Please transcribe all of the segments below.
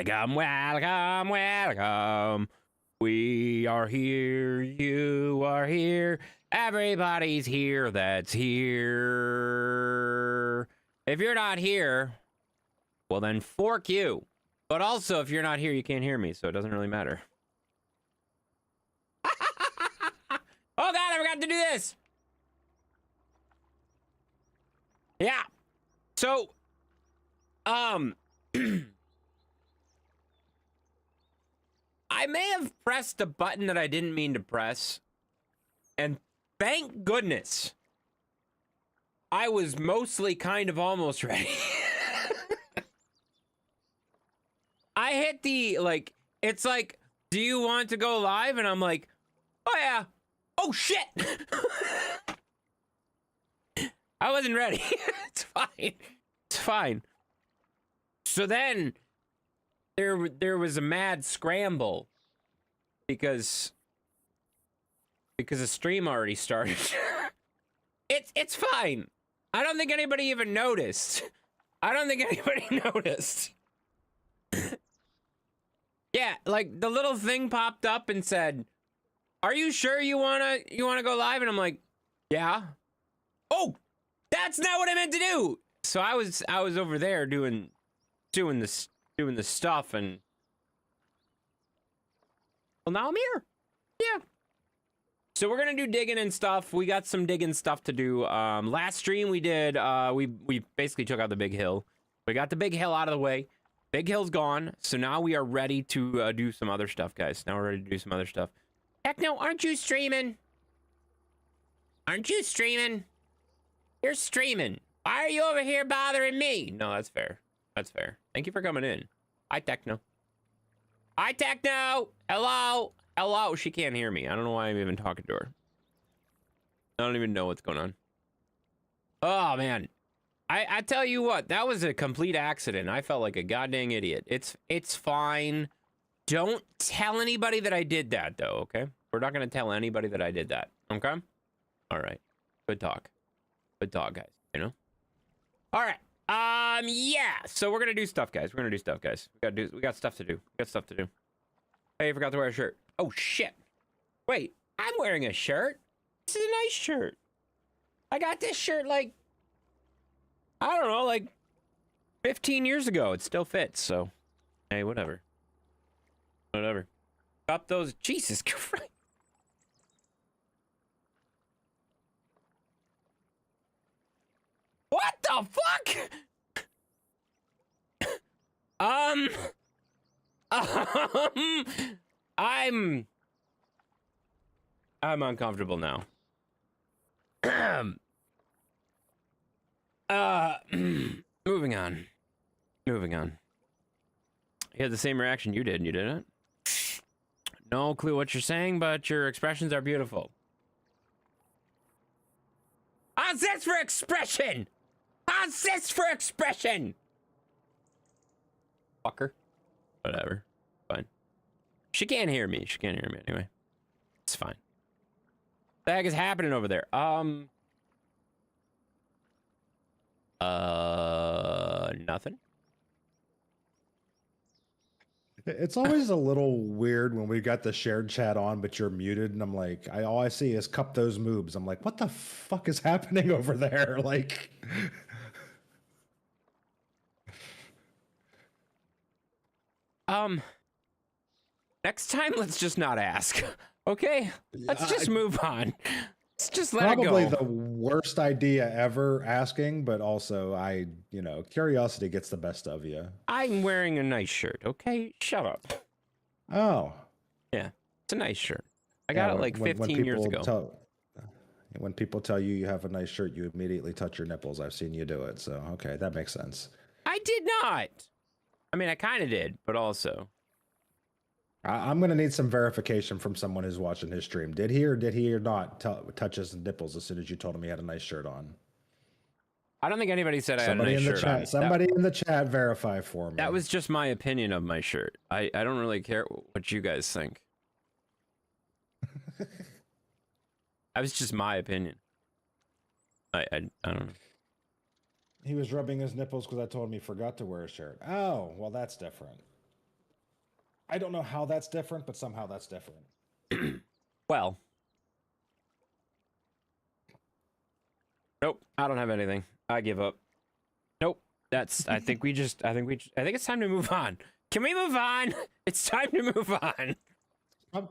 Welcome, welcome, welcome. We are here, you are here, everybody's here that's here. If you're not here, well then fork you. But also, if you're not here, you can't hear me, so it doesn't really matter. Oh god, I forgot to do this! Yeah. So, I may have pressed a button that I didn't mean to press, and thank goodness, I was mostly kind of almost ready. I hit the, like, it's like, do you want to go live? And I'm like, oh yeah. Oh shit! I wasn't ready. It's fine. It's fine. So then there was a mad scramble because the stream already started. It's fine. I don't think anybody even noticed. I don't think anybody noticed. Yeah, like the little thing popped up and said, "Are you sure you wanna go live?" And I'm like, "Yeah." Oh, that's not what I meant to do. So I was over there doing the stuff, and well, now I'm here. Yeah. So we're gonna do digging and stuff. We got some digging stuff to do. Last stream we did, we basically took out the big hill. We got the big hill out of the way. Big hill's gone. So now we are ready to do some other stuff, guys. Now we're ready to do some other stuff. Techno, aren't you streaming? Aren't you streaming? You're streaming. Why are you over here bothering me? No, that's fair. That's fair. Thank you for coming in. Hi, Techno. Hi, Techno. Hello. Hello. She can't hear me. I don't know why I'm even talking to her. I don't even know what's going on. Oh, man. I tell you what, that was a complete accident. I felt like a goddamn idiot. It's fine. Don't tell anybody that I did that, though, okay? We're not going to tell anybody that I did that, okay? All right. Good talk. Good talk, guys, you know? All right. Yeah. So we're going to do stuff, guys. We're going to do stuff, guys. We got stuff to do. We got stuff to do. Hey, I forgot to wear a shirt. Oh, shit. Wait, I'm wearing a shirt. This is a nice shirt. I got this shirt, like, I don't know, like 15 years ago. It still fits, so hey, whatever. Whatever. Stop those. Jesus Christ. What the fuck? I'm uncomfortable now. Moving on. Moving on. You had the same reaction you did, you didn't? No clue what you're saying, but your expressions are beautiful. How's this for expression? How's this for expression? Fucker. Whatever. Fine. She can't hear me. She can't hear me anyway. It's fine. What the heck is happening over there? Nothing. It's always a little weird when we got the shared chat on, but you're muted, and I'm like, all I see is cup those moves. I'm like, what the fuck is happening over there? Like, next time, let's just not ask. Okay? Let's just move on. Let's just let it go. probably the worst idea ever asking, but also curiosity gets the best of you. I'm wearing a nice shirt, okay? Shut up. Oh. Yeah, it's a nice shirt. I got it like 15 years ago. When people tell you you have a nice shirt, you immediately touch your nipples. I've seen you do it, so okay, that makes sense. I did not. I mean, I kind of did, but also. I'm going to need some verification from someone who's watching his stream. Did he or not touch his nipples as soon as you told him he had a nice shirt on? I don't think anybody said I had a nice shirt on. Somebody in the chat verify for me. That was just my opinion of my shirt. I don't really care what you guys think. That was just my opinion. I don't know. He was rubbing his nipples because I told him he forgot to wear a shirt. Oh, well, that's different. I don't know how that's different, but somehow that's different. Well. Nope, I don't have anything. I give up. Nope. I think it's time to move on. Can we move on? It's time to move on.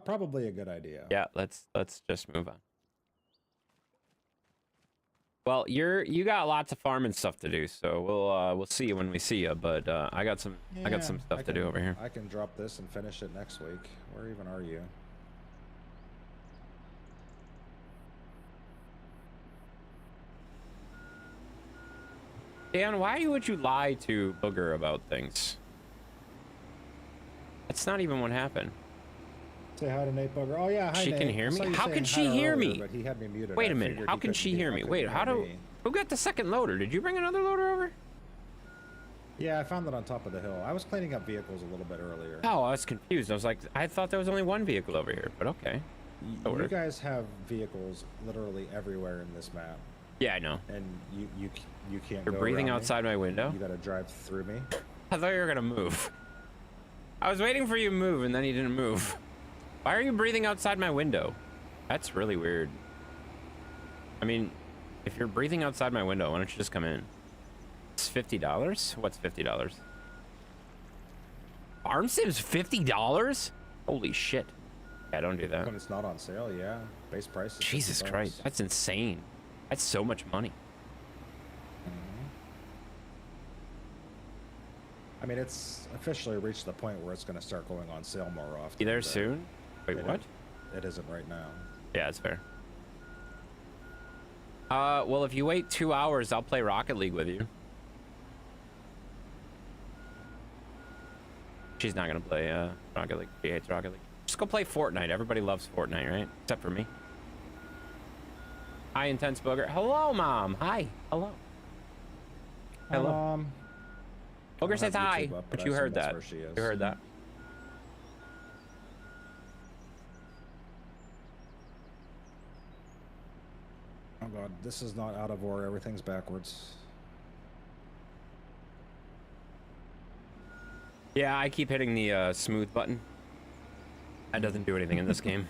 Probably a good idea. Yeah, let's just move on. Well, you got lots of farming stuff to do, so we'll see you when we see you. But I got some stuff to do over here. I can drop this and finish it next week. Where even are you? Dan, why would you lie to Booger about things? That's not even what happened. Say hi to Nate Booger. Oh yeah, hi She Nate. can hear me? How can she hear me? But he had me muted. Wait a minute. How can she hear me? Wait, who got the second loader? Did you bring another loader over? Yeah, I found it on top of the hill. I was cleaning up vehicles a little bit earlier. Oh, I was confused. I was like, I thought there was only one vehicle over here, but okay. You guys have vehicles literally everywhere in this map. Yeah, I know. And you can't. You're breathing outside my window? You gotta drive through me. I thought you were gonna move. I was waiting for you to move, and then you didn't move. Why are you breathing outside my window? That's really weird. I mean, if you're breathing outside my window, why don't you just come in? It's $50? What's $50? Farm Sim's $50? Holy shit. Yeah, don't do that. When it's not on sale, yeah. Base price is Jesus $50. Christ, that's insane. That's so much money. I mean, it's officially reached the point where it's going to start going on sale more often. You there soon? Wait, what? it isn't right now. Yeah, it's fair. Well, if you wait 2 hours, I'll play Rocket League with you. She's not gonna play Rocket League. She hates Rocket League. Just go play Fortnite. Everybody loves Fortnite, right? Except for me. Hi, Intense Booger. Hello, Mom. Hi. Hello. Hello. Booger says hi, but you heard that. You heard that. Oh god, this is not out of order. Everything's backwards. Yeah, I keep hitting the smooth button. That doesn't do anything in this game.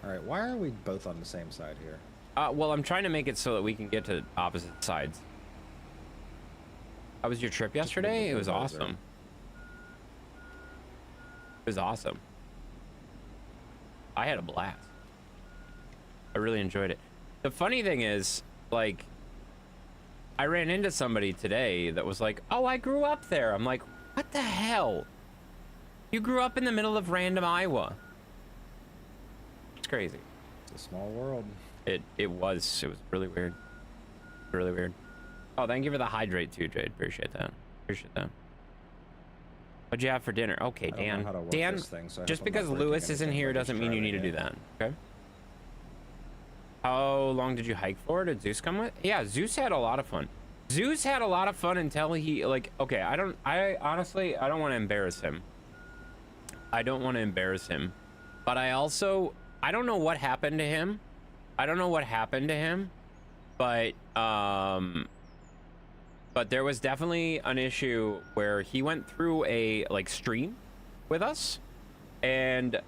All right, why are we both on the same side here? Well, I'm trying to make it so that we can get to opposite sides. How was your trip yesterday? It was awesome. It was awesome. I had a blast. I really enjoyed it. The funny thing is, like, I ran into somebody today that was like, oh, I grew up there. I'm like, what the hell? You grew up in the middle of random Iowa. It's crazy. It's a small world. It was really weird. Really weird. Oh, thank you for the hydrate too, Jade. Appreciate that. Appreciate that. What'd you have for dinner? Okay, Dan. Dan, just because Lewis isn't here doesn't mean you need to do that. Okay. How long did you hike for? Did Zeus come with? Yeah, Zeus had a lot of fun. Zeus had a lot of fun until he, like, okay, I honestly, I don't want to embarrass him. I don't want to embarrass him. But I don't know what happened to him. I don't know what happened to him. But there was definitely an issue where he went through a, like, stream with us. And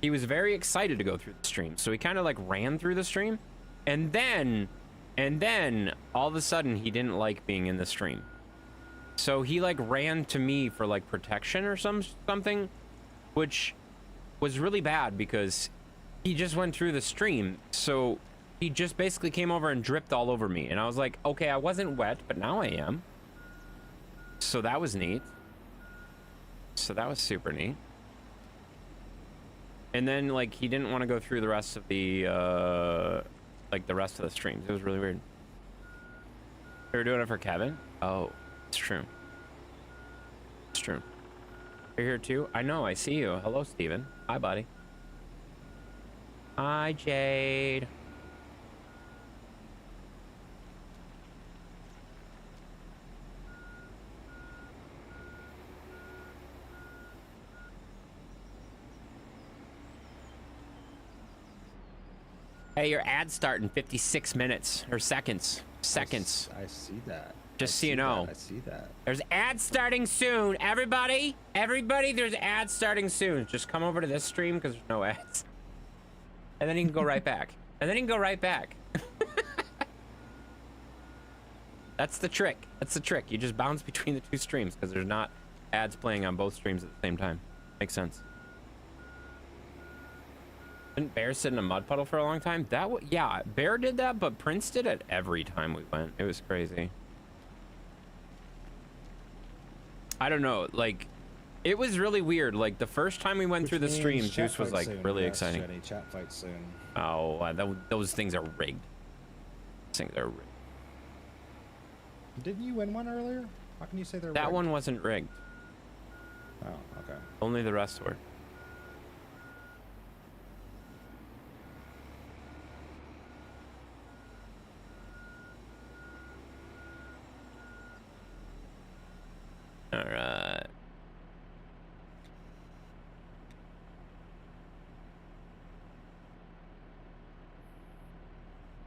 he was very excited to go through the stream. So he kind of, like, ran through the stream. And then all of a sudden he didn't like being in the stream. So he, like, ran to me for, like, protection or something, which was really bad because he just went through the stream. So he just basically came over and dripped all over me. And I was like, okay, I wasn't wet, but now I am. So that was neat. So that was super neat. And then, like, he didn't want to go through the rest of the, like, the rest of the streams. It was really weird. They were doing it for Kevin? Oh, it's true. It's true. You're here too? I know, I see you. Hello, Steven. Hi, buddy. Hi, Jade. Hey, your ad's starting 56 minutes or seconds. Seconds. I see that. Just so you know. I see that. There's ads starting soon. Everybody, there's ads starting soon. Just come over to this stream because there's no ads. And then you can go right back. And then you can go right back. That's the trick. That's the trick. You just bounce between the two streams because there's not ads playing on both streams at the same time. Makes sense. Didn't Bear sit in a mud puddle for a long time? Yeah, Bear did that, but Prince did it every time we went. It was crazy. I don't know, like, it was really weird. Like, the first time we went through the stream, Juice was, like, really exciting. Jenny, chat fight soon. Oh, those things are rigged. Those things are rigged. Didn't you win one earlier? How can you say they're rigged? That one wasn't rigged. Oh, okay. Only the rest were. All right.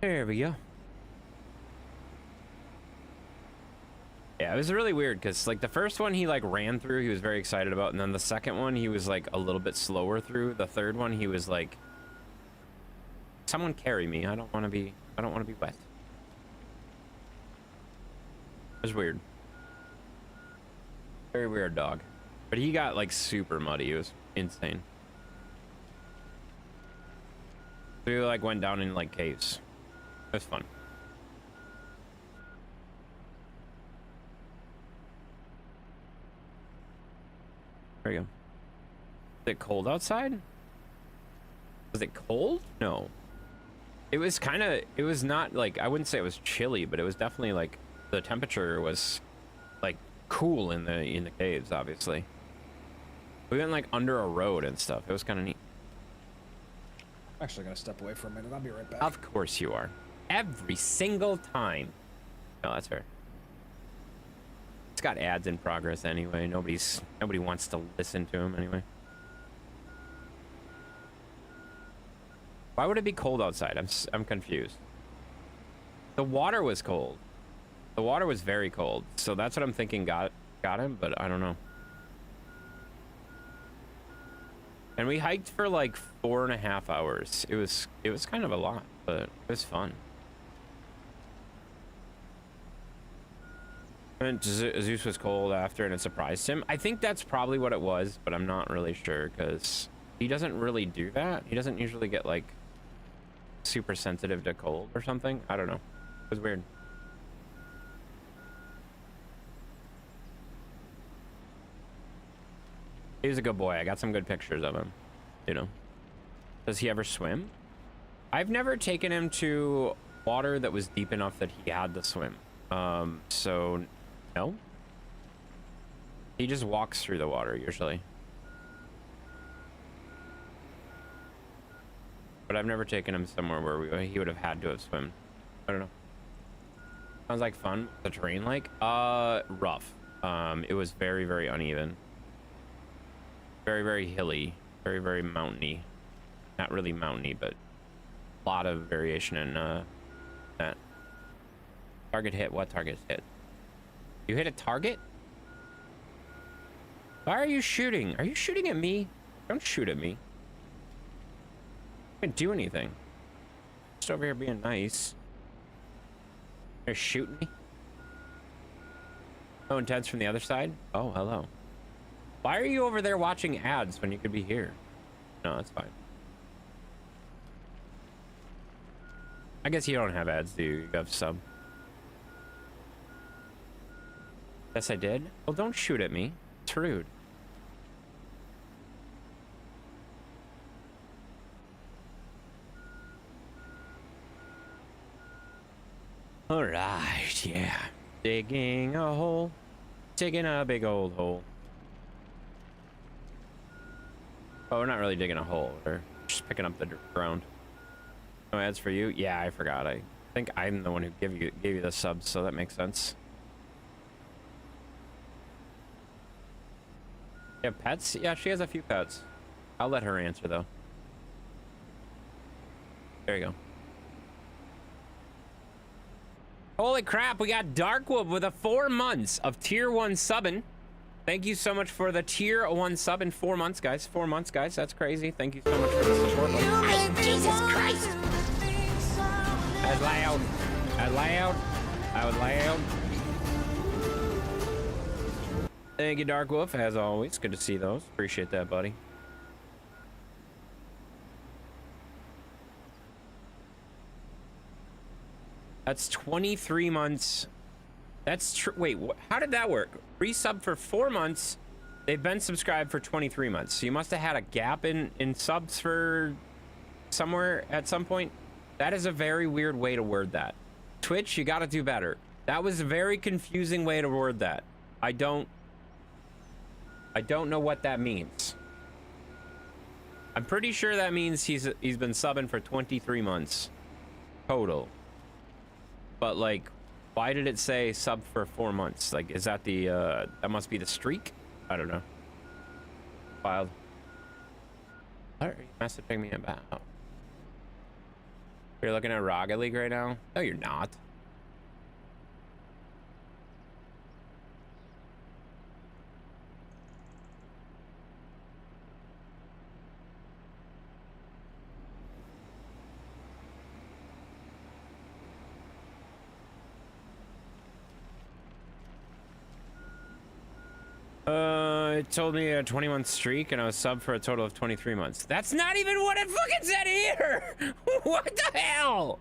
There we go. Yeah, it was really weird because, like, the first one he, like, ran through, he was very excited about, and then the second one he was, like, a little bit slower through. The third one he was like, someone carry me. I don't want to be wet. It was weird. Very weird dog. But he got, like, super muddy. It was insane. We, like, went down in, like, caves. It was fun. There you go. it cold outside? Was it cold? No. It was kind of, it was not like, I wouldn't say it was chilly, but it was definitely like, the temperature was like cool in the caves, obviously. We went like under a road and stuff. It was kind of neat. I'm actually gonna step away for a minute. I'll be right back. Of course you are. Every single time. No, that's fair. It's got ads in progress anyway. Nobody wants to listen to them anyway. Why would it be cold outside? I'm confused. The water was cold. The water was very cold. So that's what I'm thinking got him, but I don't know. And we hiked for like 4.5 hours. It was kind of a lot, but it was fun. And Zeus was cold after and it surprised him. I think that's probably what it was, but I'm not really sure because he doesn't really do that. He doesn't usually get like super sensitive to cold or something. I don't know. It was weird. He was a good boy. I got some good pictures of him, you know. Does he ever swim? I've never taken him to water that was deep enough that he had to swim. So no. He just walks through the water usually. But I've never taken him somewhere where he would have had to have swum. I don't know. Sounds like fun. The terrain like? Rough. It was very, very uneven. Very, very hilly. Very, very mountainy. Not really mountainy, but a lot of variation in that. Target hit. What target hit? You hit a target? Why are you shooting? Are you shooting at me? Don't shoot at me. I didn't do anything. Just over here being nice. You're shooting me? Oh, intense from the other side? Oh, hello. Why are you over there watching ads when you could be here? No, that's fine. I guess you don't have ads, do you? You have sub. Yes, I did. Well, don't shoot at me. It's rude. All right, yeah. Digging a hole. Digging a big old hole. Oh, we're not really digging a hole. We're just picking up the ground. No ads for you? Yeah, I forgot. I think I'm the one who gave you the subs, so that makes sense. You have pets? Yeah, she has a few pets. I'll let her answer, though. There you go. Holy crap, we got Darkwood with a 4 months of tier 1 subbing. Thank you so much for the tier 1 sub in 4 months, guys. 4 months, guys. That's crazy. Thank you so much for the support. Jesus Christ! I was loud. I was loud. I was loud. Thank you, Dark Wolf, as always. Good to see those. Appreciate that, buddy. That's 23 months. That's true. Wait, how did that work? Resub for 4 months. They've been subscribed for 23 months. So you must have had a gap in subs for somewhere at some point. That is a very weird way to word that. Twitch, you got to do better. That was a very confusing way to word that. I don't know what that means. I'm pretty sure that means he's been subbing for 23 months total. But like, why did it say sub for 4 months? Like, is that the that must be the streak? I don't know. Wild. What are you messaging me about? You're looking at Rocket League right now? No, you're not. It told me a 20-month streak, and I was sub for a total of 23 months. That's not even what it fucking said here! What the hell?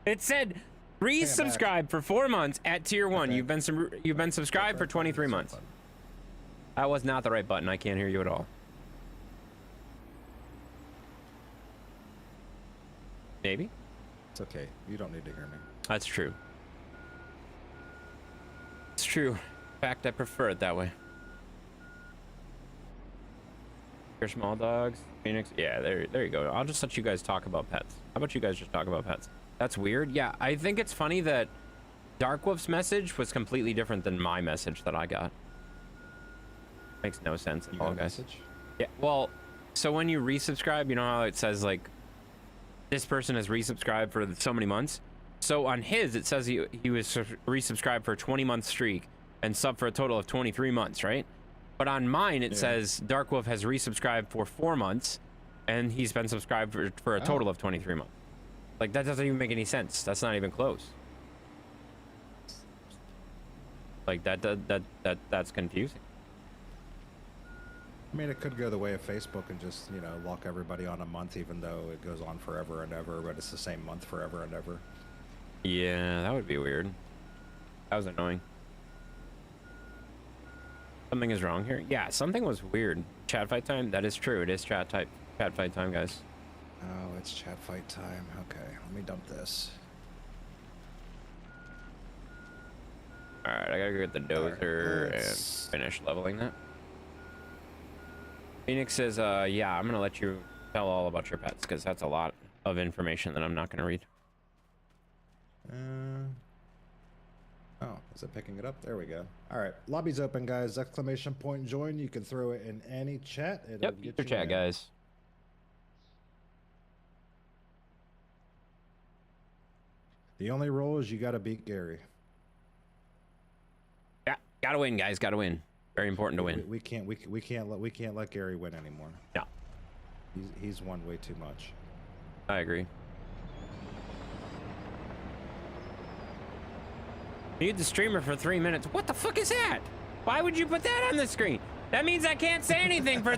It said, resubscribe for 4 months at tier 1. Okay. You've been subscribed for 23 months. That was not the right button. I can't hear you at all. Maybe. It's okay. You don't need to hear me. That's true. It's true. In fact, I prefer it that way. Your small dogs, Phoenix. Yeah, there you go. I'll just let you guys talk about pets. How about you guys just talk about pets? That's weird. Yeah, I think it's funny that Darkwolf's message was completely different than my message that I got. Makes no sense at all, guys. Message? Yeah, well, so when you resubscribe, you know how it says, like, this person has resubscribed for so many months? So on his, it says he was resubscribed for a 20-month streak and sub for a total of 23 months, right? But on mine, it says Darkwolf has resubscribed for 4 months, and he's been subscribed for a total of 23 months. Like, that doesn't even make any sense. That's not even close. Like, that's confusing. I mean, it could go the way of Facebook and just, you know, lock everybody on a month, even though it goes on forever and ever, but it's the same month forever and ever. Yeah, that would be weird. That was annoying. Something is wrong here. Yeah, something was weird. Chat fight time? That is true. It is chat fight time, guys. Oh, it's chat fight time. Okay, let me dump this. Alright, I gotta go get the dozer and finish leveling that. Phoenix says, yeah, I'm gonna let you tell all about your pets, because that's a lot of information that I'm not gonna read. Oh, is it picking it up? There we go. All right, lobby's open, guys. Exclamation point join. You can throw it in any chat. It'll Yep, get your you chat, in. guys. The only rule is you got to beat Gary. Yeah, gotta win, guys. Gotta win. Very important to win. We can't let Gary win anymore. No, He's won way too much. I agree. Mute the streamer for 3 minutes. What the fuck is that? Why would you put that on the screen? That means I can't say anything for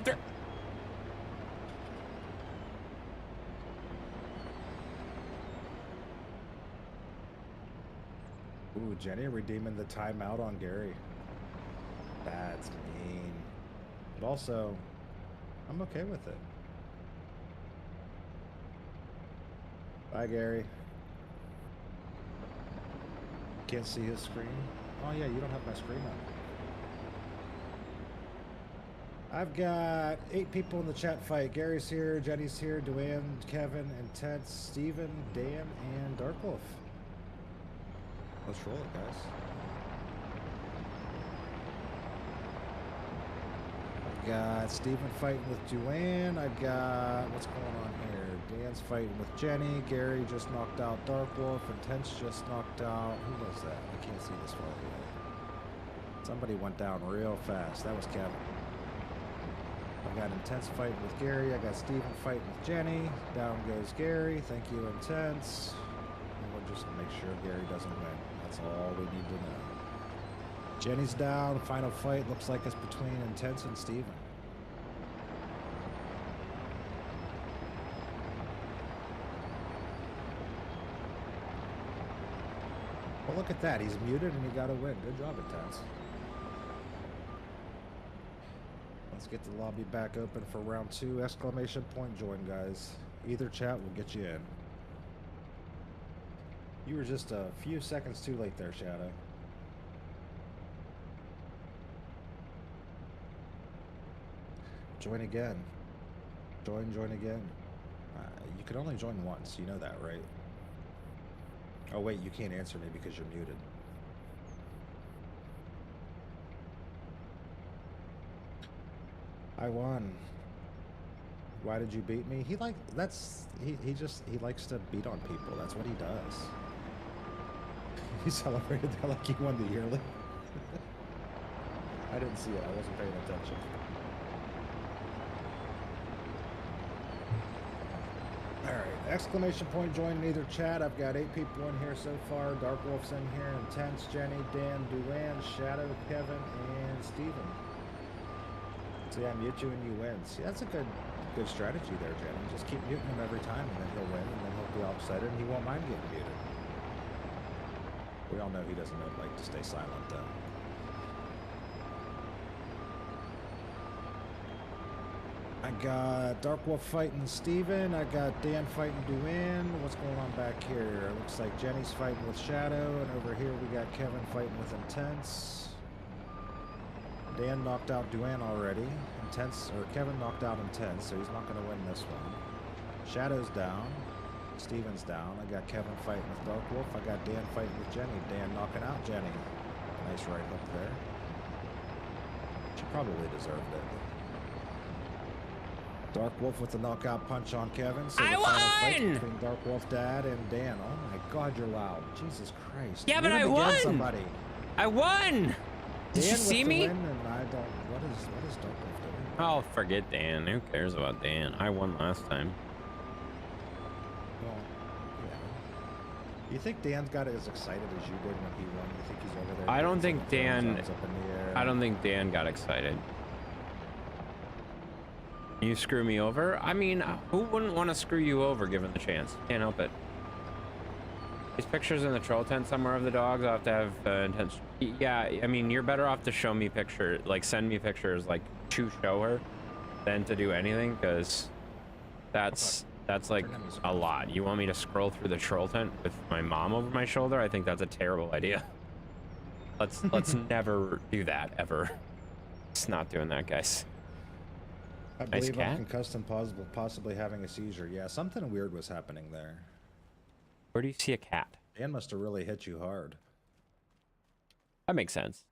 Ooh, Jenny redeeming the timeout on Gary. That's mean. But also, I'm okay with it. Bye, Gary. Can't see his screen. Oh yeah, you don't have my screen on. I've got 8 people in the chat fight. Gary's here, Jenny's here, Duane, Kevin, Intense, Steven, Dan, and Darkwolf. Let's roll it, guys. I've got Steven fighting with Duane. I've got, what's going on here? Dan's fighting with Jenny. Gary just knocked out Darkwolf. Intense just knocked out, who was that? I can't see this far yet. Somebody went down real fast. That was Kevin. I've got Intense fighting with Gary. I got Steven fighting with Jenny. Down goes Gary. Thank you, Intense. And we'll just make sure Gary doesn't win. That's all we need to know. Jenny's down. Final fight looks like it's between Intense and Steven. Well, look at that. He's muted and he got a win. Good job, Intense. Let's get the lobby back open for round 2. Exclamation point join, guys. Either chat will get you in. You were just a few seconds too late there, Shadow. Join again. Join again. You can only join once. You know that, right? Oh, wait, you can't answer me because you're muted. I won. Why did you beat me? He likes to beat on people. That's what he does. He celebrated that like he won the yearly. I didn't see it. I wasn't paying attention. Alright, exclamation point join in either chat. I've got 8 people in here so far. Darkwolf's in here. Intense, Jenny, Dan, Duane, Shadow, Kevin, and Steven. So yeah, mute you and you win. See, that's a good strategy there, Jenny. Just keep muting him every time and then he'll win and then he'll be upset and he won't mind getting muted. We all know he doesn't like to stay silent though. I got Dark Wolf fighting Steven. I got Dan fighting Duane. What's going on back here? Looks like Jenny's fighting with Shadow, and over here we got Kevin fighting with Intense. Dan knocked out Duane already. Kevin knocked out Intense, so he's not going to win this one. Shadow's down. Steven's down. I got Kevin fighting with Dark Wolf. I got Dan fighting with Jenny. Dan knocking out Jenny. Nice right hook there. She probably deserved it. Dark Wolf with the knockout punch on Kevin. So I the final fight won! between Dark Wolf Dad and Dan. Oh my God, you're loud. Jesus Christ. Yeah, but Win I again, won! Somebody. I won! Did you Dan see with the me? win, and I don't. What is Dark Wolf doing? Oh, forget Dan. Who cares about Dan? I won last time. Well, yeah. You think Dan's got as excited as you did when he won? You think he's over there? I don't dancing think and throwing his Dan- arms up in the air? I don't think Dan got excited. You screw me over? I mean, who wouldn't want to screw you over given the chance? Can't help it. These pictures in the troll tent somewhere of the dogs, I'll have to have intention. Yeah, I mean, you're better off to show me pictures, like send me pictures, like to show her, than to do anything, because that's like a lot. You want me to scroll through the troll tent with my mom over my shoulder? I think that's a terrible idea. Let's never do that ever. It's not doing that, guys. I Nice believe cat. I'm concussed and possibly having a seizure. Yeah, something weird was happening there. Where do you see a cat? Dan must have really hit you hard. That makes sense.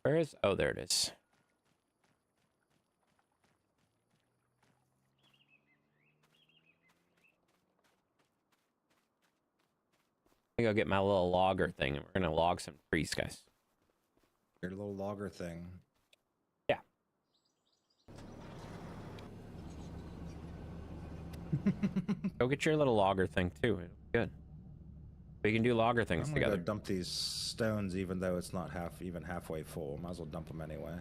Where is? Oh, there it is. I go get my little logger thing, and we're gonna log some trees, guys. Your little logger thing. Yeah. Go get your little logger thing too. It'll be good. We can do logger things I'm together. gonna go dump these stones, even though it's not even halfway full. Might as well dump them anyway.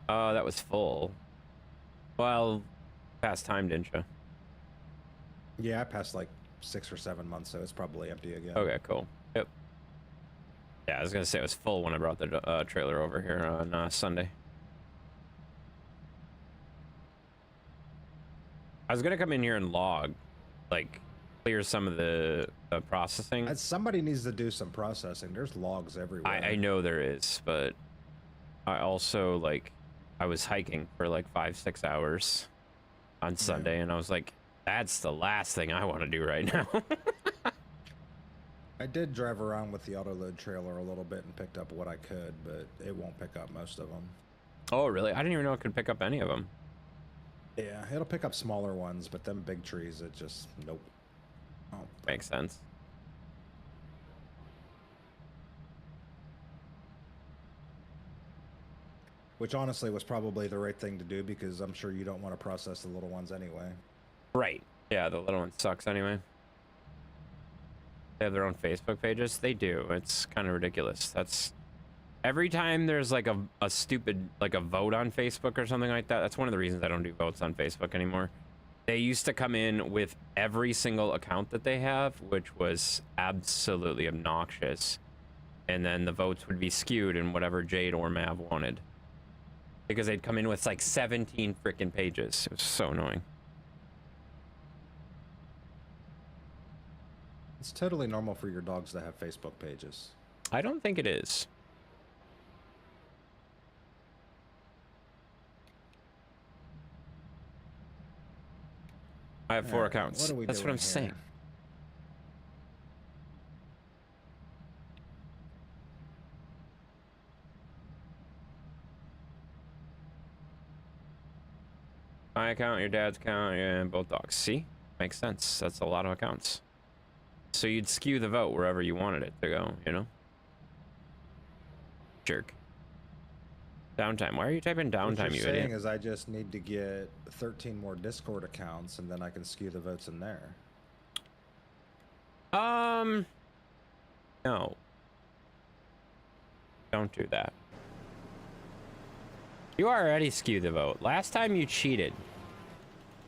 Oh, that was full. Well, past time, didn't you? Yeah, I passed like 6 or 7 months, so it's probably empty again. Okay, cool. Yep. Yeah, I was gonna say it was full when I brought the trailer over here on Sunday. I was gonna come in here and log, like, clear some of the processing. Somebody needs to do some processing. There's logs everywhere. I know there is, but I also, like, I was hiking for like 5-6 hours on Sunday, and I was like, that's the last thing I want to do right now. I did drive around with the autoload trailer a little bit and picked up what I could, but it won't pick up most of them. Oh, really? I didn't even know it could pick up any of them. Yeah, it'll pick up smaller ones, but them big trees, it just, nope. Oh, Makes sense. which honestly was probably the right thing to do, because I'm sure you don't want to process the little ones anyway. Right. Yeah, the little one sucks anyway. They have their own Facebook pages. They do. It's kind of ridiculous. That's every time there's like a stupid, like a vote on Facebook or something like that. That's one of the reasons I don't do votes on Facebook anymore. They used to come in with every single account that they have, which was absolutely obnoxious. And then the votes would be skewed in whatever Jade or Mav wanted. Because they'd come in with like 17 freaking pages. It was so annoying. It's totally normal for your dogs to have Facebook pages. I don't think it is. I have 4 Alright, accounts. what are we That's what doing I'm saying. here? My account, your dad's account, yeah, both dogs. See? Makes sense. That's a lot of accounts. So you'd skew the vote wherever you wanted it to go, you know? Jerk. Downtime. Why are you typing What downtime, you're you saying idiot? is I just need to get 13 more Discord accounts, and then I can skew the votes in there. No. Don't do that. You already skewed the vote. Last time you cheated.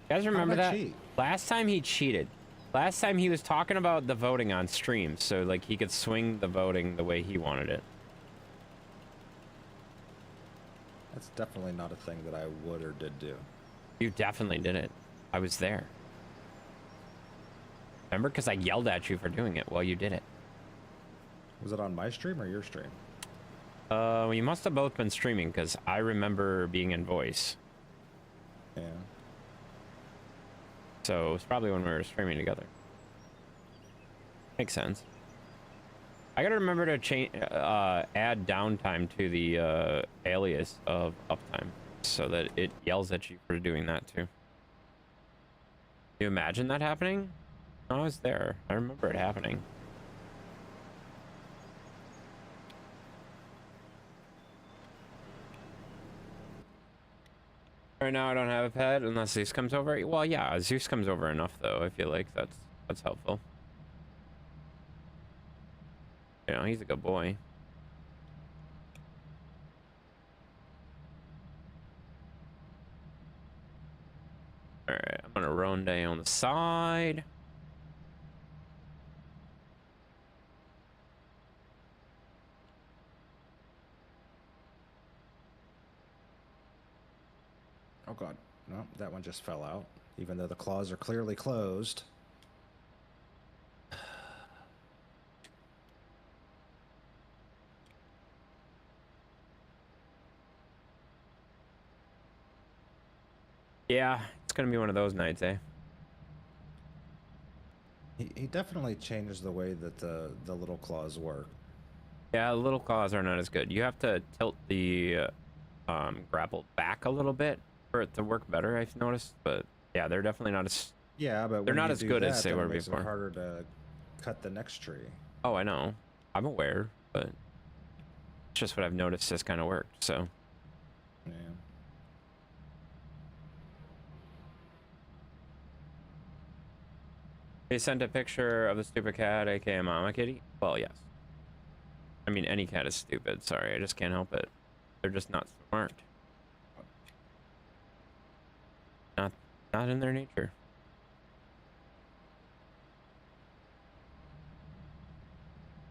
You guys remember How'd I that? cheat? Last time he cheated. Last time he was talking about the voting on stream, so like he could swing the voting the way he wanted it. That's definitely not a thing that I would or did do. You definitely did it. I was there. Remember? Because I yelled at you for doing it while you did it. Was it on my stream or your stream? Well, you must have both been streaming because I remember being in voice. Yeah. So it's probably when we were streaming together. Makes sense. I gotta remember to change, add downtime to the alias of uptime so that it yells at you for doing that too. You imagine that happening? I was there. I remember it happening. Right now I don't have a pet unless Zeus comes over. Well, yeah, Zeus comes over enough though. I feel like that's helpful. You know, he's a good boy. All right, I'm gonna Ronde on the side. Oh god. No, that one just fell out. Even though the claws are clearly closed. Yeah, it's gonna be one of those nights, eh? He definitely changed the way that the little claws work. Yeah, the little claws are not as good. You have to tilt the grapple back a little bit for it to work better, I've noticed. But yeah, they're definitely not as... Yeah, but they're when not you as do good that, as they then were it makes before. it harder to cut the next tree. Oh, I know. I'm aware, but it's just what I've noticed has kind of worked, so... Yeah. They sent a picture of the stupid cat, aka Mama Kitty? Well, yes. I mean, any cat is stupid. Sorry, I just can't help it. They're just not smart. Not in their nature.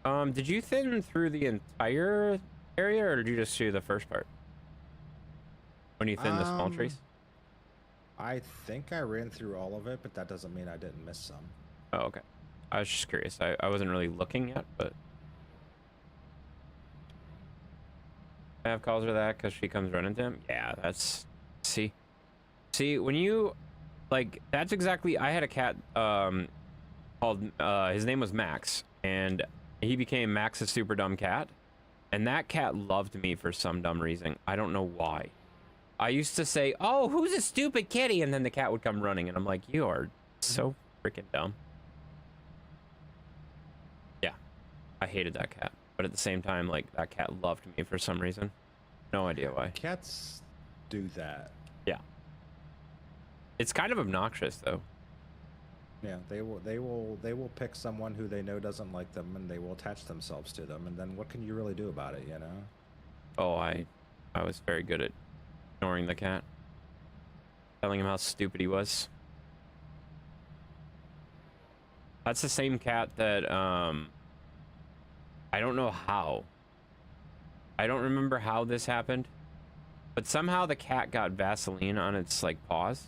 Did you thin through the entire area, or did you just do the first part? When you thin the small trees? I think I ran through all of it, but that doesn't mean I didn't miss some. Oh, okay. I was just curious. I wasn't really looking yet, but... I have calls her that because she comes running to him? Yeah, that's... See, when you... Like, that's exactly... I had a cat, called... his name was Max, and he became Max's super dumb cat. And that cat loved me for some dumb reason. I don't know why. I used to say, oh, who's a stupid kitty? And then the cat would come running, and I'm like, you are so freaking dumb. Yeah, I hated that cat. But at the same time, like, that cat loved me for some reason. No idea why. Cats do that. Yeah. It's kind of obnoxious, though. Yeah, they will pick someone who they know doesn't like them, and they will attach themselves to them, and then what can you really do about it, you know? Oh, I was very good at ignoring the cat. Telling him how stupid he was. That's the same cat that, I don't know how. I don't remember how this happened, but somehow the cat got Vaseline on its, like, paws,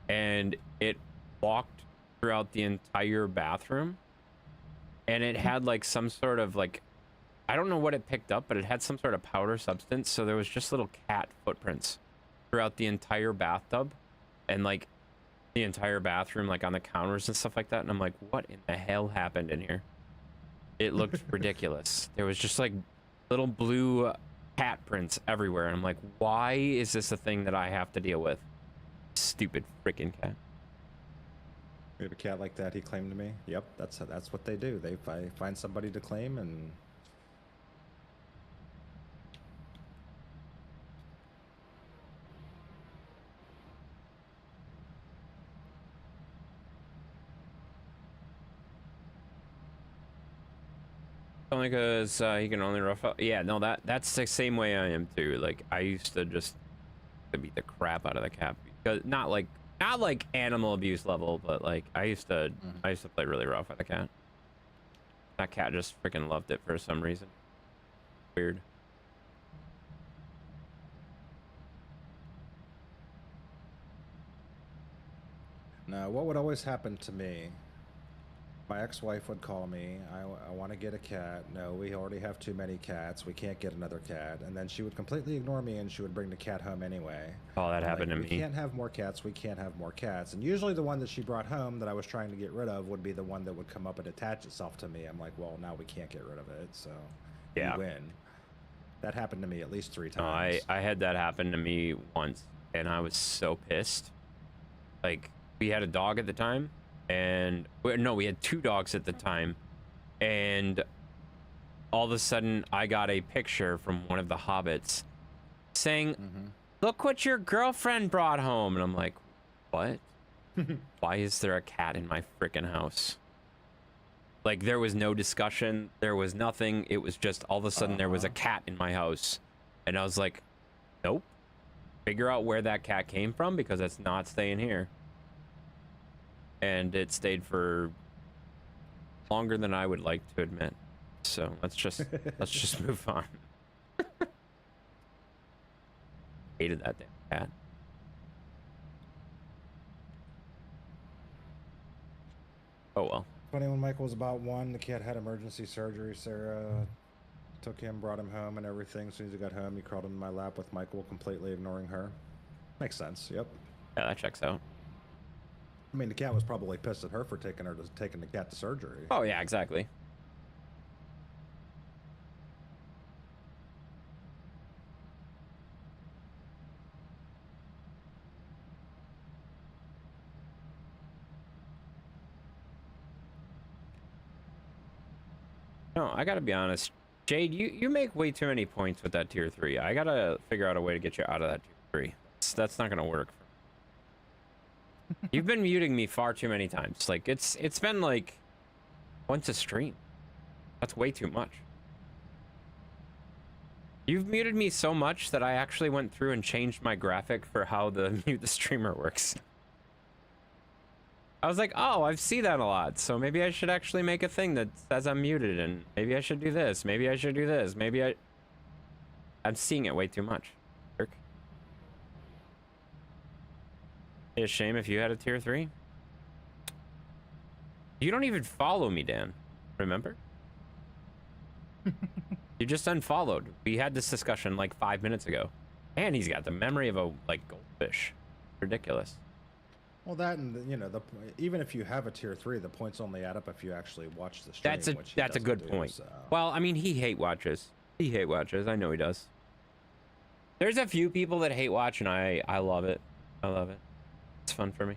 and it walked throughout the entire bathroom, and it had, like, some sort of, like, I don't know what it picked up, but it had some sort of powder substance, so there was just little cat footprints throughout the entire bathtub, and, like, the entire bathroom, like, on the counters and stuff like that, and I'm like, what in the hell happened in here? It looked ridiculous. There was just, like, little blue cat prints everywhere, and I'm like, why is this a thing that I have to deal with? Stupid freaking cat. We have a cat like that, he claimed to me. Yep, that's what they do. They find somebody to claim, and Only because he can only rough up. Yeah, no, that's the same way I am too. Like, I used to just to beat the crap out of the cat, because not like animal abuse level, but like I used to play really rough with the cat. That cat just freaking loved it for some reason. Weird. Now, what would always happen to me? My ex-wife would call me. I want to get a cat. No, we already have too many cats. We can't get another cat. And then she would completely ignore me, and she would bring the cat home anyway. Oh, that I'm happened like, to we me. can't have more cats. We can't have more cats. And usually the one that she brought home that I was trying to get rid of would be the one that would come up and attach itself to me. I'm like, well, now we can't get rid of it, so Yeah. you win. That happened to me at least 3 No, times. I had that happen to me once, and I was so pissed. Like, we had a dog at the time, and no, we had 2 dogs at the time, and all of a sudden I got a picture from one of the hobbits saying, "Look what your girlfriend brought home," and I'm like, "What? Why is there a cat in my freaking house?" Like, there was no discussion, there was nothing. It was just all of a sudden there was a cat in my house, and I was like, "Nope. Figure out where that cat came from, because it's not staying here." And it stayed for longer than I would like to admit. So let's just move on. Hated that damn cat. Oh well. Funny, when Michael was about 1, the kid had emergency surgery. Sarah took him, brought him home and everything. As soon as he got home, he crawled into my lap with Michael, completely ignoring her. Makes sense, yep. Yeah, that checks out. I mean, the cat was probably pissed at her for taking the cat to surgery. Oh yeah, exactly. No, I gotta be honest. Jade, you make way too many points with that tier 3. I gotta figure out a way to get you out of that tier 3. That's not gonna work. You've been muting me far too many times. Like, it's been like once a stream. That's way too much. You've muted me so much that I actually went through and changed my graphic for how the mute the streamer works. I was like, oh, I see that a lot, so maybe I should actually make a thing that says I'm muted, and maybe I should do this, maybe I should do this, I'm seeing it way too much. Jerk. It'd be a shame if you had a tier 3. You don't even follow me, Dan. Remember? You just unfollowed. We had this discussion like 5 minutes ago. And he's got the memory of a, like, goldfish. Ridiculous. Well, that and, you know, even if you have a tier 3, the points only add up if you actually watch the stream. That's a good point. So. Well, I mean, he hate watches. He hate watches. I know he does. There's a few people that hate watch, and I love it. I love it. It's fun for me.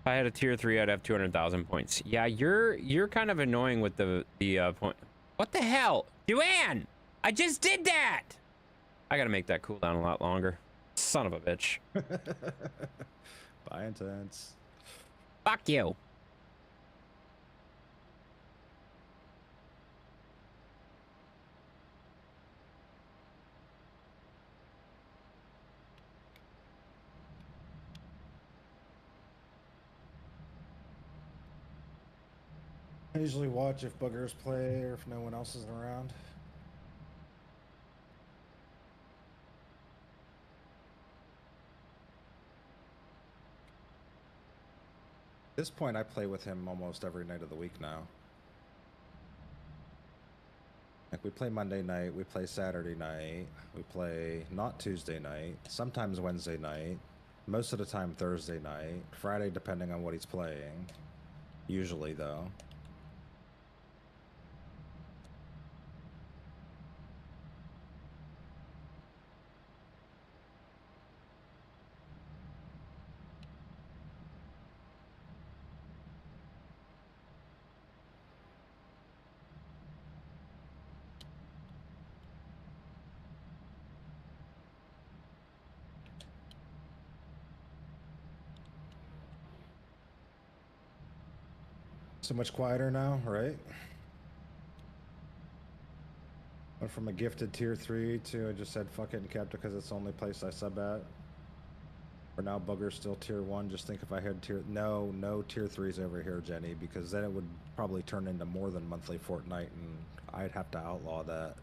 If I had a tier 3, I'd have 200,000 points. Yeah, you're kind of annoying with the point. What the hell? Duane! I just did that! I gotta make that cooldown a lot longer. Son of a bitch. Bye, Intense. Fuck you. I usually watch if buggers play or if no one else is around. At this point, I play with him almost every night of the week now. Like, we play Monday night, we play Saturday night, we play not Tuesday night, sometimes Wednesday night, most of the time Thursday night, Friday depending on what he's playing. Usually, though. So much quieter now, right? Went from a gifted tier 3 to I just said fuck it and kept it because it's the only place I sub at. Or now Bugger's still tier 1. Just think if I had tier... No tier 3s over here, Jenny, because then it would probably turn into more than monthly Fortnite and I'd have to outlaw that.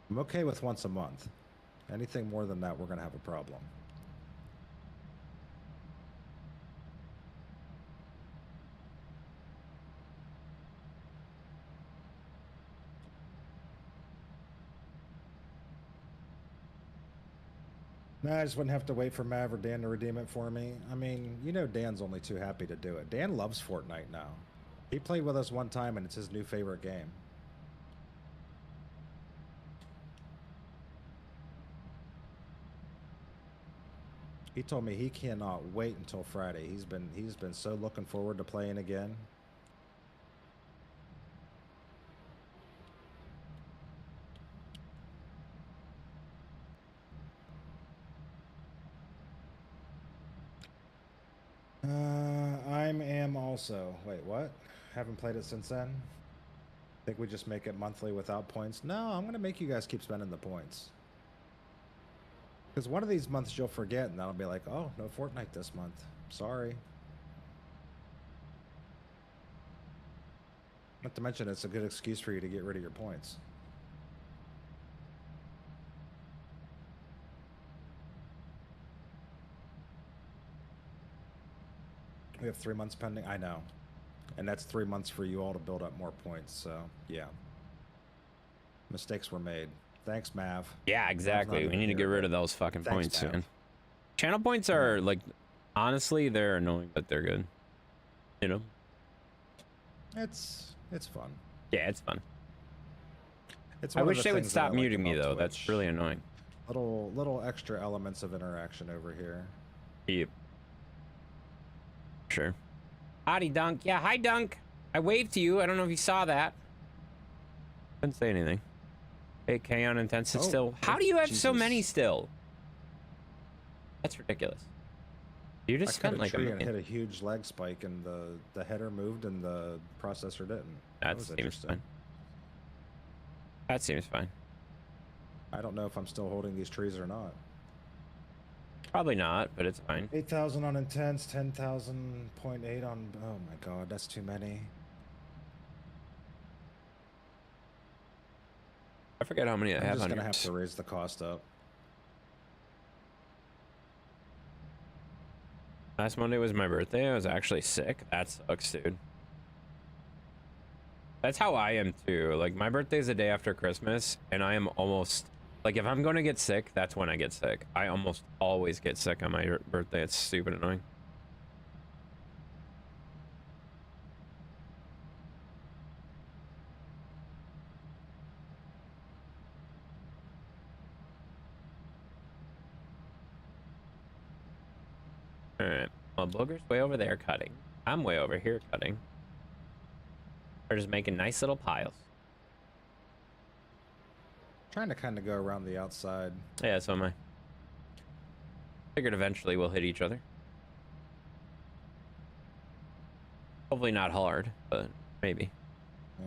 I'm okay with once a month. Anything more than that, we're going to have a problem. No, I just wouldn't have to wait for Mav or Dan to redeem it for me. I mean, you know Dan's only too happy to do it. Dan loves Fortnite now. He played with us one time, and it's his new favorite game. He told me he cannot wait until Friday. He's been so looking forward to playing again. I am also. Wait, what? Haven't played it since then? Think we just make it monthly without points? No, I'm going to make you guys keep spending the points. Because one of these months you'll forget, and that'll be like, oh, no Fortnite this month. Sorry. Not to mention, it's a good excuse for you to get rid of your points. We have 3 months pending. I know. And that's 3 months for you all to build up more points. So, yeah. Mistakes were made. Thanks, Mav. Yeah, exactly. We need to get rid of those fucking points, Mav. man. Channel points are, like, honestly, they're annoying, but they're good. You know? It's fun. Yeah, it's fun. It's I one of wish the they would things that I stop like muting me, about though. Twitch. That's really annoying. Little extra elements of interaction over here. Yep. Sure. Howdy, Dunk. Yeah, hi, Dunk. I waved to you. I don't know if you saw that. Didn't say anything. Hey, Kaon Intensive still. How do you have so many still? That's ridiculous. You just spent like a tree million. and hit a huge lag spike, and the header moved and the processor didn't. That seems fine. That seems fine. I don't know if I'm still holding these trees or not. Probably not, but it's fine. 8,000 on intense, 10,000.8 on. Oh my god, that's too many. I forget how many I have. I'm just on gonna yours. have to raise the cost up. Last Monday was my birthday. I was actually sick. That sucks, dude. That's how I am too. Like, my birthday's the day after Christmas, and I am almost like, if I'm gonna get sick, that's when I get sick. I almost always get sick on my birthday. It's stupid annoying. All right. Well, Booger's way over there cutting. I'm way over here cutting. We're just making nice little piles. Trying to kind of go around the outside. Yeah, so am I. Figured eventually we'll hit each other. Hopefully not hard, but maybe. Yeah.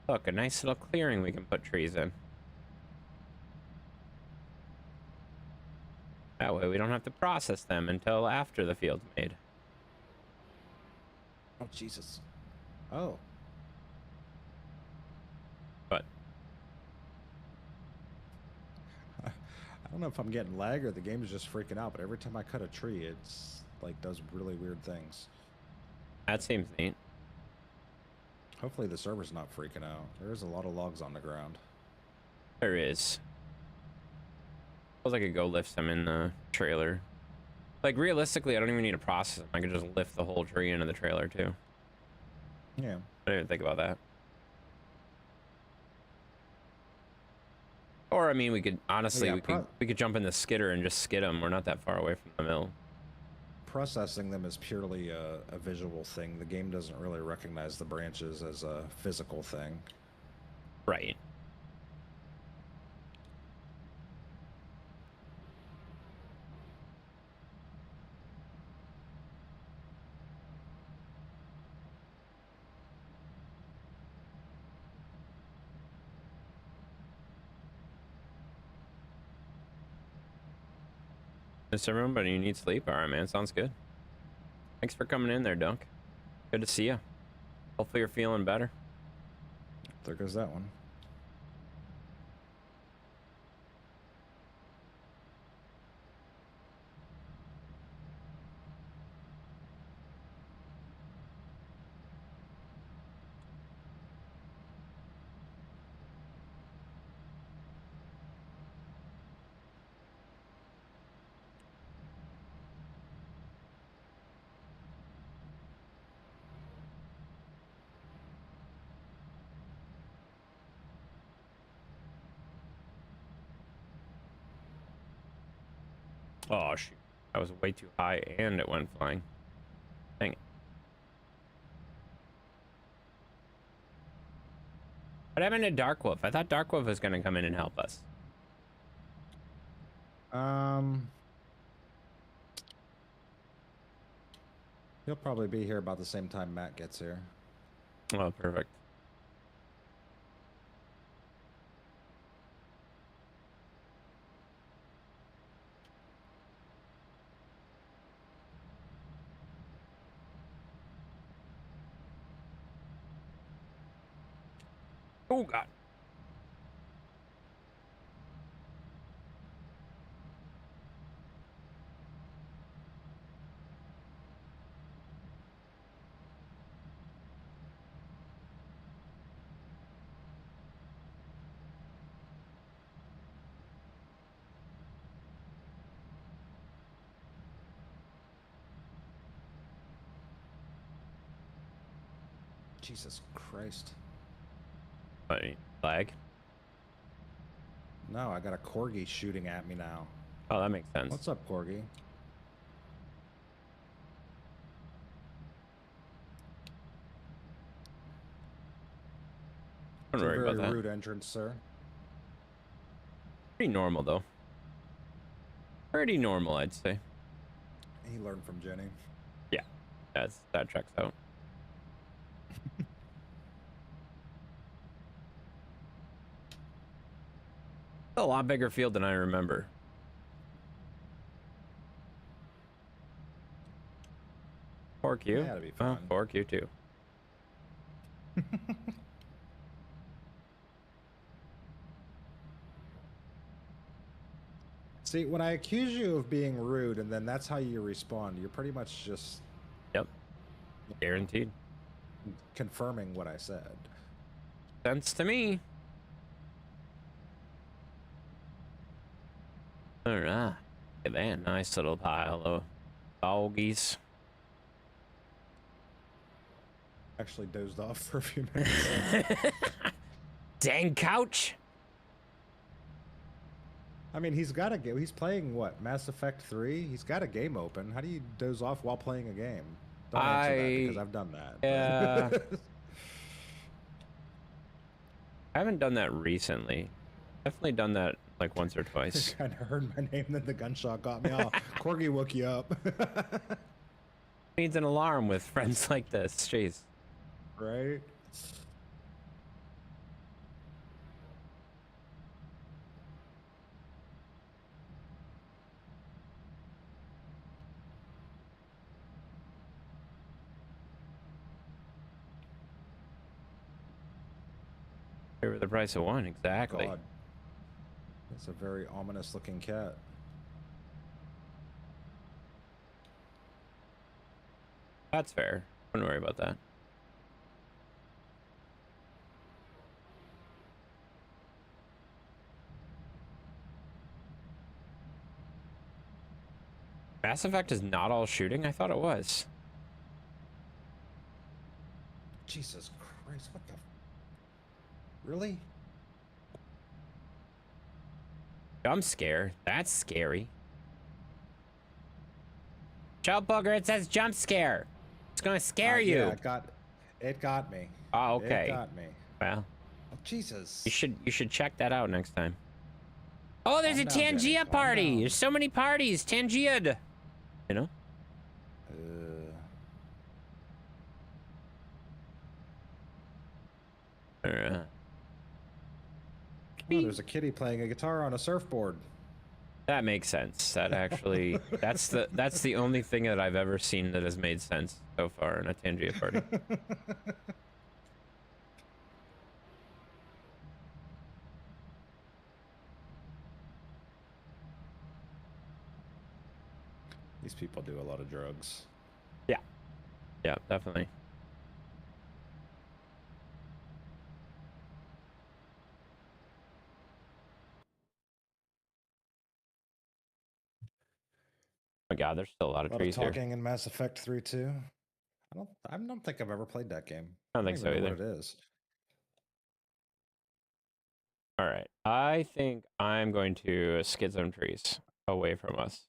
Look, a nice little clearing we can put trees in. That way we don't have to process them until after the field's made. Oh, Jesus. Oh. But I don't know if I'm getting lag or the game is just freaking out, but every time I cut a tree, it's like does really weird things. that seems neat. Hopefully the server's not freaking out. There is a lot of logs on the ground. There is. Suppose I could go lift some in the trailer. Like, realistically, I don't even need to process them. I could just lift the whole tree into the trailer, too. Yeah. I didn't even think about that. Or, I mean, we could, honestly, Yeah, we could jump in the skidder and just skid them. We're not that far away from the mill. processing them is purely a visual thing. The game doesn't really recognize the branches as a physical thing. Right. Miss everyone, but you need sleep. All right, man. Sounds good. Thanks for coming in there, Dunk. Good to see you. Hopefully you're feeling better. There goes that one. Oh, shoot. I was way too high and it went flying. Dang it. What happened to Dark Wolf? I thought Dark Wolf was going to come in and help us. He'll probably be here about the same time Matt gets here. Oh, perfect. Oh, God. Jesus Christ. What, lag? No, I got a corgi shooting at me now. Oh, that makes sense. What's up, corgi? Don't It's a worry very about that. rude entrance, sir. Pretty normal, though. Pretty normal, I'd say. He learned from Jenny. Yeah, that checks out. A lot bigger field than I remember. Fork you? Yeah, that'd be Oh, fun. fork you too. See, when I accuse you of being rude and then that's how you respond, you're pretty much just Yep. Guaranteed. confirming what I said. Sense to me. All right. Look at that nice little pile of doggies. Actually dozed off for a few minutes. Dang couch. I mean, he's got a game. He's playing what? Mass Effect 3? He's got a game open. How do you doze off while playing a game? Don't answer that because I've done that. Yeah. I haven't done that recently. Definitely done that like once or twice. I kind of heard my name, then the gunshot got me. Oh, Corgi woke you up. Needs an alarm with friends like this. Jeez. Right? Over the price of one, exactly. God. It's a very ominous looking cat. That's fair. Don't worry about that. Mass Effect is not all shooting? I thought it was. Jesus Christ, what the... Really? Jump scare. That's scary. Watch out, Booger. It says jump scare. It's gonna scare you. Yeah, it got me. Oh, okay. It got me. Well, Oh, Jesus. you should check that out next time. Oh, there's Calm a down, Jenny. Tangia Calm party. down. There's so many parties. Tangia. You know? Oh, there's a kitty playing a guitar on a surfboard. That makes sense. That actually, that's the only thing that I've ever seen that has made sense so far in a Tangia party. These people do a lot of drugs. Yeah. Yeah, definitely. Oh my God, there's still a lot of A lot trees of here. talking in Mass Effect 3 too. I don't think I've ever played that game. I don't think so even know either. what it is. All right, I think I'm going to skid some trees away from us.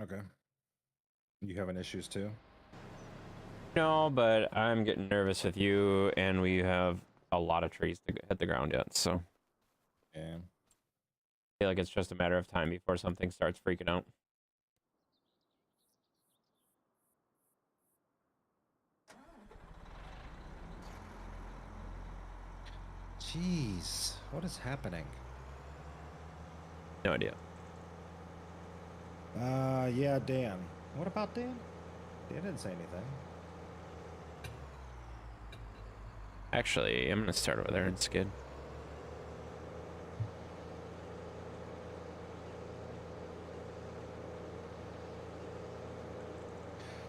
Okay. You having issues too? No, but I'm getting nervous with you, and we have a lot of trees to hit the ground yet, so Yeah. I feel like it's just a matter of time before something starts freaking out. Jeez, what is happening? No idea. Yeah, Dan. What about Dan? Dan didn't say anything. Actually, I'm gonna start over there and skid.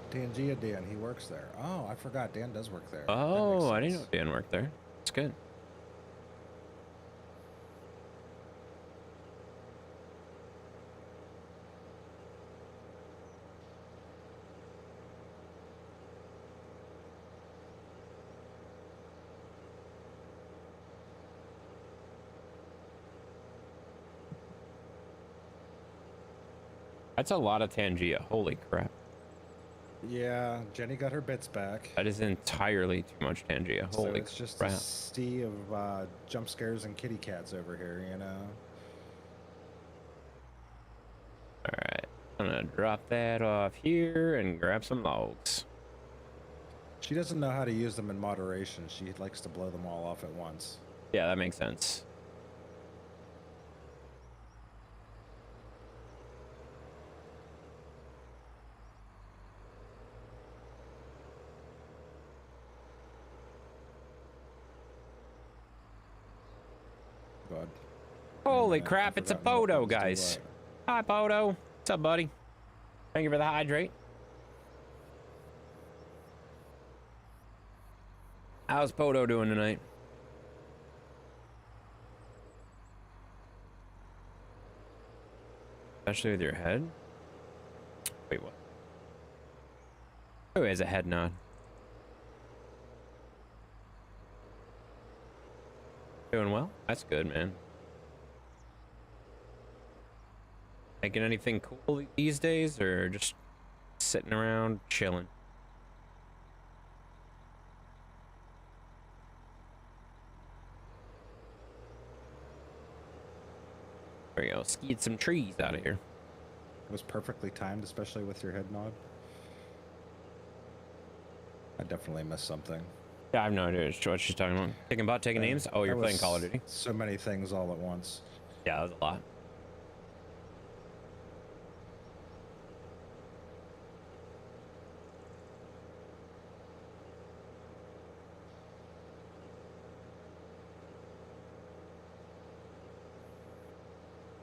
Dan, he works there. Oh, I forgot. Dan does work there. Oh, I didn't know Dan worked there. It's good. That's a lot of Tangia. Holy crap. Yeah, Jenny got her bits back. That is entirely too much Tangia. So Holy it's just crap. a sea of jump scares and kitty cats over here, you know? Alright. I'm gonna drop that off here and grab some logs. She doesn't know how to use them in moderation. She likes to blow them all off at once. Yeah, that makes sense. God. Holy I've crap, it's a forgotten what Podo, those do guys. what. Hi, Podo. What's up, buddy? Thank you for the hydrate. How's Podo doing tonight? Especially with your head? Wait, what? Oh, he has a head nod. Doing well? That's good, man. Making anything cool these days, or just sitting around chilling? There we go. Skied some trees out of here. It was perfectly timed, especially with your head nod. I definitely missed something. Yeah, I have no idea what she's talking about. Taking bot, taking names? Oh, you're That playing was Call of Duty? So many things all at once. Yeah, that was a lot.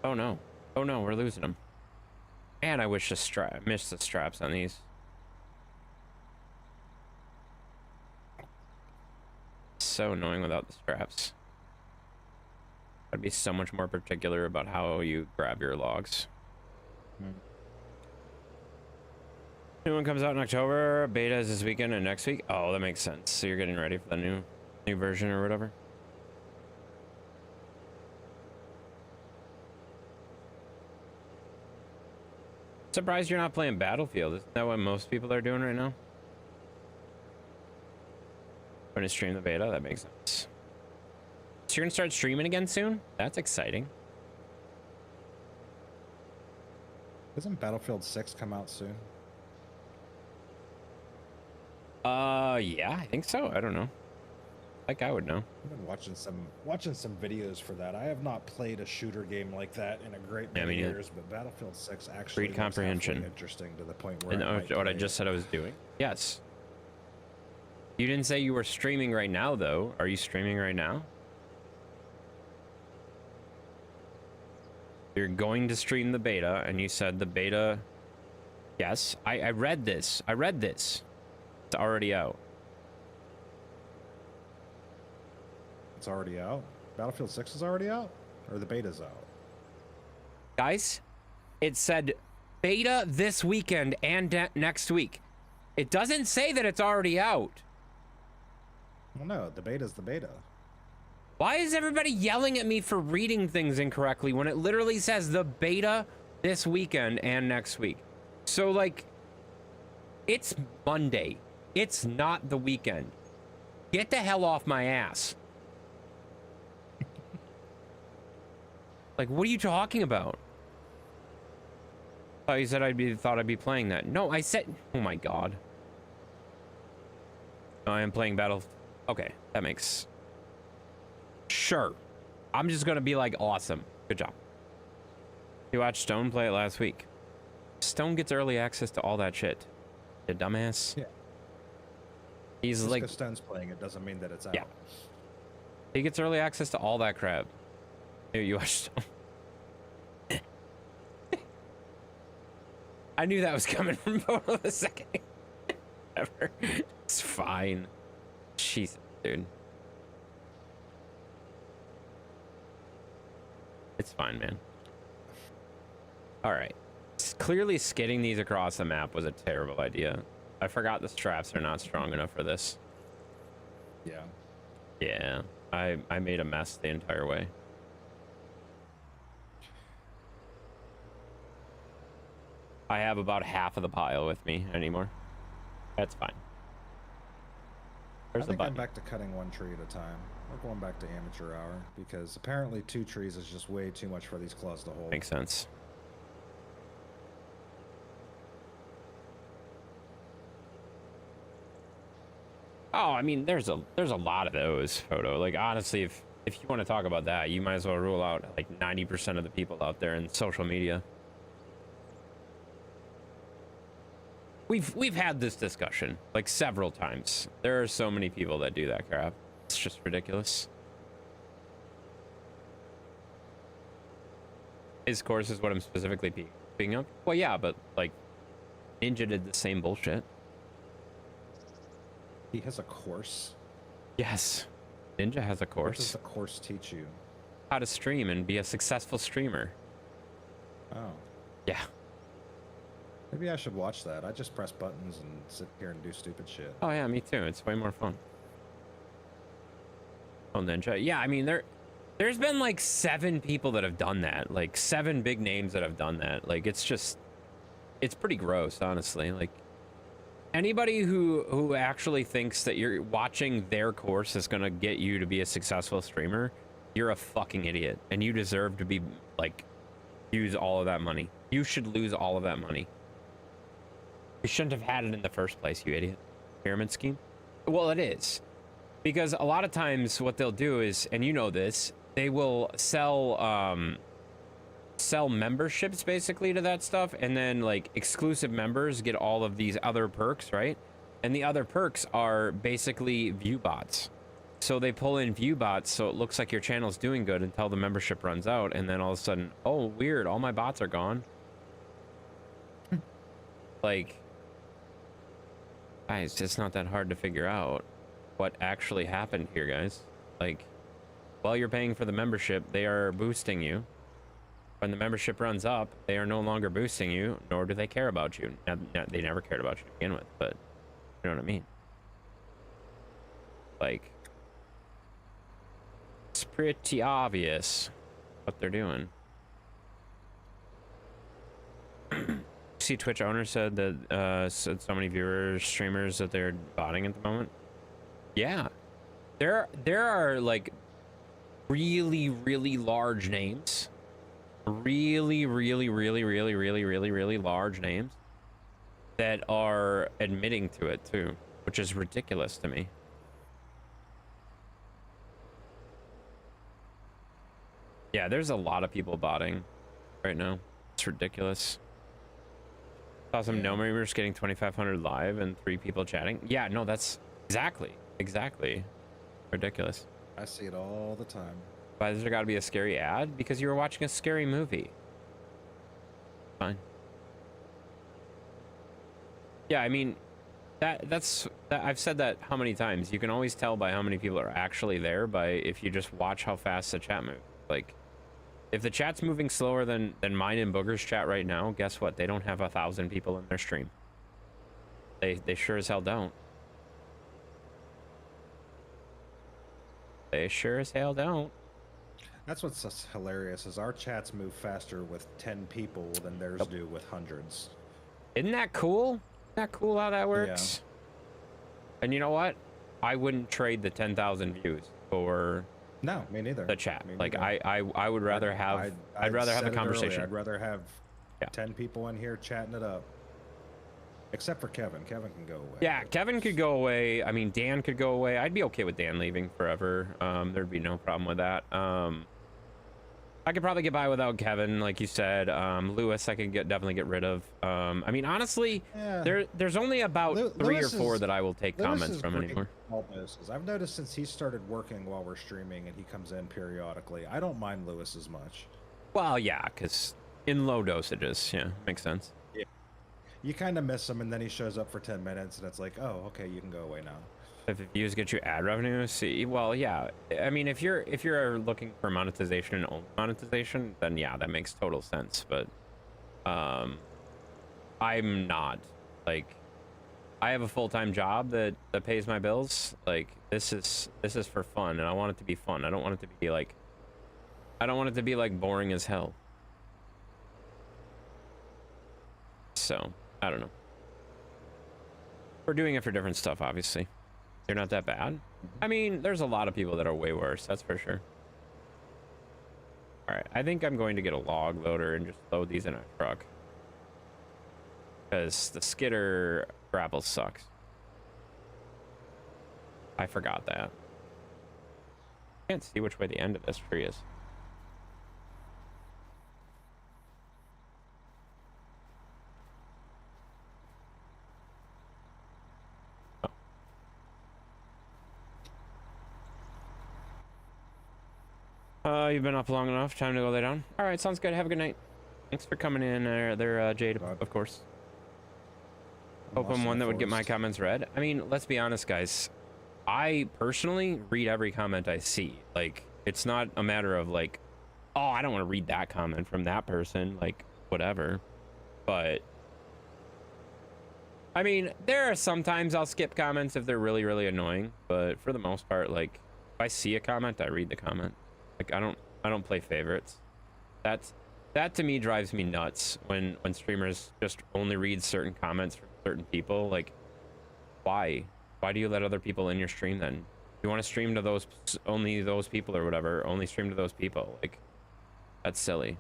Oh no. Oh no, we're losing them. Man, I wish missed the straps on these. So annoying without the straps. I'd be so much more particular about how you grab your logs. New one comes out in October. Beta is this weekend and next week. Oh, that makes sense. So you're getting ready for the new version or whatever. Surprised you're not playing Battlefield. Isn't that what most people are doing right now? Going to stream the beta? That makes sense. So you're going to start streaming again soon? That's exciting. Doesn't Battlefield 6 come out soon? Yeah, I think so. I don't know. Like I would know. I've been watching some videos for that. I have not played a shooter game like that in a great many years, but Battlefield 6 actually Read comprehension. Interesting to the point where And what I just said I was doing. Yes. You didn't say you were streaming right now, though. Are you streaming right now? You're going to stream the beta, and you said the beta. Yes, I read this. I read this. It's already out. It's already out? Battlefield 6 is already out? Or the beta's out? Guys, it said beta this weekend and next week. It doesn't say that it's already out. Well, no, the beta's the beta. Why is everybody yelling at me for reading things incorrectly when it literally says the beta this weekend and next week? So, like, it's Monday. It's not the weekend. Get the hell off my ass. Like, what are you talking about? Oh, you said thought I'd be playing that. No, I said, oh my god. No, I am playing Battle. Okay, that makes. Sure. I'm just gonna be like, awesome. Good job. You watched Stone play it last week. Stone gets early access to all that shit. You dumbass. Yeah. He's Just like, because Stone's playing it doesn't mean that it's out. Yeah. He gets early access to all that crap. Here, you watched Stone. I knew that was coming from Photo the second. Ever. It's fine. Jesus, dude. It's fine, man. All right. Clearly skidding these across the map was a terrible idea. I forgot the straps are not strong enough for this. Yeah. Yeah. I made a mess the entire way. I have about half of the pile with me anymore. That's fine. There's I think the I'm button. back to cutting one tree at a time. We're going back to amateur hour because apparently 2 trees is just way too much for these claws to hold. Makes sense. Oh, I mean, there's a lot of those, Photo. Like, honestly, if you want to talk about that, you might as well rule out like 90% of the people out there in social media. We've had this discussion like several times. There are so many people that do that crap. It's just ridiculous. His course is what I'm specifically picking up. Well, yeah, but like Ninja did the same bullshit. He has a course? Yes. Ninja has a What course. does the course teach you? How to stream and be a successful streamer. Oh. Yeah. Maybe I should watch that. I just press buttons and sit here and do stupid shit. Oh yeah, me too. It's way more fun. Oh, Ninja. Yeah, I mean, there's been like 7 people that have done that. Like 7 big names that have done that. Like, it's pretty gross, honestly. Like, anybody who actually thinks that you're watching their course is gonna get you to be a successful streamer, you're a fucking idiot, and you deserve to be like, use all of that money. You should lose all of that money. You shouldn't have had it in the first place, you idiot. Pyramid scheme? Well, it is. Because a lot of times what they'll do is, and you know this, they will sell memberships basically to that stuff, and then like exclusive members get all of these other perks, right? And the other perks are basically view bots. So they pull in view bots so it looks like your channel's doing good until the membership runs out, and then all of a sudden, oh weird, all my bots are gone. Like, guys, it's not that hard to figure out what actually happened here, guys. Like, while you're paying for the membership, they are boosting you. When the membership runs up, they are no longer boosting you, nor do they care about you. Now, they never cared about you to begin with, but you know what I mean? Like, it's pretty obvious what they're doing. See, Twitch owner said that said so many viewers, streamers that they're botting at the moment. Yeah, there are like really large names, really large names that are admitting to it too, which is ridiculous to me. Yeah, there's a lot of people botting right now. It's ridiculous. Saw some no members getting 2,500 live and 3 people chatting. Yeah, no, that's exactly ridiculous. I see it all the time. Why has there got to be a scary ad? Because you were watching a scary movie. Fine. Yeah, I mean, that's I've said that how many times. You can always tell by how many people are actually there by if you just watch how fast the chat moves. Like, if the chat's moving slower than mine and Booger's chat right now, guess what? They don't have 1,000 people in their stream. They sure as hell don't. They sure as hell don't. That's what's hilarious is our chats move faster with 10 people than theirs do with hundreds. Isn't that cool? Isn't that cool how that works? Yeah. And you know what? I wouldn't trade the 10,000 views for no, me neither. The chat. Me like neither. I would rather have I'd rather have a conversation. I'd rather have 10 people in here chatting it up. Except for Kevin. Kevin can go away. Yeah, Kevin could go away. I mean, Dan could go away. I'd be okay with Dan leaving forever. There'd be no problem with that. I could probably get by without Kevin, like you said. Lewis, I could definitely get rid of. I mean, honestly, there's only about 3 or 4 that I will take comments from anymore. I've noticed since he started working while we're streaming and he comes in periodically, I don't mind Lewis as much. Well, yeah, because in low dosages, yeah, makes sense. Yeah. You kind of miss him, and then he shows up for 10 minutes, and it's like, oh, okay, you can go away now. If the views get you ad revenue, see, well, yeah. I mean, if you're looking for monetization and only monetization, then yeah, that makes total sense. But I'm not. Like, I have a full-time job that pays my bills. Like, this is for fun, and I want it to be fun. I don't want it to be like boring as hell. So I don't know. We're doing it for different stuff, obviously. They're not that bad. I mean, there's a lot of people that are way worse, that's for sure. All right, I think I'm going to get a log loader and just load these in a truck. Because the skidder grapple sucks. I forgot that. I can't see which way the end of this tree is. You've been up long enough. Time to go lay down. All right, sounds good. Have a good night. Thanks for coming in. There, Jade, of course. Hope I'm one that would get my comments read. I mean, let's be honest, guys. I personally read every comment I see. Like, it's not a matter of like, oh, I don't want to read that comment from that person. Like, whatever. But I mean, there are sometimes I'll skip comments if they're really annoying. But for the most part, like, if I see a comment, I read the comment. Like, I don't play favorites. That to me drives me nuts when streamers just only read certain comments from certain people. Like, why do you let other people in your stream then? You want to stream to only those people or whatever, only stream to those people. Like, that's silly.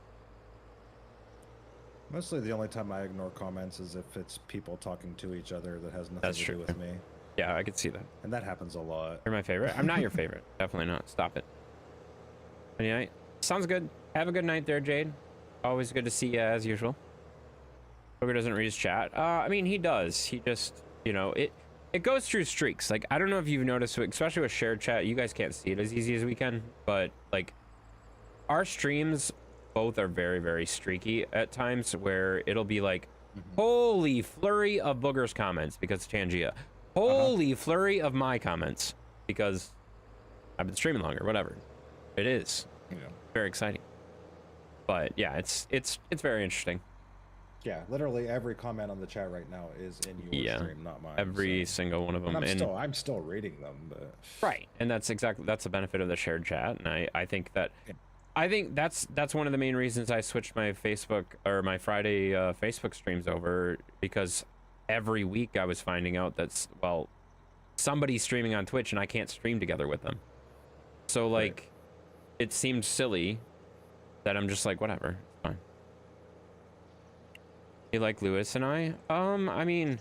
Mostly the only time I ignore comments is if it's people talking to each other that has nothing to do with me. Yeah, I could see that. And that happens a lot. You're my favorite. I'm not your favorite. Definitely not. Stop it. Anyway, sounds good. Have a good night there, Jade. Always good to see you as usual. Booger doesn't read his chat. I mean, he does. He just, you know, it goes through streaks. Like, I don't know if you've noticed, especially with shared chat, you guys can't see it as easy as we can, but like, our streams both are very streaky at times, where it'll be like, holy flurry of Booger's comments because Tangia. Holy flurry of my comments because I've been streaming longer, whatever. It is. Yeah. Very exciting. But yeah, it's very interesting. Yeah, literally every comment on the chat right now is in your stream, not mine. Every single one of them. And I'm still reading them, but right. And that's the benefit of the shared chat. And I think that I think that's one of the main reasons I switched my Facebook or my Friday Facebook streams over, because every week I was finding out that's, well, somebody's streaming on Twitch and I can't stream together with them. So like, Right. it seemed silly that I'm just like, whatever, it's fine. You like Lewis and I? I mean,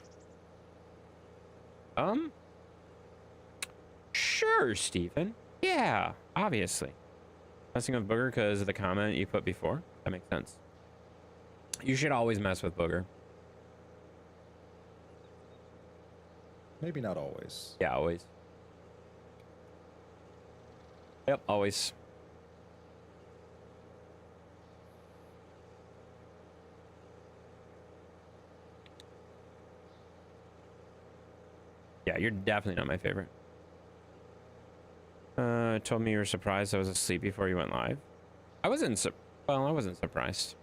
sure, Stephen. Yeah, obviously. Messing with Booger because of the comment you put before. That makes sense. You should always mess with Booger. Maybe not always. Yeah, always. Yep, always. Yeah, you're definitely not my favorite. Told me you were surprised I was asleep before you went live. I wasn't surprised.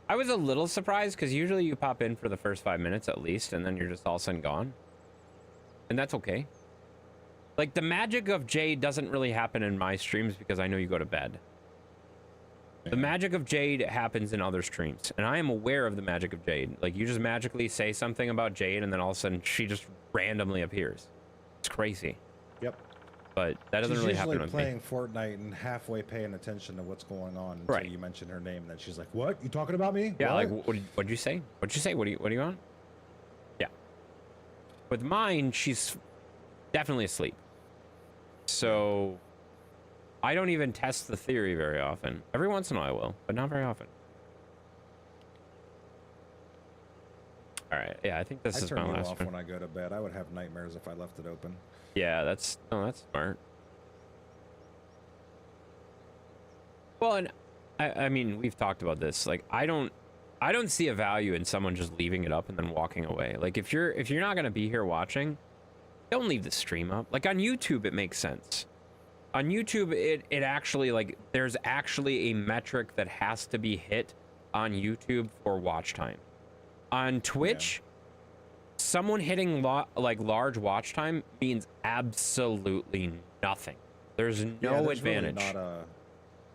I was a little surprised because usually you pop in for the first 5 minutes at least, and then you're just all of a sudden gone. And that's okay. Like, the magic of Jade doesn't really happen in my streams because I know you go to bed. The magic of Jade happens in other streams, and I am aware of the magic of Jade. Like, you just magically say something about Jade, and then all of a sudden she just randomly appears. It's crazy. Yep. But that doesn't really happen with usually me. playing Fortnite and halfway paying attention to what's going on until Right. you mention her name, and then she's like, "What? You talking about me?" Yeah, What? like, what'd you say? What'd you say? What are you on? Yeah. With mine, she's definitely asleep. So I don't even test the theory very often. Every once in a while I will, but not very often. All right. Yeah, I think this I is turn my you last off one. when I go to bed. I would have nightmares if I left it open. Yeah, that's smart. Well, and I mean, we've talked about this. Like, I don't see a value in someone just leaving it up and then walking away. Like, if you're not gonna be here watching, don't leave the stream up. Like, on YouTube, it makes sense. On YouTube, it actually, like, there's actually a metric that has to be hit on YouTube for watch time. On Twitch, someone hitting large watch time means absolutely nothing. There's no advantage.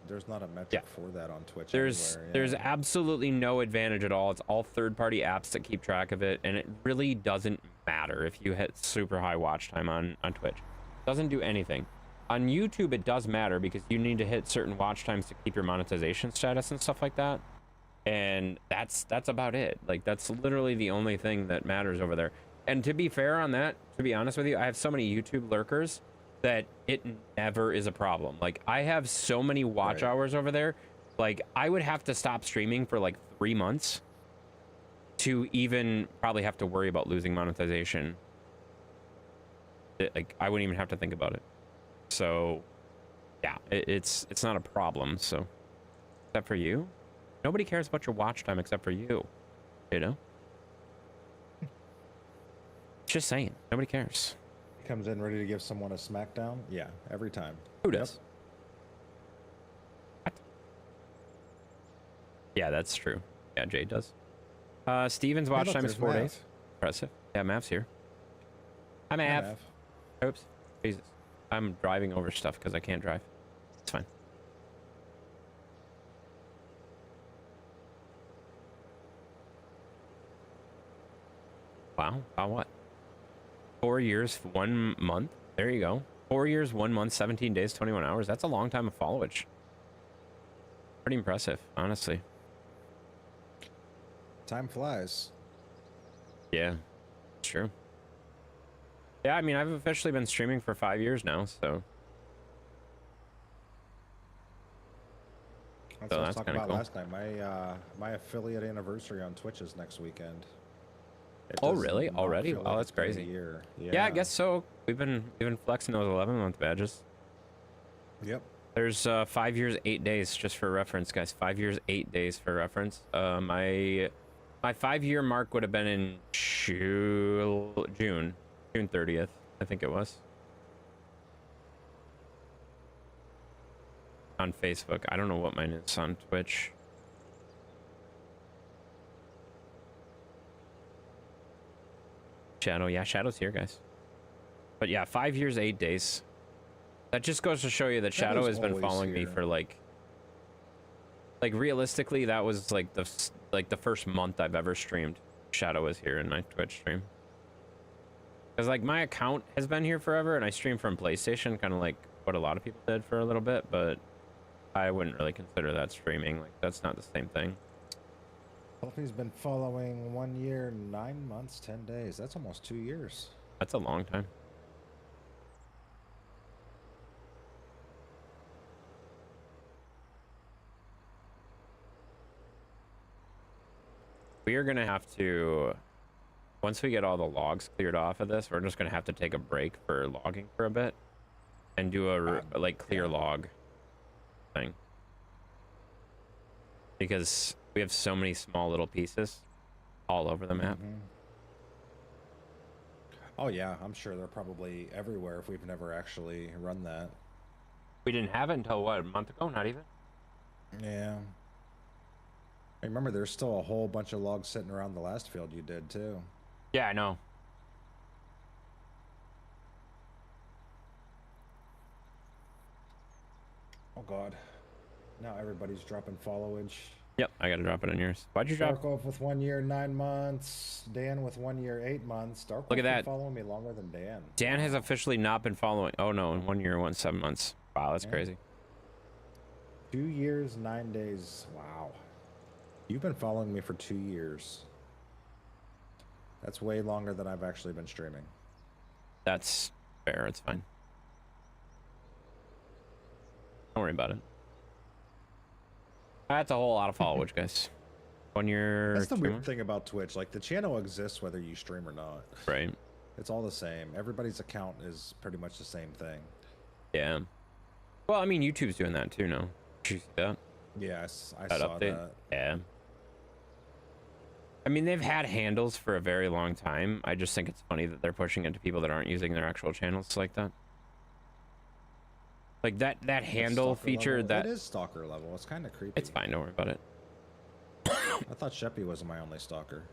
There's not a metric for that on Twitch. There's absolutely no advantage at all. It's all third-party apps that keep track of it, and it really doesn't matter if you hit super high watch time on Twitch. It doesn't do anything. On YouTube, it does matter because you need to hit certain watch times to keep your monetization status and stuff like that. And that's about it. Like, that's literally the only thing that matters over there. And to be fair on that, to be honest with you, I have so many YouTube lurkers that it never is a problem. Like, I have so many watch hours over there. Like, I would have to stop streaming for like 3 months to even probably have to worry about losing monetization. Like, I wouldn't even have to think about it. So yeah, it's not a problem. So except for you, nobody cares about your watch time except for you, you know. Just saying, nobody cares. Comes in ready to give someone a smackdown. Yeah, every time. Who does? What? Yeah, that's true. Yeah, Jade does. Steven's watch look, time is there's 4 Mav. days. Impressive. Yeah, Mav's here. Hi, Hi, Mav. Mav. Oops. Jesus. I'm driving over stuff because I can't drive. It's fine. Wow. Wow, what? 4 years, 1 month. There you go. 4 years, 1 month, 17 days, 21 hours. That's a long time of followage. Pretty impressive, honestly. Time flies. Yeah, it's true. Yeah, I mean, I've officially been streaming for 5 years now, so. That's what I was talking about last night. My affiliate anniversary on Twitch is next weekend. It Oh, does really? not Already? feel Oh, like that's it's been a crazy. year. Yeah, I guess so. We've been flexing those 11-month badges. Yep. There's 5 years, 8 days, just for reference, guys. 5 years, 8 days for reference. My 5-year mark would have been in June 30th, I think it was. On Facebook. I don't know what mine is on Twitch. Shadow, yeah, Shadow's here, guys. But yeah, 5 years, 8 days. That just goes to show you that Shadow Shadow's has been always following me here. for like realistically, that was like the first month I've ever streamed. Shadow was here in my Twitch stream. Because like my account has been here forever, and I stream from PlayStation, kind of like what a lot of people did for a little bit, but I wouldn't really consider that streaming. Like that's not the same thing. He's been following 1 year, 9 months, 10 days. That's almost 2 years. That's a long time. We are gonna have to, once we get all the logs cleared off of this, we're just gonna have to take a break for logging for a bit and do a like clear log thing, because we have so many small little pieces all over the map. Oh yeah, I'm sure they're probably everywhere if we've never actually run that. We didn't have it until what, a month ago? Not even. Yeah. I remember there's still a whole bunch of logs sitting around the last field you did too. Yeah, I know. Oh god. Now everybody's dropping followage. Yep, I gotta drop it on yours. Why'd you drop? Darkwolf with 1 year, 9 months. Dan with 1 year, 8 months. Darkwolf Look at that. been following me longer than Dan. Dan has officially not been following. Oh no, in 1 year, 7 months. Wow, that's crazy. 2 years, 9 days. Wow. You've been following me for 2 years. That's way longer than I've actually been streaming. That's fair. It's fine. Don't worry about it. That's a whole lot of followage, guys. 1 year. That's the 2 weird months? thing about Twitch. Like, the channel exists whether you stream or not. Right. It's all the same. Everybody's account is pretty much the same thing. Yeah. Well, I mean, YouTube's doing that too now. Did you see that? Yes, I That saw update? that. Yeah. I mean, they've had handles for a very long time. I just think it's funny that they're pushing it to people that aren't using their actual channels like that. Like that handle Stalker feature level. that It is stalker level. It's kind of creepy. it's fine. Don't worry about it. I thought Sheppy was my only stalker.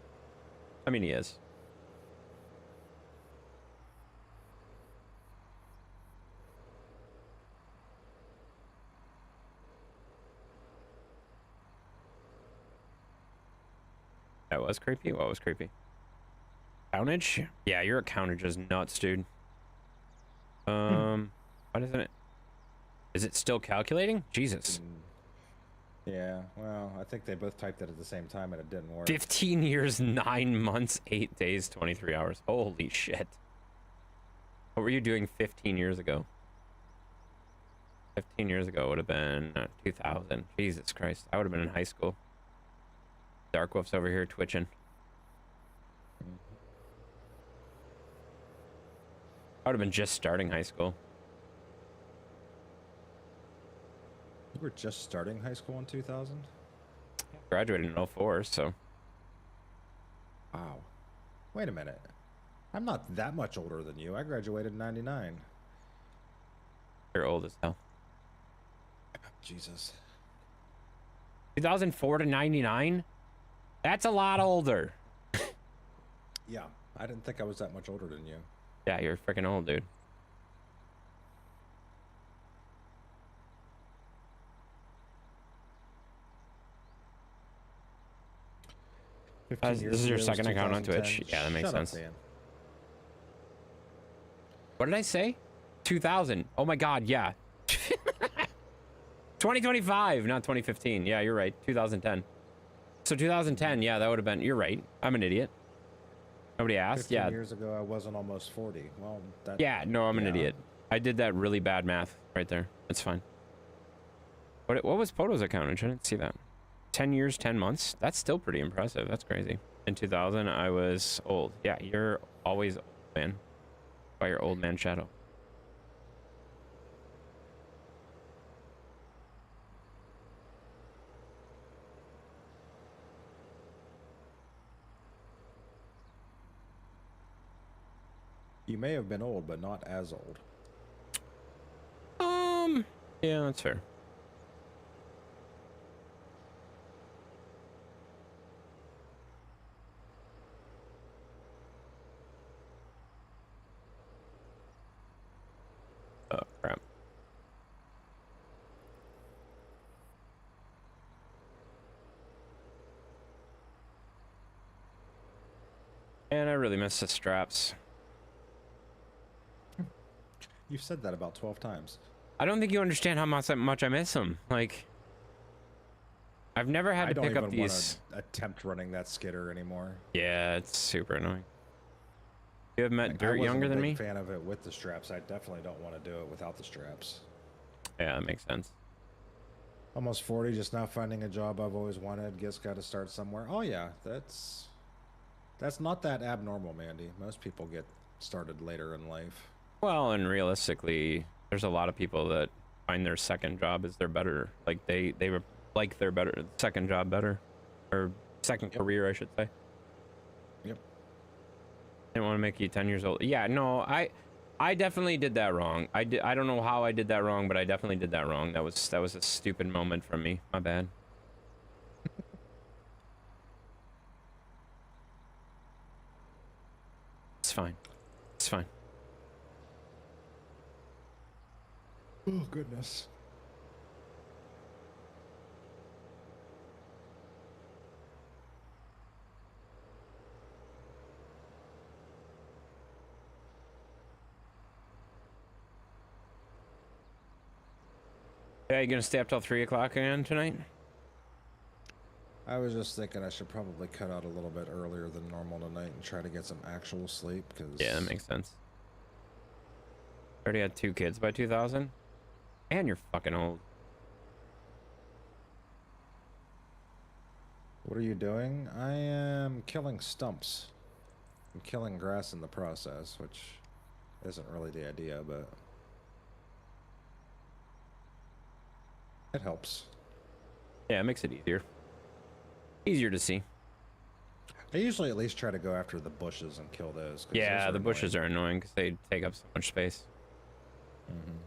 I mean, he is. That was creepy. What was creepy? Countage? Yeah, your countage is nuts, dude. Why doesn't it? Is it still calculating? Jesus. Yeah, well, I think they both typed it at the same time and it didn't work. 15 years, 9 months, 8 days, 23 hours. Holy shit. What were you doing 15 years ago? 15 years ago would have been 2000. Jesus Christ. I would have been in high school. Darkwolf's over here twitching. I would have been just starting high school. You were just starting high school in 2000? Graduated in 04, so. Wow. Wait a minute. I'm not that much older than you. I graduated in 99. You're old as hell. Jesus. 2004 to 99? That's a lot older. Yeah, I didn't think I was that much older than you. Yeah, you're freaking old, dude. This is your second account on Twitch? Yeah, that makes sense. What did I say? 2000. Oh my god, yeah. 2025, not 2015. Yeah, you're right. 2010. So 2010, yeah, that would have been. You're right. I'm an idiot. Nobody asked. 15 Yeah. years ago, I wasn't almost 40. Well, that. Yeah, no, I'm an idiot. I did that really bad math right there. It's fine. What was Poto's account? I didn't see that. 10 years, 10 months. That's still pretty impressive. That's crazy. In 2000, I was old. Yeah, you're always old, man. By your old man shadow. You may have been old, but not as old. Yeah, that's fair. Oh, crap. And I really miss the straps. You've said that about 12 times. I don't think you understand how much I miss them. Like, I've never had to pick up these. I don't even want to attempt running that skidder anymore. Yeah, it's super annoying. You have met Like, Dirt younger than I me? wasn't a big fan of it with the straps. I definitely don't want to do it without the straps. Yeah, that makes sense. Almost 40, just now finding a job I've always wanted. Guess got to start somewhere. Oh yeah, that's not that abnormal, Mandy. Most people get started later in life. Well, and realistically, there's a lot of people that find their second job is their better. Like they like their better second job better, or second career, I should say. Yep. Didn't want to make you 10 years old. Yeah, no, I definitely did that wrong. I don't know how I did that wrong, but I definitely did that wrong. That was a stupid moment from me. My bad. It's fine. It's fine. Oh goodness. Yeah, you gonna stay up till 3 o'clock again tonight? I was just thinking I should probably cut out a little bit earlier than normal tonight and try to get some actual sleep. Cause Yeah, that makes sense. Already had 2 kids by 2000, and you're fucking old. What are you doing? I am killing stumps. I'm killing grass in the process, which isn't really the idea, but it helps. Yeah, it makes it easier to see. I usually at least try to go after the bushes and kill those. Yeah, the bushes are annoying because they take up so much space. Mm-hmm.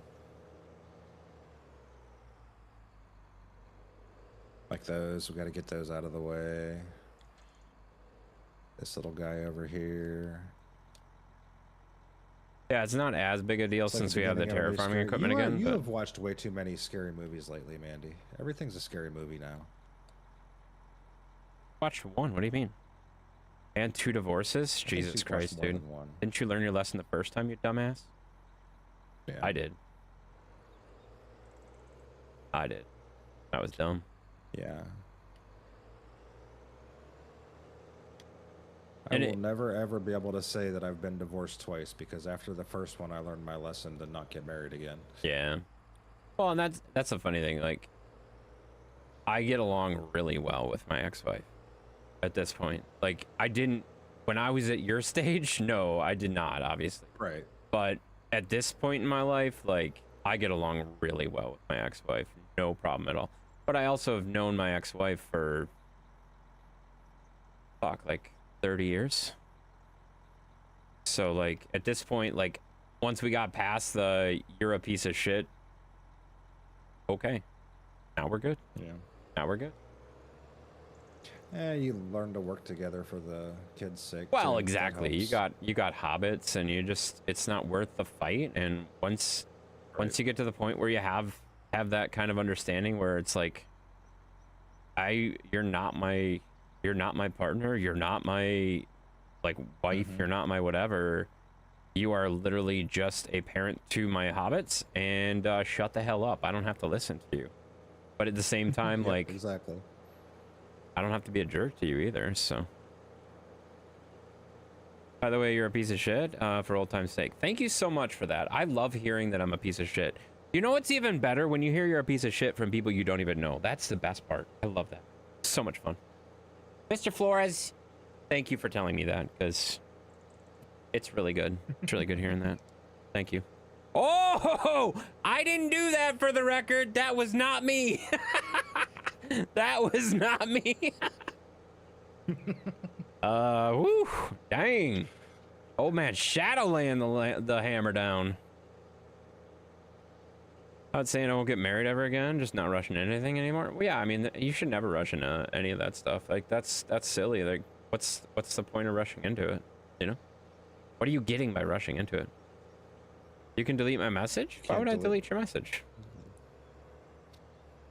Like those, we got to get those out of the way. This little guy over here. Yeah, it's not as big a deal It's like since we have the terraforming equipment again. You But have watched way too many scary movies lately, Mandy. Everything's a scary movie now. watch one. What do you mean? And 2 divorces? I think Jesus you've watched Christ, more dude! than one. Didn't you learn your lesson the first time, you dumbass? Yeah. I did. That was dumb. Yeah. And I will never ever be able to say that I've been divorced twice because after the first one I learned my lesson to not get married again. Yeah. Well, and that's the funny thing. Like, I get along really well with my ex-wife at this point. Like, I didn't when I was at your stage. No, I did not, obviously. Right. But at this point in my life, like, I get along really well with my ex-wife. No problem at all. But I also have known my ex-wife for like 30 years. So, like, at this point, like, once we got past the you're a piece of shit, okay, now we're good. Yeah. Now we're good. You learn to work together for the kids' sake. Well, too. exactly. You got hobbits, and it's not worth the fight. And once you get to the point where you have that kind of understanding, where it's like, you're not my partner, you're not my like wife, you're not my whatever. You are literally just a parent to my hobbits, and shut the hell up. I don't have to listen to you. But at the same time, Yeah, like, exactly. I don't have to be a jerk to you either, so. By the way, you're a piece of shit, for old time's sake. Thank you so much for that. I love hearing that I'm a piece of shit. You know what's even better? When you hear you're a piece of shit from people you don't even know. That's the best part. I love that. So much fun. Mr. Flores, thank you for telling me that, because it's really good. It's really good hearing that. Thank you. Oh, I didn't do that, for the record. That was not me. That was not me. Woo, dang. Old man Shadow laying the hammer down. I was saying I won't get married ever again, just not rushing anything anymore. Well, yeah, I mean, you should never rush into any of that stuff. Like, that's silly. Like, what's the point of rushing into it? You know? What are you getting by rushing into it? You can delete my message? Why would I delete your message?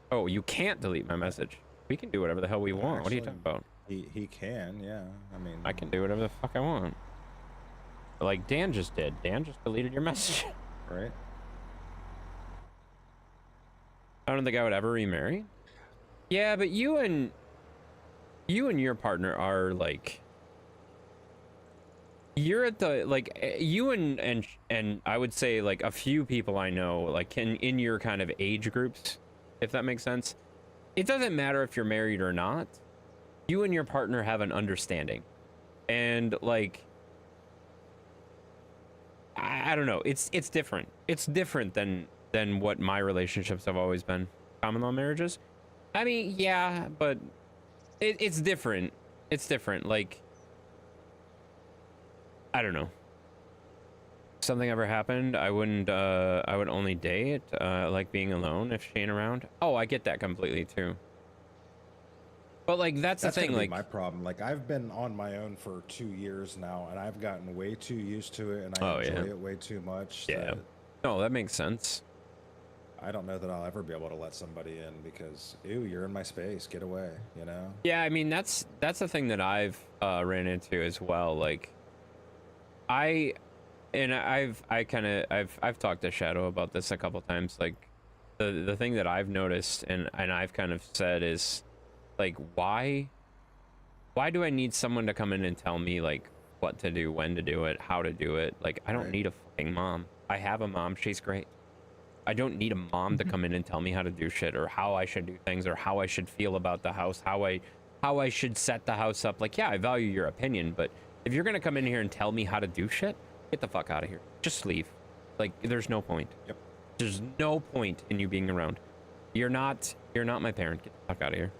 Oh, you can't delete my message. We can do whatever the hell we want. What are you talking about? He can, yeah. I mean, I can do whatever the fuck I want. Like Dan just did. Dan just deleted your message. right? I don't think I would ever remarry. Yeah, but you and your partner are like, you're at the you and I would say like a few people I know like in your kind of age groups, if that makes sense. It doesn't matter if you're married or not. You and your partner have an understanding, and like I don't know. It's different. It's different than what my relationships have always been. Common law marriages. I mean, yeah, but it's different. It's different. Like, I don't know. Something ever happened, I wouldn't. I would only date. Like being alone if she ain't around. Oh, I get that completely too. But like that's the thing. Gonna be like my problem. Like I've been on my own for 2 years now, and I've gotten way too used to it, and I enjoy it way too much. Yeah. No, that makes sense. I don't know that I'll ever be able to let somebody in because, ew, you're in my space. Get away, you know? Yeah, I mean that's the thing that I've ran into as well. Like, I've talked to Shadow about this a couple times. Like, the thing that I've noticed and I've kind of said is, like, why do I need someone to come in and tell me like what to do, when to do it, how to do it? Like, I don't need a fucking mom. I have a mom. She's great. I don't need a mom to come in and tell me how to do shit or how I should do things or how I should feel about the house, how I should set the house up. Like, yeah, I value your opinion, but if you're gonna come in here and tell me how to do shit, get the fuck out of here. Just leave. Like, there's no point. Yep. There's no point in you being around. You're not my parent. Get the fuck out of here.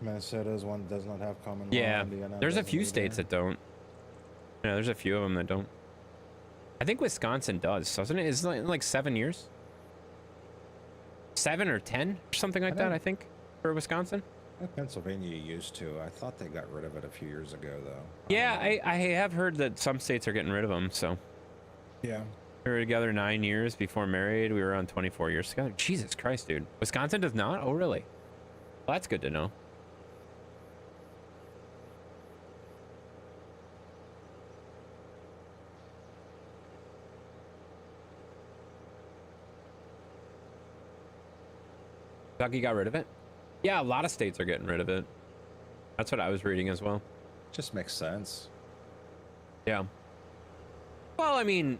Minnesota's one that does not have common law. Yeah, Indiana there's a doesn't few either. states that don't. Yeah, there's a few of them that don't. I think Wisconsin does, doesn't it? It's like 7 years. 7 or 10 or something like that, I think, for Wisconsin. Pennsylvania used to. I thought they got rid of it a few years ago, though. Yeah, I have heard that some states are getting rid of them, so. Yeah. We were together 9 years before married. We were on 24 years together. Jesus Christ, dude. Wisconsin does not? Oh, really? Well, that's good to know. Kentucky got rid of it? Yeah, a lot of states are getting rid of it. That's what I was reading as well. Just makes sense. Yeah. Well, I mean,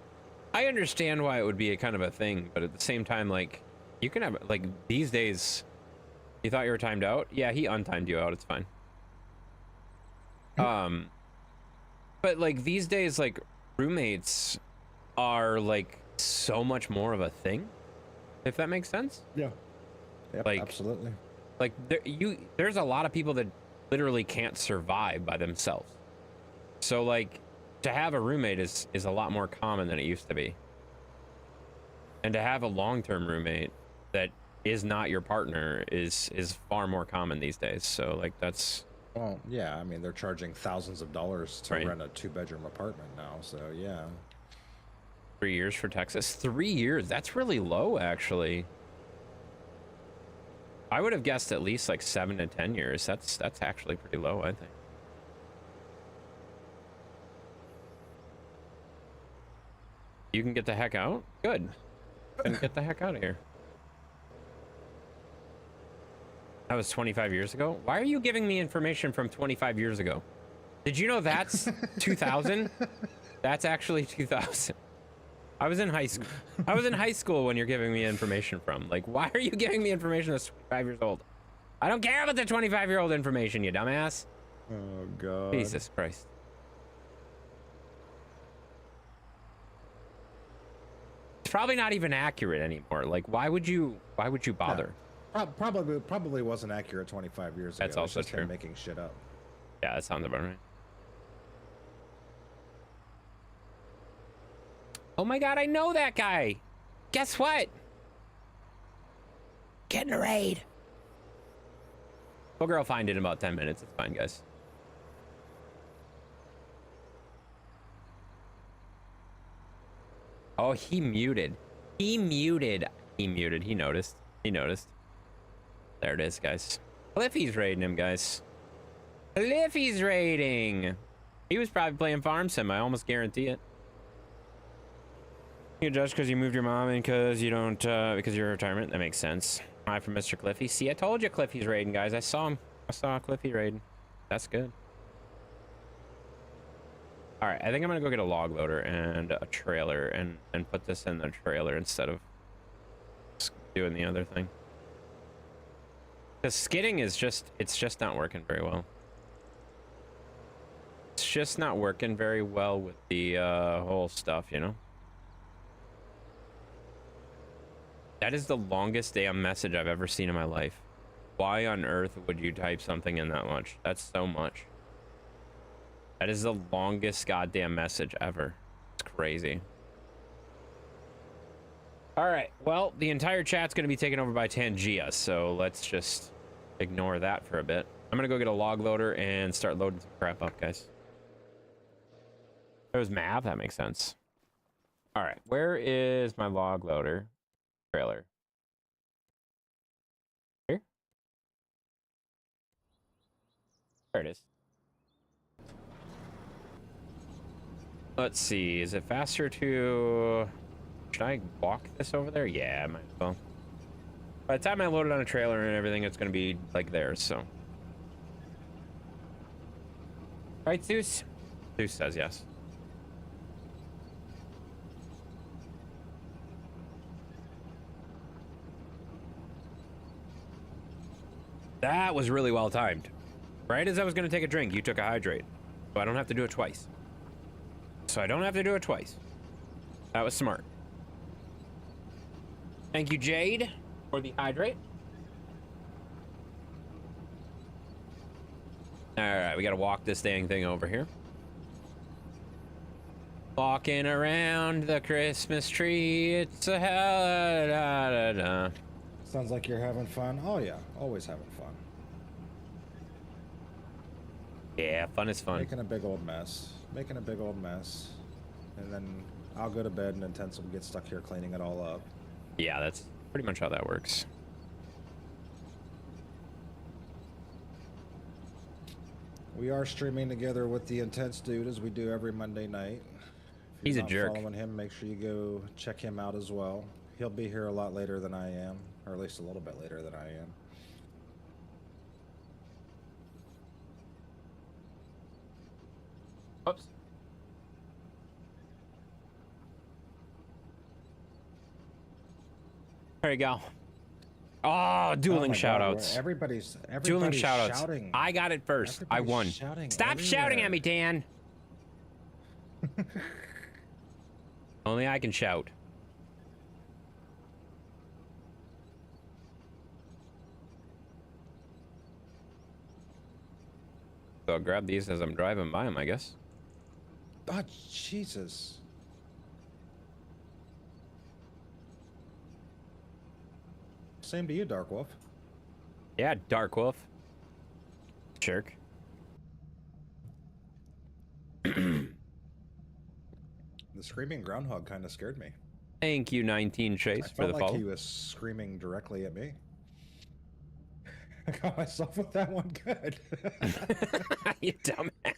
I understand why it would be a kind of a thing, but at the same time, like, you can have, like, these days, you thought you were timed out? Yeah, he untimed you out. It's fine. But, like, these days, like, roommates are, like, so much more of a thing, if that makes sense. Yeah. Yep, Like, absolutely. Like, there's a lot of people that literally can't survive by themselves. So, like, to have a roommate is a lot more common than it used to be. And to have a long-term roommate that is not your partner is far more common these days. So, like, that's... Well, yeah, I mean, they're charging thousands of dollars to rent a 2-bedroom apartment now, so yeah. 3 years for Texas? 3 years? That's really low, actually. I would have guessed at least like 7 to 10 years. That's actually pretty low, I think. You can get the heck out? Good. Then get the heck out of here. That was 25 years ago? Why are you giving me information from 25 years ago? Did you know that's 2000? That's actually 2000. I was in high school. I was in high school when you're giving me information from. Like, why are you giving me information that's 25 years old? I don't care about the 25-year-old information, you dumbass. Oh, God. Jesus Christ. It's probably not even accurate anymore. Like, why would you bother? No. Probably wasn't accurate 25 years ago. That's also just true. him making shit up. Yeah, that sounds about right. Oh my God, I know that guy. Guess what? Getting a raid. We'll girl find it in about 10 minutes. It's fine, guys. Oh, he muted. He muted. He muted. He noticed. He noticed. There it is, guys. Well, if he's raiding him, guys. Cliffy's raiding. He was probably playing Farm Sim. I almost guarantee it. You just because you moved your mom and because you don't, because of your retirement. That makes sense. Hi from Mr. Cliffy. See, I told you Cliffy's raiding, guys. I saw him. I saw Cliffy raiding. That's good. All right, I think I'm gonna go get a log loader and a trailer and put this in the trailer instead of doing the other thing. Because skidding is just, it's just not working very well. It's just not working very well with the whole stuff, you know? That is the longest damn message I've ever seen in my life. Why on earth would you type something in that much? That's so much. That is the longest goddamn message ever. It's crazy. All right, well, the entire chat's going to be taken over by Tangia, so let's just ignore that for a bit. I'm going to go get a log loader and start loading some crap up, guys. There's map, that makes sense. All right, where is my log loader trailer? Here? There it is. Let's see, is it faster to... Should I walk this over there? Yeah, I might as well. By the time I load it on a trailer and everything, it's going to be like there, so. Right, Zeus? Zeus says yes. That was really well timed. Right as I was going to take a drink, you took a hydrate. So I don't have to do it twice. That was smart. Thank you, Jade, for the hydrate. All right, we got to walk this dang thing over here. Walking around the Christmas tree, it's a hell da, da, da. Sounds like you're having fun. Oh yeah, always having fun. Yeah, fun is fun. Making a big old mess. And then I'll go to bed and Intense will get stuck here cleaning it all up. Yeah, that's pretty much how that works. We are streaming together with the Intense dude as we do every Monday night. If He's a you're not jerk. following him, make sure you go check him out as well. He'll be here a lot later than I am, or at least a little bit later than I am. Oops. There you go. Oh, dueling shoutouts. Everybody's Dueling shoutouts. shouting. I got it first. I Everybody's won. shouting Stop shouting at me, Dan. Only I can shout. So I'll grab these as I'm driving by them, I guess. Oh, Jesus. Same to you, Dark Wolf. Yeah, Dark Wolf. Jerk. The screaming groundhog kind of scared me. Thank you, 19 Chase, I for felt the like follow. he was screaming directly at me. I got myself with that one good. You dumbass.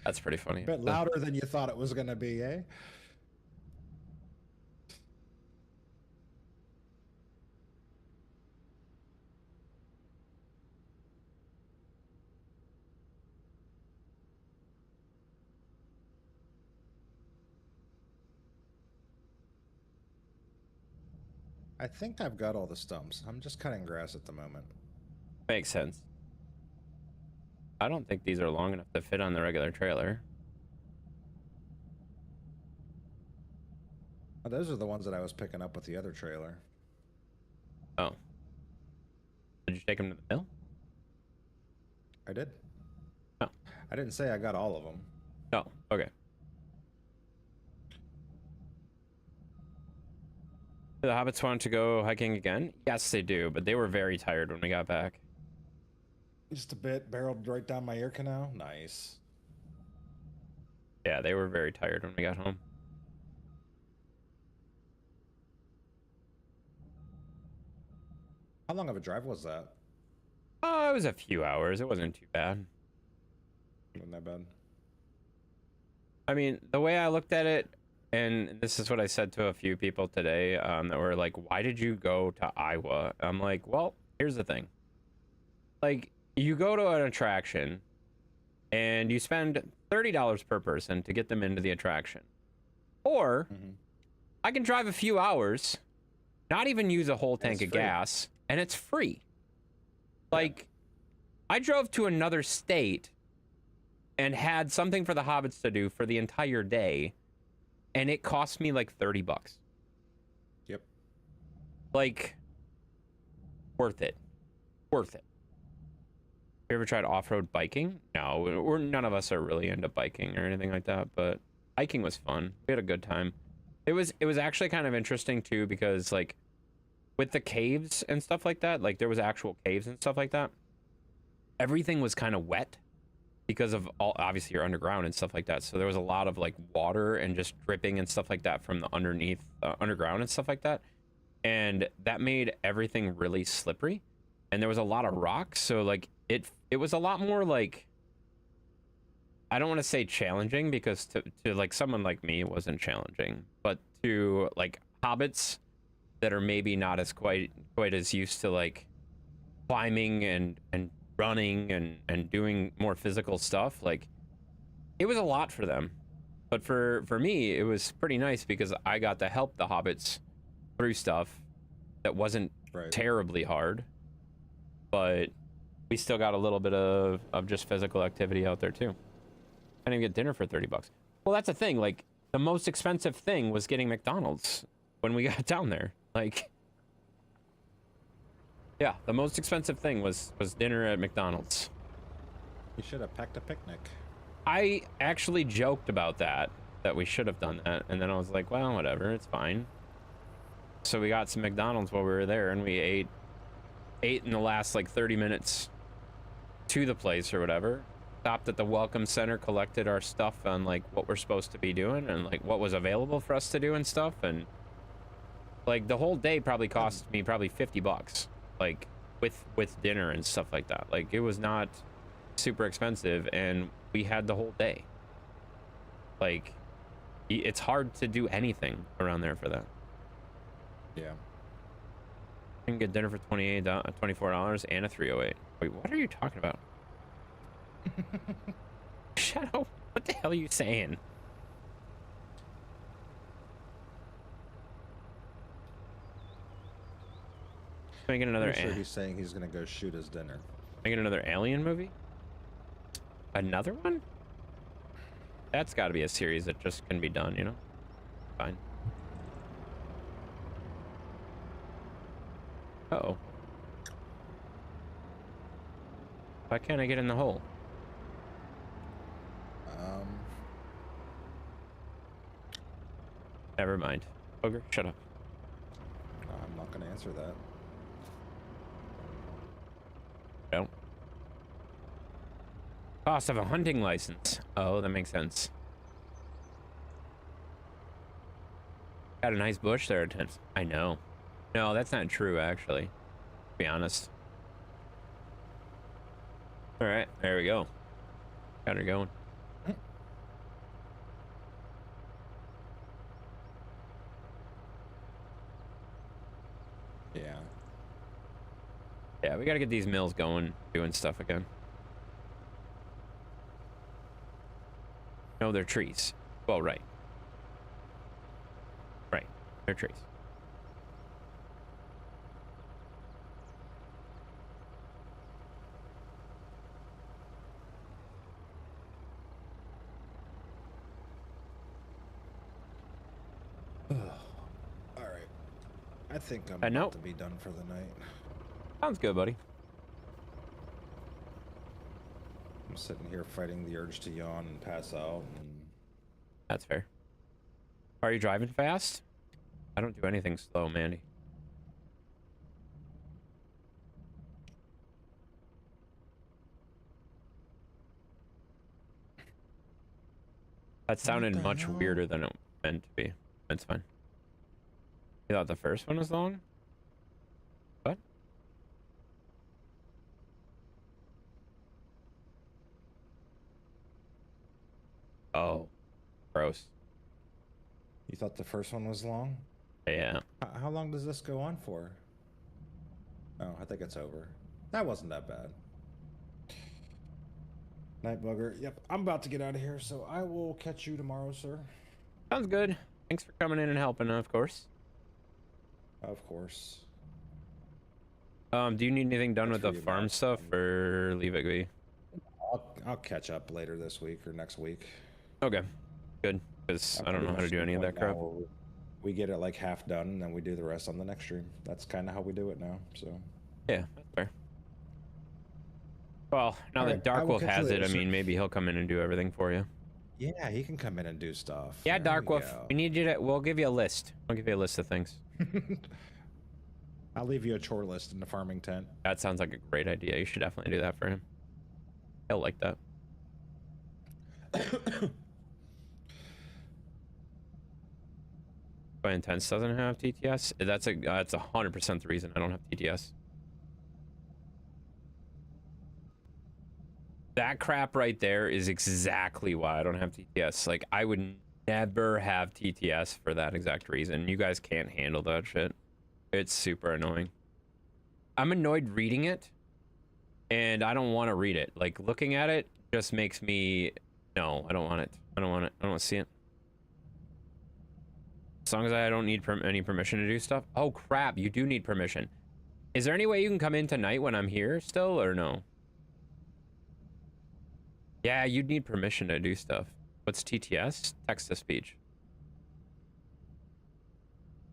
That's pretty funny. A bit louder than you thought it was going to be, eh? I think I've got all the stumps. I'm just cutting grass at the moment. Makes sense. I don't think these are long enough to fit on the regular trailer. Oh, those are the ones that I was picking up with the other trailer. Oh. Did you take them to the mill? I did. Oh. I didn't say I got all of them. Oh, okay. Do the hobbits want to go hiking again? Yes, they do, but they were very tired when we got back. Just a bit, barreled right down my ear canal. Nice. Yeah, they were very tired when we got home. How long of a drive was that? Oh, it was a few hours. It wasn't too bad. Wasn't that bad? I mean, the way I looked at it, and this is what I said to a few people today, that were like, why did you go to Iowa? I'm like, well, here's the thing. Like, you go to an attraction and you spend $30 per person to get them into the attraction. Or I can drive a few hours, not even use a whole tank of gas, and it's free. Like, I drove to another state and had something for the hobbits to do for the entire day, and it cost me like $30. Yep. Like, worth it. Worth it. You ever tried off-road biking? No, none of us are really into biking or anything like that, but hiking was fun. We had a good time. It was actually kind of interesting too, because like with the caves and stuff like that, like there was actual caves and stuff like that. Everything was kind of wet because of obviously you're underground and stuff like that. So there was a lot of like water and just dripping and stuff like that from the underground and stuff like that. And that made everything really slippery. And there was a lot of rocks. So like it was a lot more like, I don't want to say challenging, because to like someone like me, it wasn't challenging, but to like hobbits that are maybe not as quite as used to like climbing and running and doing more physical stuff, like it was a lot for them. But for me, it was pretty nice because I got to help the hobbits through stuff that wasn't terribly hard, but we still got a little bit of just physical activity out there too. I didn't get dinner for $30. Well, that's the thing. Like, the most expensive thing was getting McDonald's when we got down there. Like, yeah, the most expensive thing was dinner at McDonald's. You should have packed a picnic. I actually joked about that we should have done that, and then I was like, well, whatever, it's fine. So we got some McDonald's while we were there, and we ate in the last like 30 minutes to the place or whatever. Stopped at the welcome center, collected our stuff on like what we're supposed to be doing and like what was available for us to do and stuff, and like the whole day probably cost me probably $50, like with dinner and stuff like that. Like, it was not super expensive, and we had the whole day. Like, it's hard to do anything around there for that. Yeah. You can get dinner for $24 and a 308. Wait, what are you talking about? Shadow, what the hell are you saying? Making another. Sure, he's saying he's gonna go shoot his dinner. Making another Alien movie? Another one? That's got to be a series that just can be done, you know? Fine. Uh-oh. Why can't I get in the hole? Never mind. Ogre, shut up. I'm not gonna answer that. No. Cost of a hunting license. Oh, that makes sense. Got a nice bush there. I know. No, that's not true, actually. To be honest. All right, there we go. Got her going. Yeah. Yeah, we gotta get these mills going, doing stuff again. No, they're trees. Well, right. Right, they're trees. All right. I think I'm know. about to be done for the night. Sounds good, buddy. I'm sitting here fighting the urge to yawn and pass out. And... That's fair. Are you driving fast? I don't do anything slow, Mandy. That sounded much weirder than it meant to be. It's fine. You thought the first one was long? What? Oh, gross. You thought the first one was long? Yeah. How long does this go on for? Oh, I think it's over. That wasn't that bad. Night bugger. Yep, I'm about to get out of here, so I will catch you tomorrow, sir. Sounds good. Thanks for coming in and helping, of course. Of course. Do you need anything done That's with the for you, farm Matt. stuff, or leave it be? I'll catch up later this week or next week. Okay, good. Because I I'm don't know pretty how to much do to any the of that point now crap. where we get it like half done, and then we do the rest on the next stream. That's kind of how we do it now. So. Yeah, that's fair. Well, now All that right, I Dark will Wolf catch you has later, it, I sir. mean, maybe he'll come in and do everything for you. Yeah, he can come in and do stuff. Yeah, There Dark we Wolf, go. we need you to. We'll give you a list. I'll give you a list of things. I'll leave you a chore list in the farming tent. That sounds like a great idea. You should definitely do that for him. He'll like that. But Intense doesn't have TTS. That's 100% the reason I don't have TTS. That crap right there is exactly why I don't have TTS. Like, I would never have TTS for that exact reason. You guys can't handle that shit. It's super annoying. I'm annoyed reading it, and I don't want to read it. Like, looking at it just makes me... No, I don't want it. I don't want it. I don't want to see it. As long as I don't need any permission to do stuff. Oh, crap. You do need permission. Is there any way you can come in tonight when I'm here still, or no? Yeah, you'd need permission to do stuff. What's TTS? Text-to-speech.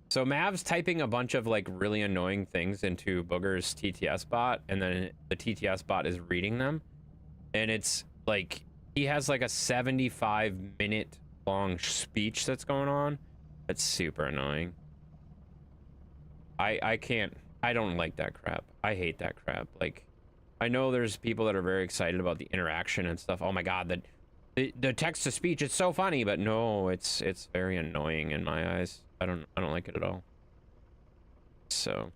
So Mav's typing a bunch of like really annoying things into Booger's TTS bot, and then the TTS bot is reading them. And it's like, he has like a 75-minute long speech that's going on. That's super annoying. I don't like that crap. I hate that crap. Like, I know there's people that are very excited about the interaction and stuff. Oh my god, the text to speech, it's so funny, but no, it's very annoying in my eyes. I don't like it at all. So,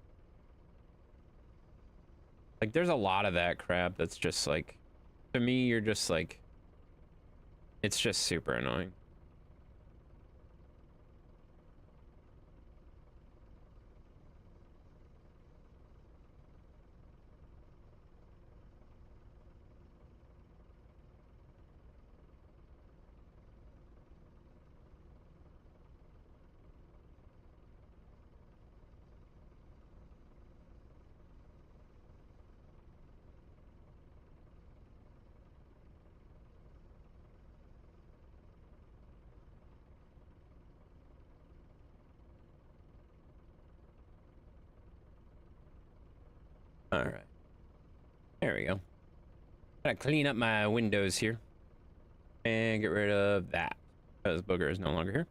like, there's a lot of that crap that's just like, to me, you're just like, it's just super annoying. All right. There we go. Gotta clean up my windows here. And get rid of that. Because Booger is no longer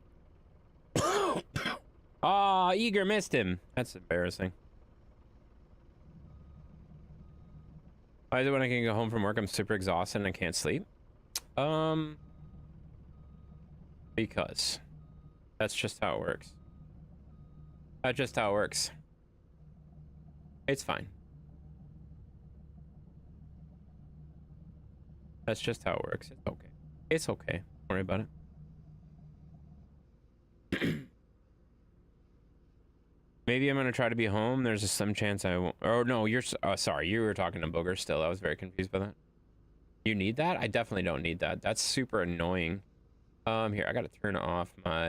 here. Aw, Eager missed him. That's embarrassing. Why is it when I can go home from work, I'm super exhausted and I can't sleep? Because. That's just how it works. That's just how it works. It's fine. That's just how it works. It's okay. It's okay. Don't worry about it. Maybe I'm gonna try to be home. There's some chance I won't. Oh no, you're sorry. You were talking to Booger still. I was very confused by that. You need that? I definitely don't need that. That's super annoying. Here, I gotta turn off my...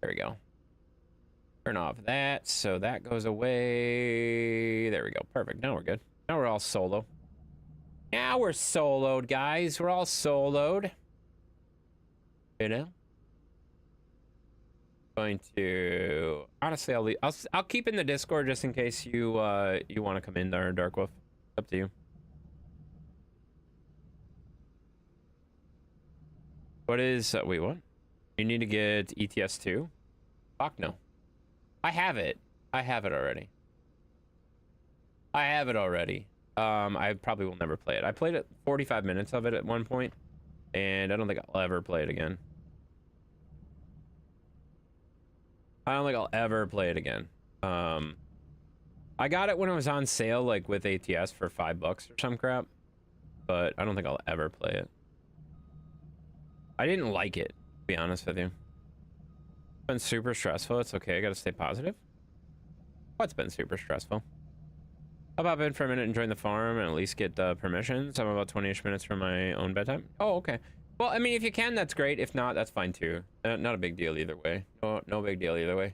There we go. Turn off that, so that goes away. There we go. Perfect. Now we're good. Now we're all solo. Now we're soloed, guys. We're all soloed. You know? Going to... Honestly, I'll keep in the Discord just in case you you want to come in there, Dark Wolf. Up to you. What is... wait, what? You need to get ETS 2? Fuck no. I have it. I have it already. I have it already. I probably will never play it. I played it 45 minutes of it at one point, and I don't think I'll ever play it again. I don't think I'll ever play it again. I got it when it was on sale, like with ATS for $5 or some crap, but I don't think I'll ever play it. I didn't like it, to be honest with you. It's been super stressful. It's okay. I gotta stay positive. What's been super stressful? I'll pop in for a minute and join the farm and at least get permissions. I'm about 20-ish minutes from my own bedtime. Oh, okay. Well, I mean, if you can, that's great. If not, that's fine too. Not a big deal either way. No big deal either way.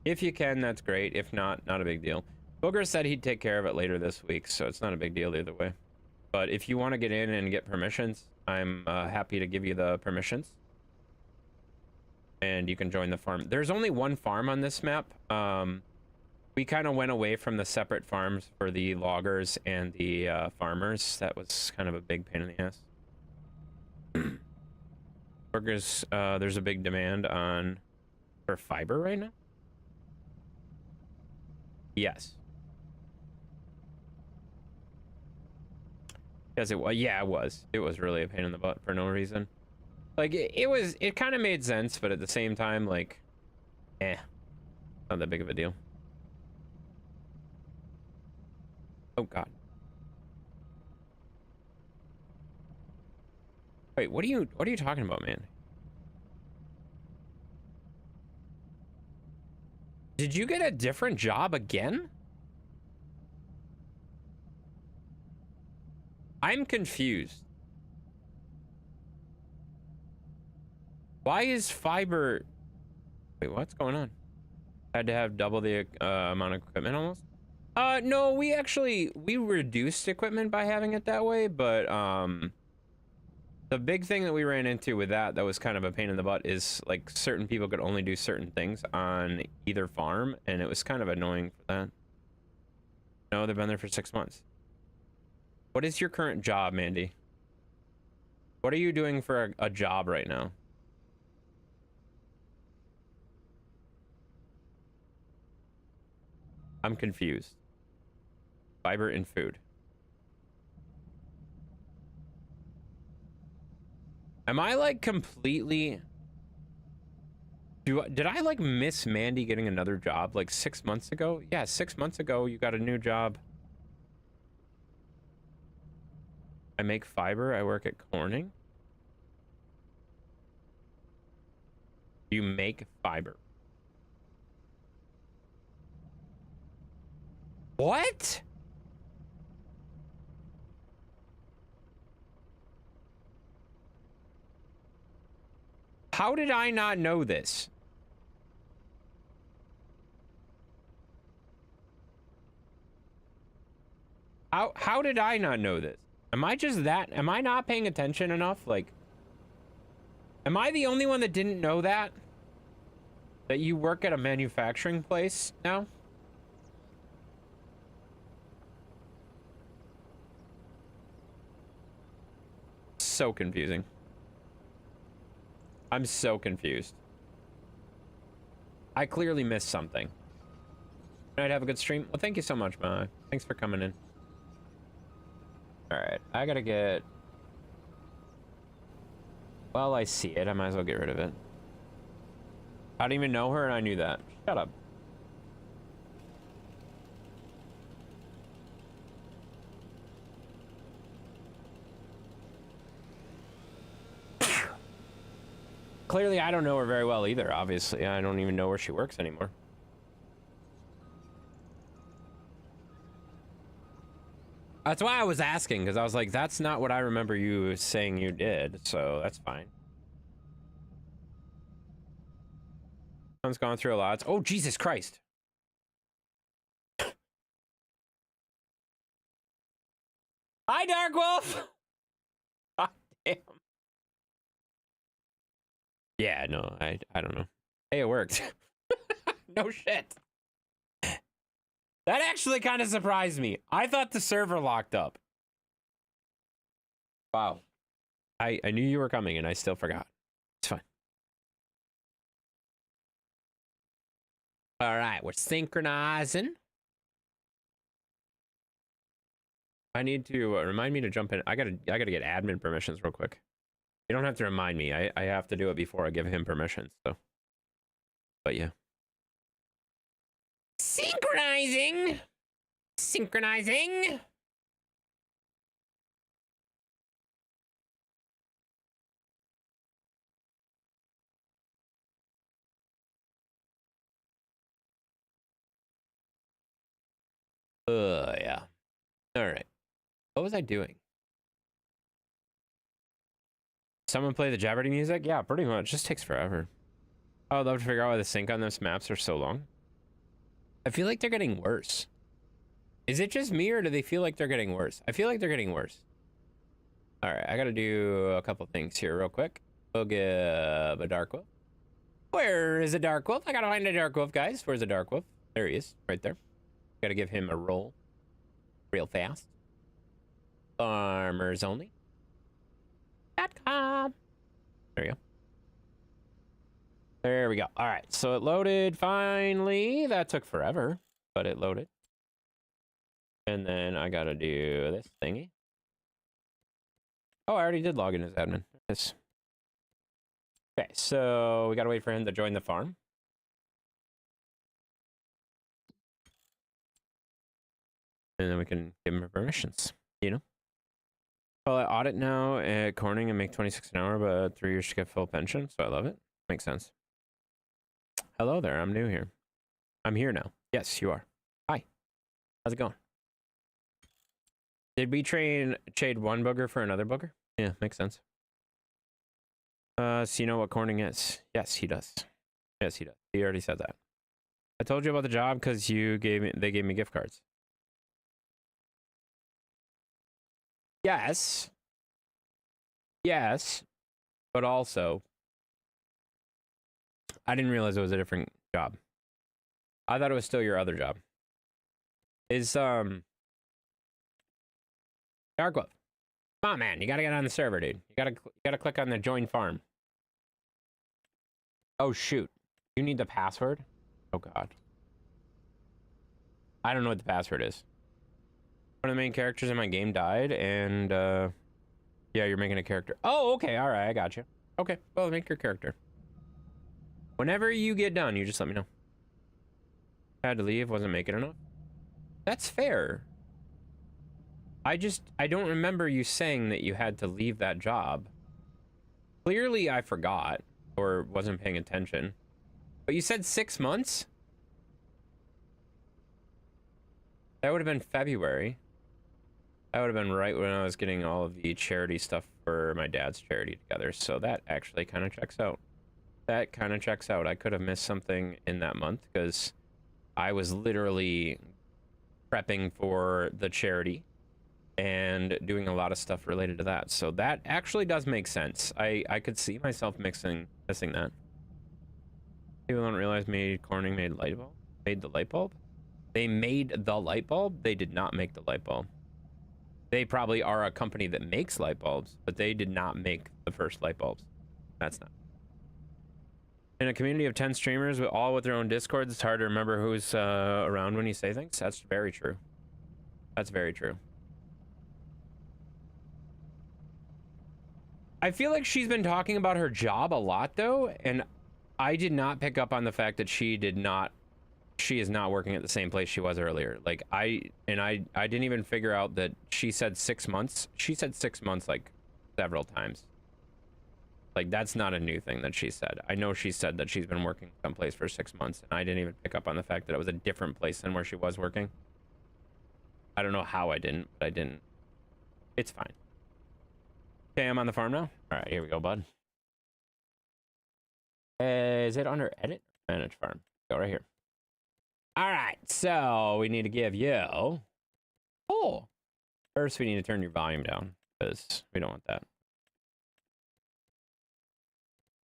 If you can, that's great. If not, not a big deal. Booger said he'd take care of it later this week, so it's not a big deal either way. But if you want to get in and get permissions, I'm happy to give you the permissions. And you can join the farm. There's only one farm on this map. We kind of went away from the separate farms for the loggers and the farmers. That was kind of a big pain in the ass. Burgers, there's a big demand for fiber right now. Yes. Yes, it was. Yeah, it was. It was really a pain in the butt for no reason. Like, it kind of made sense, but at the same time, like, not that big of a deal. Oh, God. Wait, what are you talking about, man? Did you get a different job again? I'm confused. Why is fiber... Wait, what's going on? Had to have double the amount of equipment almost? No, we reduced equipment by having it that way, but the big thing that we ran into with that was kind of a pain in the butt is like certain people could only do certain things on either farm, and it was kind of annoying for that. No, they've been there for 6 months. What is your current job, Mandy? What are you doing for a job right now? I'm confused. Fiber and food. Am I like completely... Did I like miss Mandy getting another job like 6 months ago? Yeah, 6 months ago you got a new job. I make fiber. I work at Corning. You make fiber. What? How did I not know this? How did I not know this? Am I not paying attention enough? Like, am I the only one that didn't know that? That you work at a manufacturing place now? So confusing. I'm so confused. I clearly missed something. I'd have a good stream. Well, thank you so much, Ma. Thanks for coming in. All right, I gotta get... Well, I see it. I might as well get rid of it. I didn't even know her, and I knew that. Shut up. Clearly, I don't know her very well either, obviously. I don't even know where she works anymore. That's why I was asking, because I was like, that's not what I remember you saying you did, so that's fine. Someone's gone through a lot. Oh, Jesus Christ. Hi, Dark Wolf! God damn. Yeah, no, I don't know. Hey, it worked. No shit. That actually kind of surprised me. I thought the server locked up. Wow. I knew you were coming and I still forgot. It's fine. All right, we're synchronizing. I need to remind me to jump in. I gotta get admin permissions real quick. You don't have to remind me. I have to do it before I give him permission. So, but yeah. Synchronizing. Synchronizing. Yeah. All right. What was I doing? Someone play the Jeopardy music? Yeah, pretty much. It just takes forever. I would love to figure out why the sync on those maps are so long. I feel like they're getting worse. Is it just me, or do they feel like they're getting worse? I feel like they're getting worse. All right, I gotta do a couple things here real quick. We'll give a Dark Wolf. Where is a Dark Wolf? I gotta find a Dark Wolf, guys. Where's a Dark Wolf? There he is, right there. Gotta give him a roll real fast. Farmers only. .com. There you go. There we go. All right, so it loaded finally. That took forever, but it loaded. And then I gotta do this thingy. Oh, I already did log in as admin. Yes. Okay, so we gotta wait for him to join the farm. And then we can give him permissions, you know? Well, I audit now at Corning and make 26 an hour, but 3 years to get full pension, so I love it. Makes sense. Hello there, I'm new here. I'm here now. Yes, you are. Hi. How's it going? Did we trade one booger for another booger? Yeah, makes sense. So you know what Corning is? Yes, he does. Yes, he does. He already said that. I told you about the job because they gave me gift cards. Yes. Yes. But also, I didn't realize it was a different job. I thought it was still your other job. Is, Dark Wolf. Come on, man. You gotta get on the server, dude. You gotta click on the join farm. Oh, shoot. You need the password? Oh, God. I don't know what the password is. One of the main characters in my game died, and, yeah, you're making a character. Oh, okay. All right. I got you. Okay. Well, make your character. Whenever you get done, you just let me know. Had to leave. Wasn't making enough. That's fair. I don't remember you saying that you had to leave that job. Clearly, I forgot or wasn't paying attention. But you said 6 months? That would have been February. That would have been right when I was getting all of the charity stuff for my dad's charity together. So that actually kind of checks out. That kind of checks out. I could have missed something in that month because I was literally prepping for the charity and doing a lot of stuff related to that. So that actually does make sense. I could see myself missing that. People don't realize Corning made the light bulb. They made the light bulb. They did not make the light bulb. They probably are a company that makes light bulbs, but they did not make the first light bulbs. That's not. In a community of 10 streamers, all with their own discords, it's hard to remember who's around when you say things. That's very true. That's very true. I feel like she's been talking about her job a lot, though, and I did not pick up on the fact that she is not working at the same place she was earlier. Like, I didn't even figure out that she said 6 months. She said 6 months, like, several times. Like, that's not a new thing that she said. I know she said that she's been working someplace for 6 months, and I didn't even pick up on the fact that it was a different place than where she was working. I don't know how I didn't, but I didn't. It's fine. Okay, I'm on the farm now. All right, here we go, bud. Is it under edit? Manage farm. Go right here. All right, so we need to give you... Oh! First, we need to turn your volume down, because we don't want that.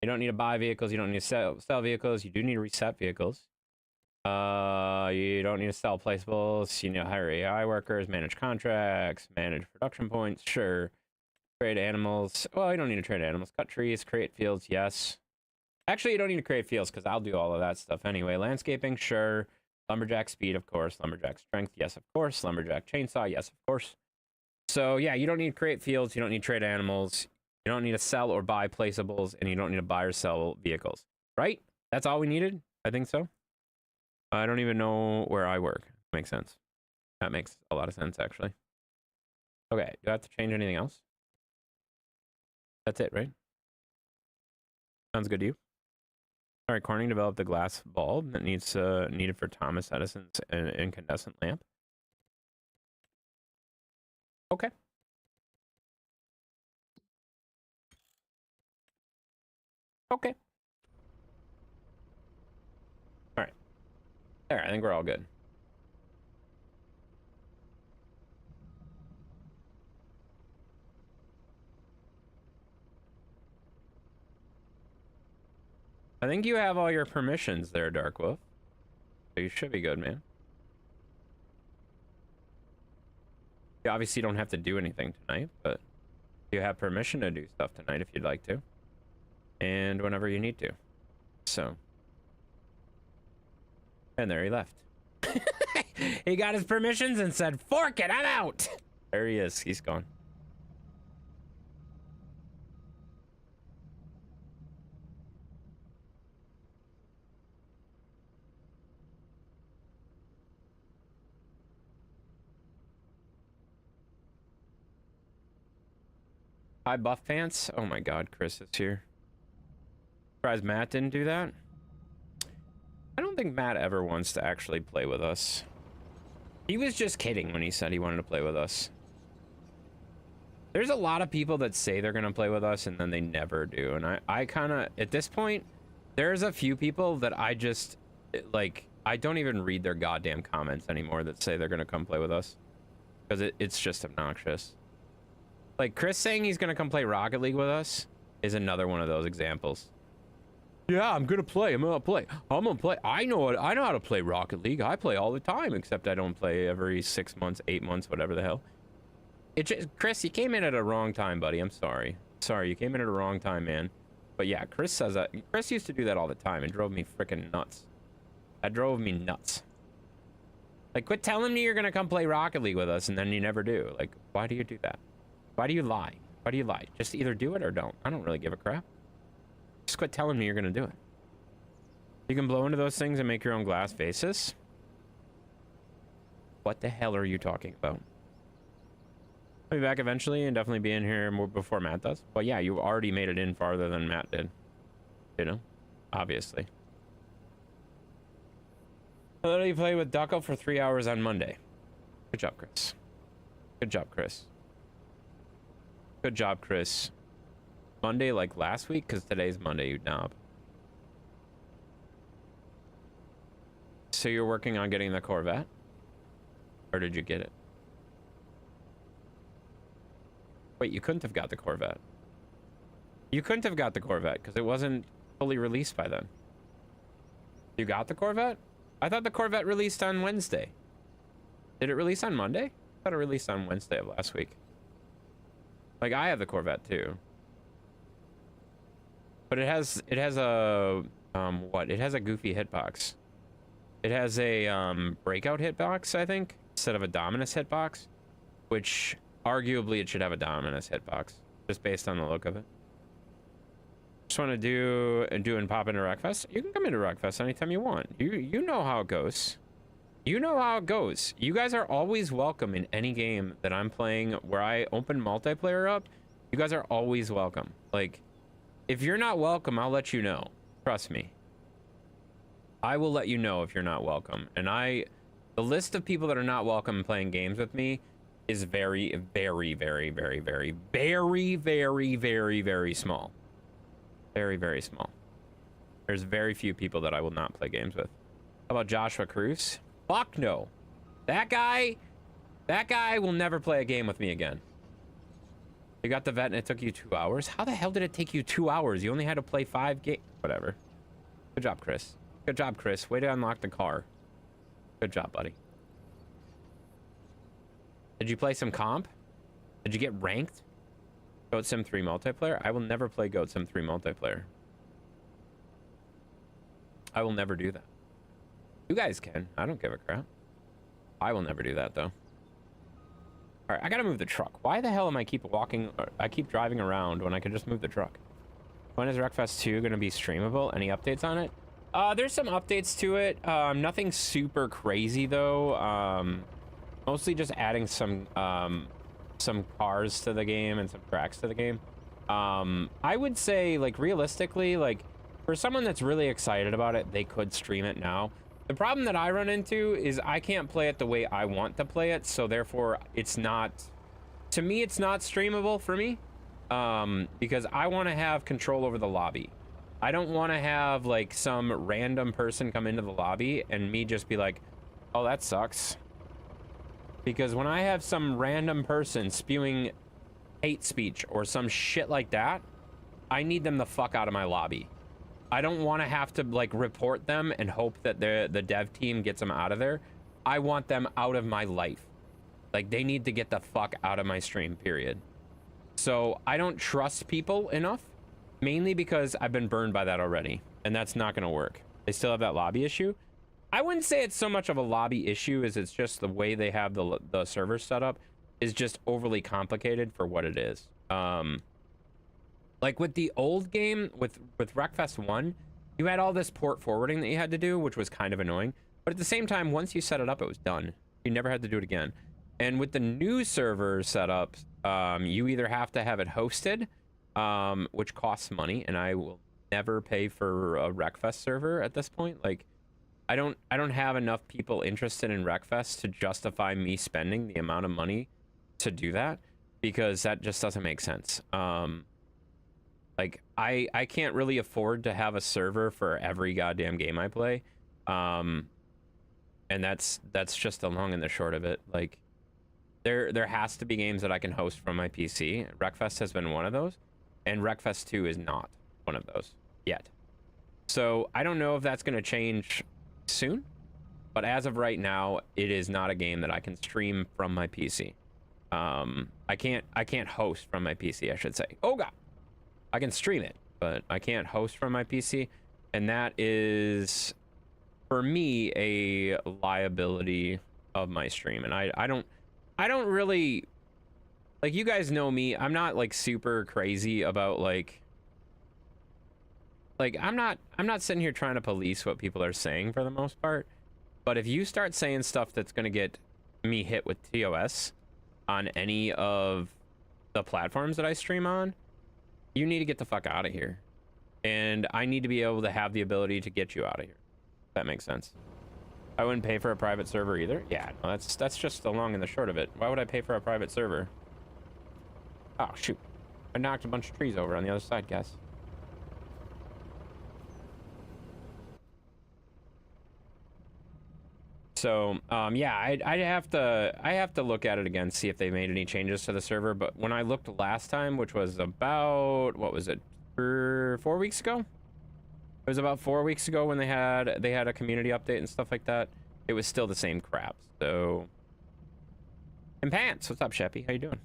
You don't need to buy vehicles. You don't need to sell vehicles. You do need to reset vehicles. You don't need to sell placeables. You need to hire AI workers, manage contracts, manage production points. Sure. Trade animals. Well, you don't need to trade animals. Cut trees, create fields. Yes. Actually, you don't need to create fields because I'll do all of that stuff anyway. Landscaping. Sure. Lumberjack speed, of course. Lumberjack strength. Yes, of course. Lumberjack chainsaw. Yes, of course. So, yeah, you don't need to create fields. You don't need to trade animals. You don't need to sell or buy placeables, and you don't need to buy or sell vehicles, right? That's all we needed? I think so. I don't even know where I work. Makes sense. That makes a lot of sense, actually. Okay, do I have to change anything else? That's it, right? Sounds good to you? All right, Corning developed a glass bulb that needed for Thomas Edison's incandescent lamp. Okay. Okay. All right. There, I think we're all good. I think you have all your permissions there, Dark Wolf. So you should be good, man. You obviously don't have to do anything tonight, but you have permission to do stuff tonight if you'd like to. And whenever you need to. So. And there he left. He got his permissions and said, "Fork it, I'm out." There he is. He's gone. Hi, Buff Pants. Oh my god, Chris is here. Surprised Matt didn't do that. I don't think Matt ever wants to actually play with us. He was just kidding when he said he wanted to play with us. There's a lot of people that say they're going to play with us and then they never do. And I kind of, at this point, there's a few people that I just, like, I don't even read their goddamn comments anymore that say they're going to come play with us. Because it's just obnoxious. Like, Chris saying he's going to come play Rocket League with us is another one of those examples. Yeah, I'm going to play. I'm going to play. I know how to play Rocket League. I play all the time, except I don't play every 6 months, 8 months, whatever the hell. Chris, you came in at a wrong time, buddy. I'm sorry. Sorry, you came in at a wrong time, man. But yeah, Chris says that. Chris used to do that all the time. It drove me freaking nuts. That drove me nuts. Like, quit telling me you're going to come play Rocket League with us, and then you never do. Like, why do you do that? Why do you lie? Why do you lie? Just either do it or don't. I don't really give a crap. Just quit telling me you're going to do it. You can blow into those things and make your own glass vases? What the hell are you talking about? I'll be back eventually and definitely be in here more before Matt does. Well, yeah, you already made it in farther than Matt did. You know? Obviously. I literally played with Ducko for 3 hours on Monday. Good job, Chris. Good job, Chris. Good job, Chris. Monday like last week? Because today's Monday, you knob. So you're working on getting the Corvette? Or did you get it? Wait, you couldn't have got the Corvette. You couldn't have got the Corvette because it wasn't fully released by then. You got the Corvette? I thought the Corvette released on Wednesday. Did it release on Monday? I thought it released on Wednesday of last week. Like, I have the Corvette too. But it has a, what? It has a goofy hitbox. It has a, breakout hitbox, I think, instead of a Dominus hitbox. Which, arguably, it should have a Dominus hitbox. Just based on the look of it. Just want to do and pop into Rockfest? You can come into Rockfest anytime you want. You know how it goes. You know how it goes. You guys are always welcome in any game that I'm playing where I open multiplayer up. You guys are always welcome. Like, if you're not welcome, I'll let you know. Trust me. I will let you know if you're not welcome. And the list of people that are not welcome playing games with me is very, very, very, very, very, very, very, very, very small. Very, very small. There's very few people that I will not play games with. How about Joshua Cruz? Fuck no. That guy will never play a game with me again. You got the vet and it took you 2 hours? How the hell did it take you 2 hours? You only had to play 5 games. Whatever. Good job, Chris. Good job, Chris. Way to unlock the car. Good job, buddy. Did you play some comp? Did you get ranked? Goat Sim 3 multiplayer? I will never play Goat Sim 3 multiplayer. I will never do that. You guys can. I don't give a crap. I will never do that, though. All right, I gotta move the truck. Why the hell am I keep driving around when I can just move the truck? When is Wreckfest 2 gonna be streamable? Any updates on it? There's some updates to it. Nothing super crazy though. Mostly just adding some cars to the game and some tracks to the game. I would say, like, realistically, like, for someone that's really excited about it, they could stream it now. The problem that I run into is I can't play it the way I want to play it, so therefore it's not, to me, it's not streamable for me, because I want to have control over the lobby. I don't want to have, like, some random person come into the lobby and me just be like, oh, that sucks. Because when I have some random person spewing hate speech or some shit like that, I need them the fuck out of my lobby. I don't want to have to, like, report them and hope that the dev team gets them out of there. I want them out of my life. Like, they need to get the fuck out of my stream, period. So I don't trust people enough, mainly because I've been burned by that already, and that's not going to work. They still have that lobby issue. I wouldn't say it's so much of a lobby issue as it's just the way they have the server set up is just overly complicated for what it is. Like with the old game, with Wreckfest 1, you had all this port forwarding that you had to do, which was kind of annoying. But at the same time, once you set it up, it was done. You never had to do it again. And with the new server setup, you either have to have it hosted, which costs money, and I will never pay for a Wreckfest server at this point. Like, I don't have enough people interested in Wreckfest to justify me spending the amount of money to do that, because that just doesn't make sense. Like, I can't really afford to have a server for every goddamn game I play. And that's just the long and the short of it. Like, there has to be games that I can host from my PC. Wreckfest has been one of those, and Wreckfest 2 is not one of those yet. So I don't know if that's going to change soon, but as of right now, it is not a game that I can stream from my PC. I can't host from my PC, I should say. Oh god. I can stream it, but I can't host from my PC, and that is, for me, a liability of my stream. And I don't really, like, you guys know me, I'm not like super crazy about like I'm not sitting here trying to police what people are saying for the most part. But if you start saying stuff that's going to get me hit with TOS on any of the platforms that I stream on, you need to get the fuck out of here. And I need to be able to have the ability to get you out of here. If that makes sense. I wouldn't pay for a private server either. Yeah, no, that's just the long and the short of it. Why would I pay for a private server? Oh, shoot. I knocked a bunch of trees over on the other side, guys. So, yeah, I have to look at it again, see if they made any changes to the server. But when I looked last time, which was about, what was it, 4 weeks ago? It was about 4 weeks ago when they had a community update and stuff like that. It was still the same crap. So, and Pants, what's up, Sheppy? How you doing?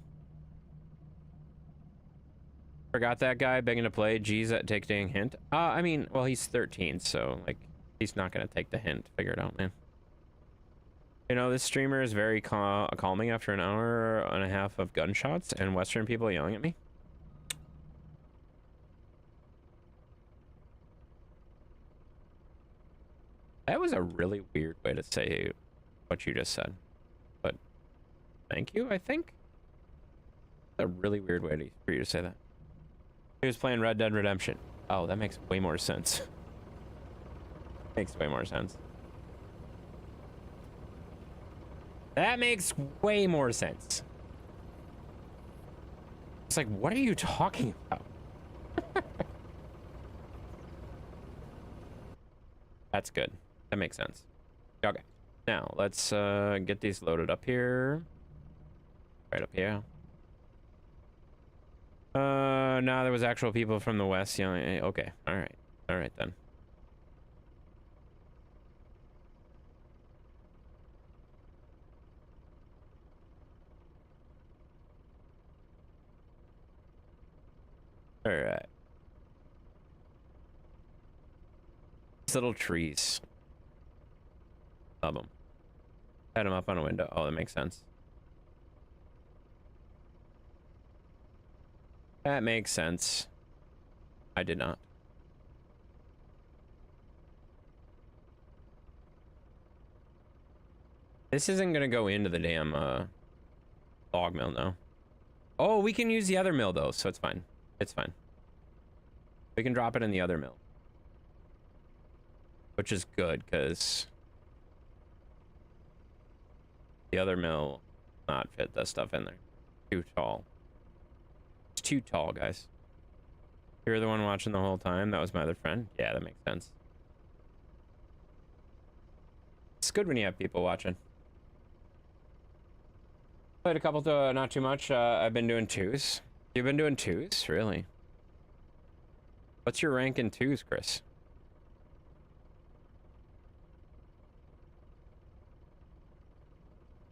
Forgot that guy begging to play. Geez, that take dang hint. I mean, well, he's 13, so like, he's not gonna take the hint. Figure it out, man. You know, this streamer is very calming after an hour and a half of gunshots and Western people yelling at me. That was a really weird way to say what you just said. But thank you, I think. A really weird way for you to say that. He was playing Red Dead Redemption. Oh, that makes way more sense. Makes way more sense. That makes way more sense. It's like, what are you talking about? That's good. That makes sense. Okay. Now, let's get these loaded up here. Right up here. No, there was actual people from the west yelling. Okay. All right. All right, then. All right. These little trees. Love them. Had them up on a window. Oh, that makes sense. That makes sense. I did not. This isn't gonna go into the damn log mill, no. Oh, we can use the other mill though, so it's fine. It's fine. We can drop it in the other mill. Which is good, because the other mill not fit that stuff in there. Too tall. It's too tall, guys. You're the one watching the whole time? That was my other friend? Yeah, that makes sense. It's good when you have people watching. Played a couple, to not too much. I've been doing 2s. You've been doing 2s? Really? What's your rank in 2s, Chris?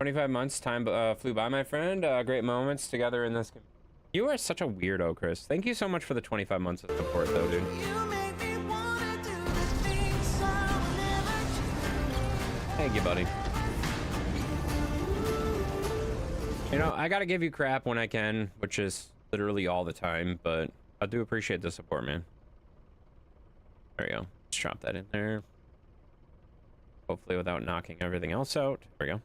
$25 time flew by, my friend. Great moments together in this. You are such a weirdo, Chris. Thank you so much for the 25 months of support, though, dude. Thank you, buddy. You know, I gotta give you crap when I can, which is literally all the time, but I do appreciate the support, man. There we go. Let's drop that in there. Hopefully without knocking everything else out. There we go.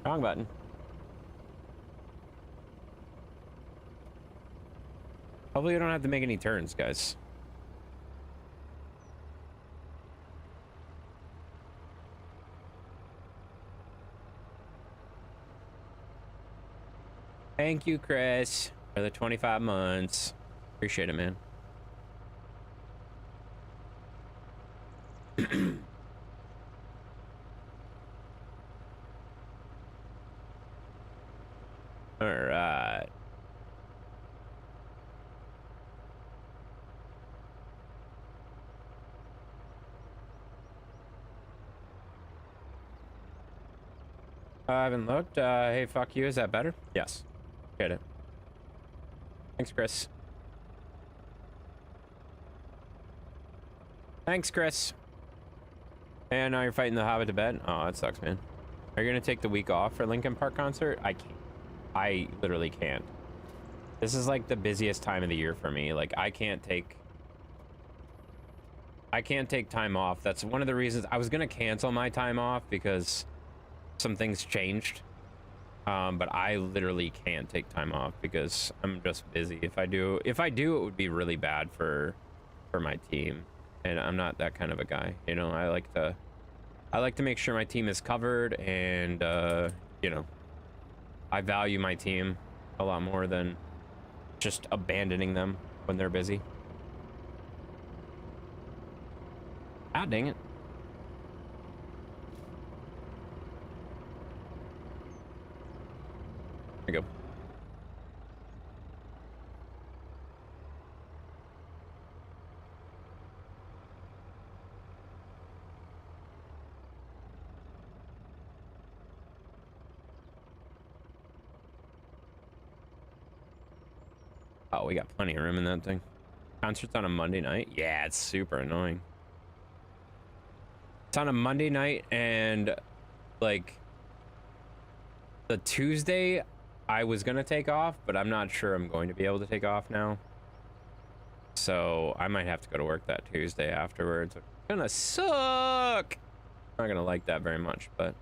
Wrong button. Hopefully we don't have to make any turns, guys. Thank you, Chris, for the 25 months. Appreciate it, man. All right. I haven't looked. Hey, fuck you. Is that better? Yes. Get it. Thanks, Chris. Thanks, Chris. And now you're fighting the Hobbit to bed? Oh, that sucks, man. Are you gonna take the week off for Linkin Park concert? I can't. I literally can't. This is like the busiest time of the year for me. Like, I can't take time off. That's one of the reasons I was gonna cancel my time off because some things changed. But I literally can't take time off because I'm just busy. If I do, it would be really bad for my team. And I'm not that kind of a guy. You know, I like to make sure my team is covered, and you know, I value my team a lot more than just abandoning them when they're busy. Ah, dang it. There we go. Oh, we got plenty of room in that thing. Concert's on a Monday night? Yeah, it's super annoying. It's on a Monday night, and like the Tuesday I was gonna take off, but I'm not sure I'm going to be able to take off now. So I might have to go to work that Tuesday afterwards. It's gonna suck. I'm not gonna like that very much, but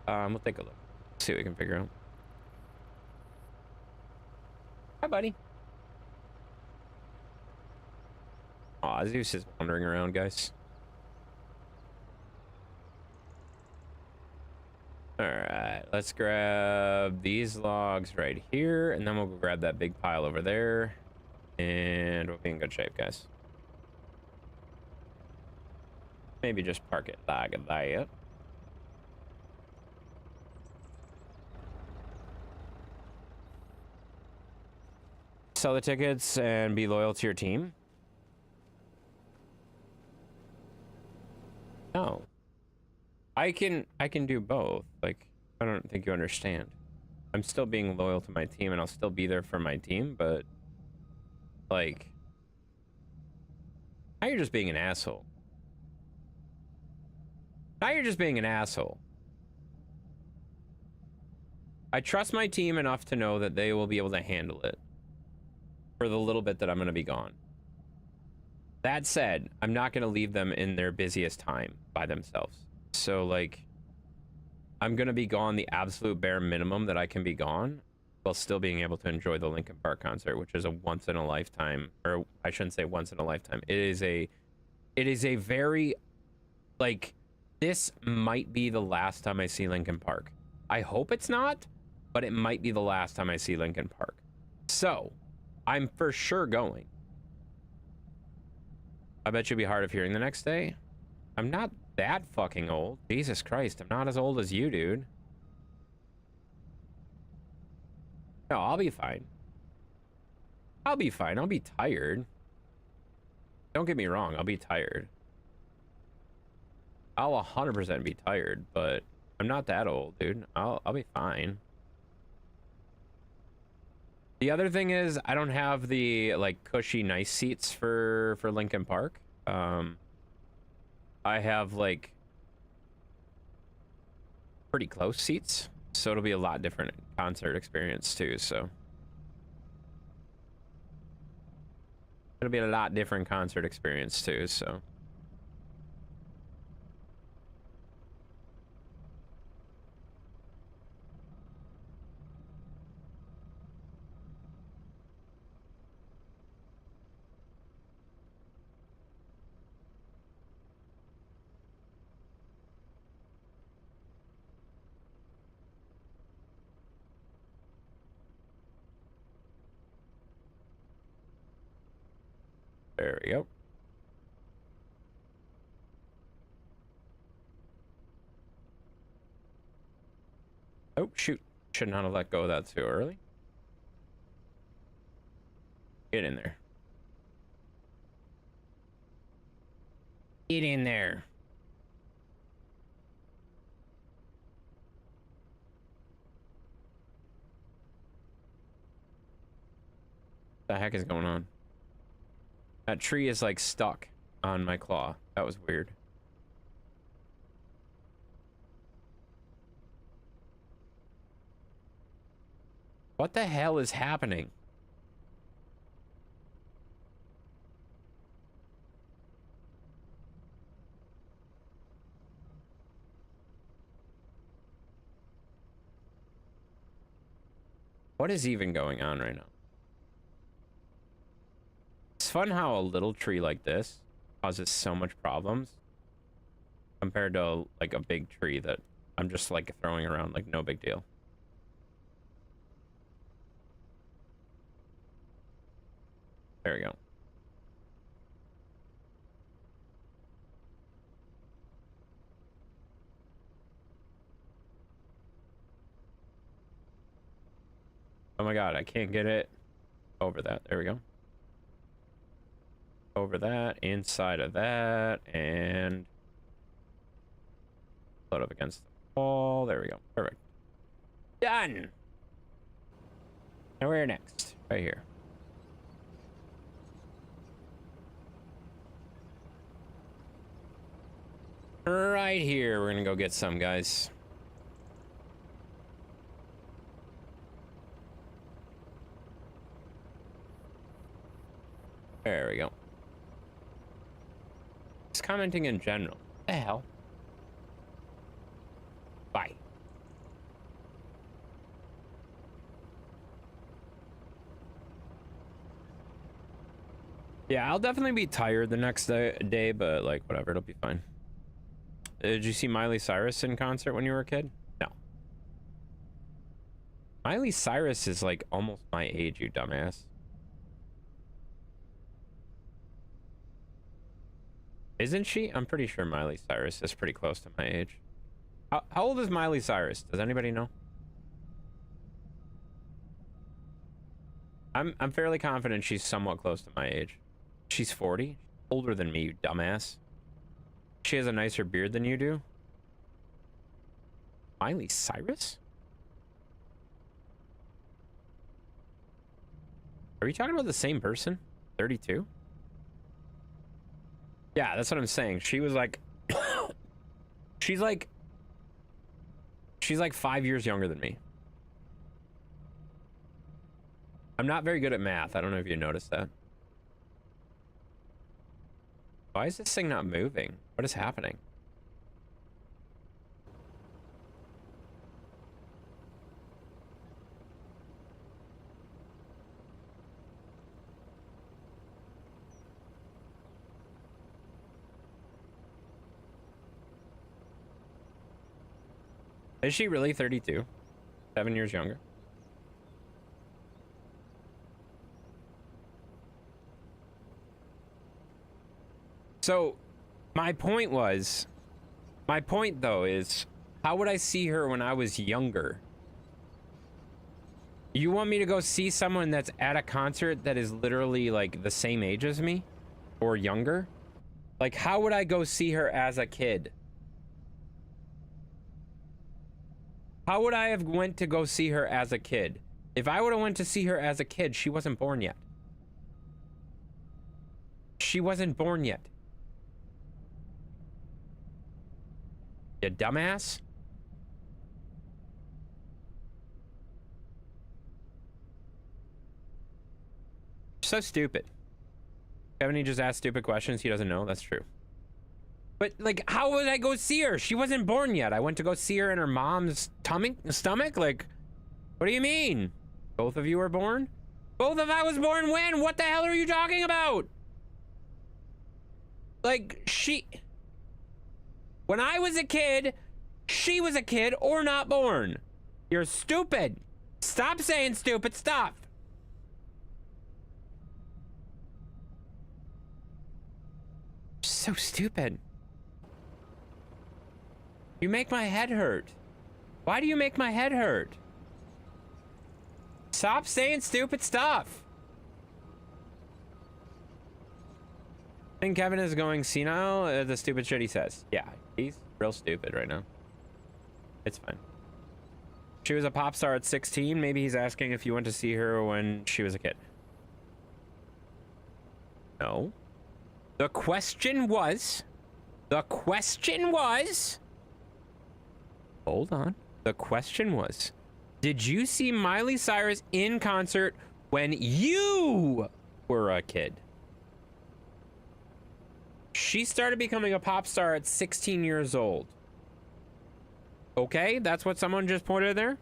we'll take a look. See what we can figure out. Hi, buddy. Aw, Zeus is wandering around, guys. Alright, let's grab these logs right here, and then we'll go grab that big pile over there. And we'll be in good shape, guys. Maybe just park it like that. Sell the tickets and be loyal to your team? No. I can do both. Like, I don't think you understand. I'm still being loyal to my team, and I'll still be there for my team, but like, now you're just being an asshole. Now you're just being an asshole. I trust my team enough to know that they will be able to handle it for the little bit that I'm going to be gone. That said, I'm not going to leave them in their busiest time by themselves. So, like, I'm going to be gone the absolute bare minimum that I can be gone while still being able to enjoy the Linkin Park concert, which is a once in a lifetime, or I shouldn't say once in a lifetime. It is a very, like, this might be the last time I see Linkin Park. I hope it's not, but it might be the last time I see Linkin Park. So, I'm for sure going. I bet you'll be hard of hearing the next day. I'm not that fucking old. Jesus Christ, I'm not as old as you, dude. No, I'll be fine. I'll be fine. I'll be tired. Don't get me wrong, I'll be tired. I'll 100% be tired, but I'm not that old, dude. I'll be fine. The other thing is, I don't have the, like, cushy, nice seats for Linkin Park. I have, like, pretty close seats, so it'll be a lot different concert experience, too, so. It'll be a lot different concert experience, too, so. There we go. Oh, shoot. Should not have let go of that too early. Get in there. Get in there. What the heck is going on? That tree is like stuck on my claw. That was weird. What the hell is happening? What is even going on right now? It's fun how a little tree like this causes so much problems compared to like a big tree that I'm just like throwing around like no big deal. There we go. Oh my god, I can't get it over that. There we go. Over that, inside of that, and load up against the wall. There we go. Perfect. Done. And where next? Right here. Right here. We're gonna go get some, guys. There we go. Just commenting in general. What the hell? Bye. Yeah, I'll definitely be tired the next day, but like whatever, it'll be fine. Did you see Miley Cyrus in concert when you were a kid? No. Miley Cyrus is like almost my age, you dumbass. Isn't she? I'm pretty sure Miley Cyrus is pretty close to my age. How old is Miley Cyrus? Does anybody know? I'm fairly confident she's somewhat close to my age. She's 40. Older than me, you dumbass. She has a nicer beard than you do. Miley Cyrus? Are we talking about the same person? 32? Yeah, that's what I'm saying. She was like... she's like 5 years younger than me. I'm not very good at math. I don't know if you noticed that. Why is this thing not moving? What is happening? Is she really 32? 7 years younger? So, my point though is, how would I see her when I was younger? You want me to go see someone that's at a concert that is literally like the same age as me? Or younger? Like, how would I go see her as a kid? How would I have went to go see her as a kid? If I would have went to see her as a kid, she wasn't born yet. She wasn't born yet. You dumbass. So stupid. Kevin, he just asked stupid questions he doesn't know. That's true. But, like, how would I go see her? She wasn't born yet. I went to go see her in her mom's stomach? Like, what do you mean? Both of you were born? Both of I was born when? What the hell are you talking about? Like, when I was a kid, she was a kid or not born. You're stupid. Stop saying stupid stuff. So stupid. You make my head hurt. Why do you make my head hurt? Stop saying stupid stuff. I think Kevin is going senile, the stupid shit he says. Yeah, he's real stupid right now. It's fine. She was a pop star at 16. Maybe he's asking if you went to see her when she was a kid. No. The question was... Hold on. The question was, did you see Miley Cyrus in concert when you were a kid? She started becoming a pop star at 16 years old. Okay, that's what someone just pointed there.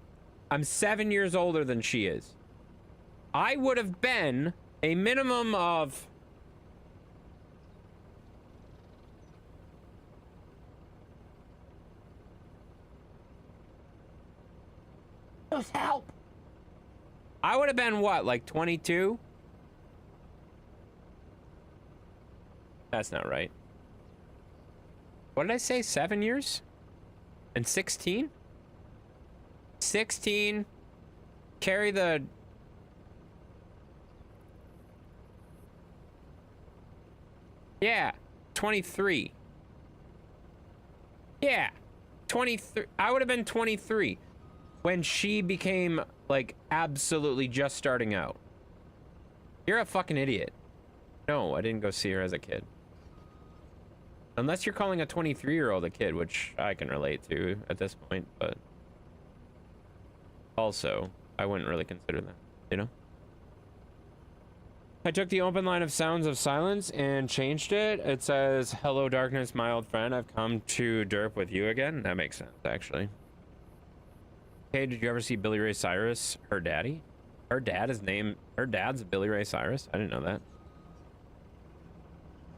I'm 7 years older than she is. I would have been a minimum of... Just help. I would have been what, like 22? That's not right. What did I say? 7 years? And 16? 16. Carry the... Yeah, 23. Yeah, 23. I would have been 23 when she became, like, absolutely just starting out. You're a fucking idiot. No, I didn't go see her as a kid. Unless you're calling a 23-year-old a kid, which I can relate to at this point, but... Also, I wouldn't really consider that, you know? I took the open line of Sounds of Silence and changed it. It says, "Hello, darkness, my old friend. I've come to derp with you again." That makes sense, actually. Hey, did you ever see Billy Ray Cyrus, her daddy? Her dad's Billy Ray Cyrus? I didn't know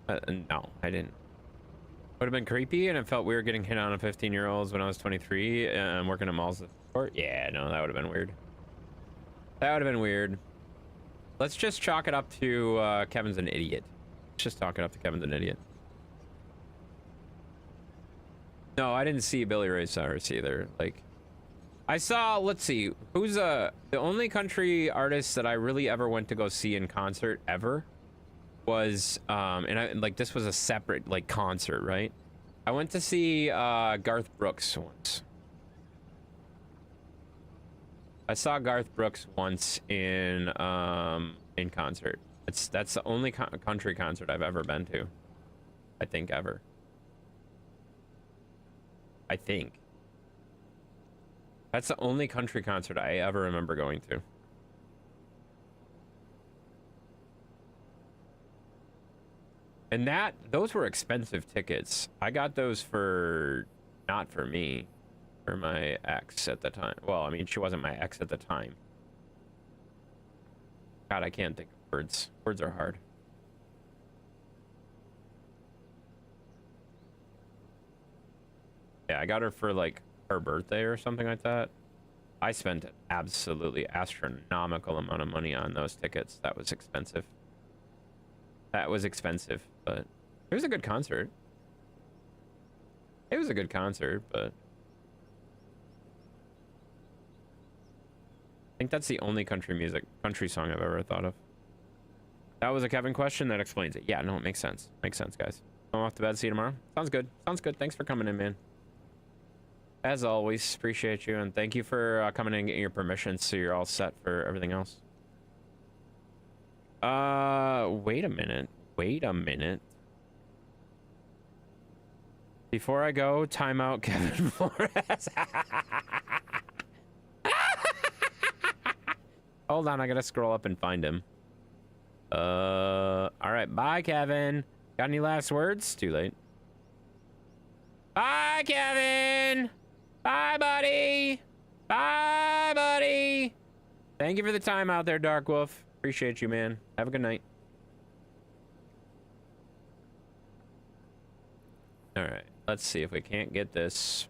that. No, I didn't. Would have been creepy, and it felt weird getting hit on 15-year-olds when I was 23 and working at malls. Yeah, no, that would have been weird. That would have been weird. Let's just chalk it up to Kevin's an idiot. Let's just chalk it up to Kevin's an idiot. No, I didn't see Billy Ray Cyrus either. Like, I saw, let's see, who's the only country artist that I really ever went to go see in concert ever was, and I, like, this was a separate, like, concert, right? I went to see Garth Brooks once. I saw Garth Brooks once in concert. That's the only country concert I've ever been to. I think ever. I think. That's the only country concert I ever remember going to. And those were expensive tickets. I got those for, not for me, for my ex at the time. Well, I mean, she wasn't my ex at the time. God, I can't think of words. Words are hard. Yeah, I got her for like her birthday or something like that. I spent an absolutely astronomical amount of money on those tickets. That was expensive. That was expensive, but it was a good concert. It was a good concert, but I think that's the only country song I've ever thought of. That was a Kevin question. That explains it. Yeah, no, it makes sense. Makes sense, guys. Going off to bed. See you tomorrow. Sounds good. Sounds good. Thanks for coming in, man. As always, appreciate you, and thank you for coming in and getting your permissions so you're all set for everything else. Wait a minute. Wait a minute. Before I go, timeout Kevin Flores. Hold on, I gotta scroll up and find him. All right, bye, Kevin. Got any last words? Too late. Bye, Kevin. Bye, buddy. Bye, buddy. Thank you for the time out there, Dark Wolf. Appreciate you, man. Have a good night. All right, let's see if we can't get this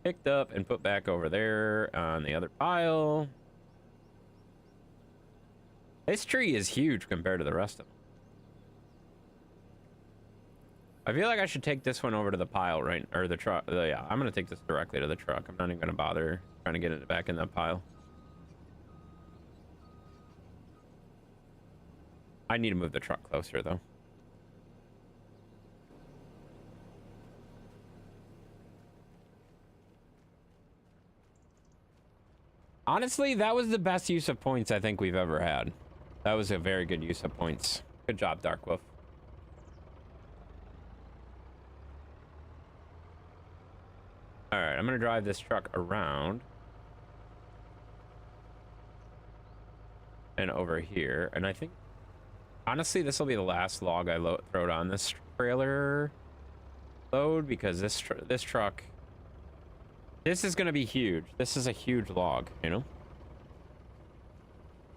picked up and put back over there on the other pile. This tree is huge compared to the rest of them. I feel like I should take this one over to the pile, right? Or the truck. Yeah, I'm going to take this directly to the truck. I'm not even going to bother trying to get it back in that pile. I need to move the truck closer, though. Honestly, that was the best use of points I think we've ever had. That was a very good use of points. Good job, Dark Wolf. All right, I'm gonna drive this truck around and over here, and I think honestly this will be the last log I throw on this trailer load, because this truck, this is gonna be huge. This is a huge log, you know.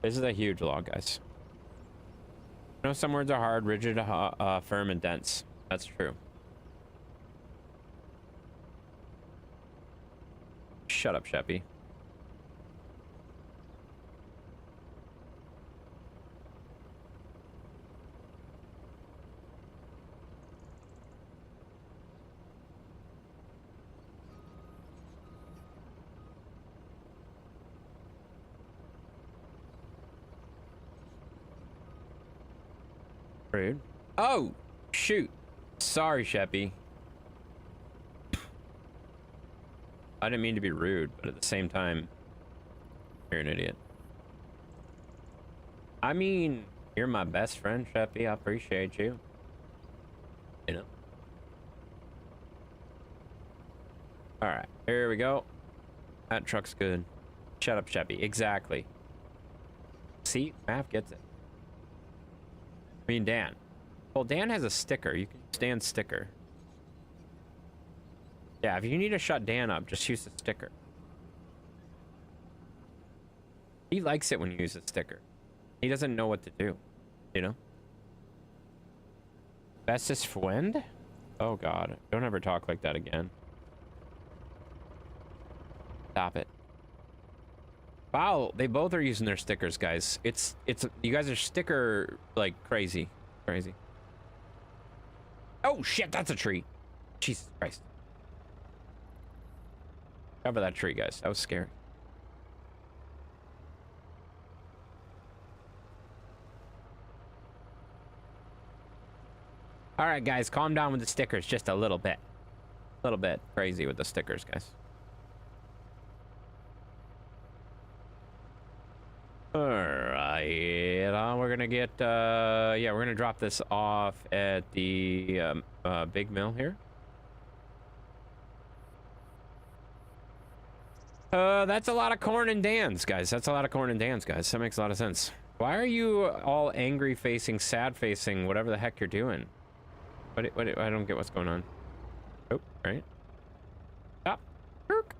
This is a huge log, guys. You know, some words are hard, rigid, firm, and dense. That's true. Shut up, Sheppy. Rude. Oh, shoot. Sorry, Sheppy. I didn't mean to be rude, but at the same time, you're an idiot. I mean, you're my best friend, Sheppy. I appreciate you. You know? Alright, here we go. That truck's good. Shut up, Sheppy. Exactly. See? Mav gets it. I mean, Dan. Well, Dan has a sticker. You can use Dan's sticker. Yeah, if you need to shut Dan up, just use the sticker. He likes it when you use a sticker. He doesn't know what to do, you know? Bestest friend? Oh, God. Don't ever talk like that again. Stop it. Wow, they both are using their stickers, guys. It's you guys are sticker, like, crazy. Crazy. Oh, shit, that's a tree. Jesus Christ. Cover that tree, guys. That was scary. All right, guys, calm down with the stickers just a little bit. A little bit crazy with the stickers, guys. All right, we're gonna get, yeah, we're gonna drop this off at the big mill here. That's a lot of corn and Dan's, guys. That's a lot of corn and Dan's, guys. That makes a lot of sense. Why are you all angry facing, sad facing, whatever the heck you're doing? What? I don't get what's going on. Oh, right. Stop. Kirk.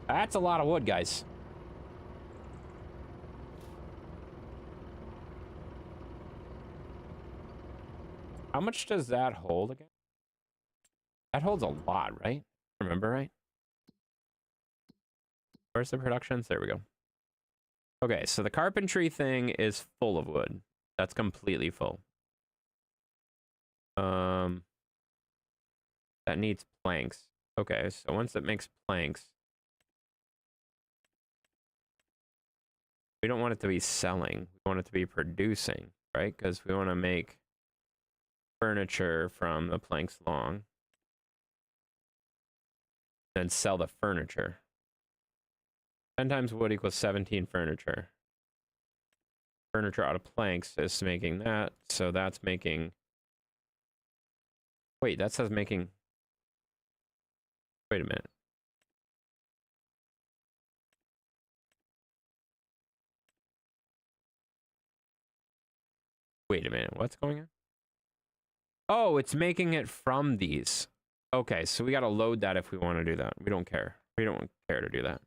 That's a lot of wood, guys. How much does that hold again? That holds a lot, right? Remember right? Where's the productions? There we go. Okay, so the carpentry thing is full of wood. That's completely full. That needs planks. Okay, so once it makes planks, we don't want it to be selling. We want it to be producing, right? Because we want to make furniture from the planks long. Then sell the furniture. 10 times wood equals 17 furniture. Furniture out of planks is making that, so that's making... Wait, that says making... Wait a minute. Wait a minute, what's going on? Oh, it's making it from these. Okay, so we gotta load that if we want to do that. We don't care. We don't care to do that.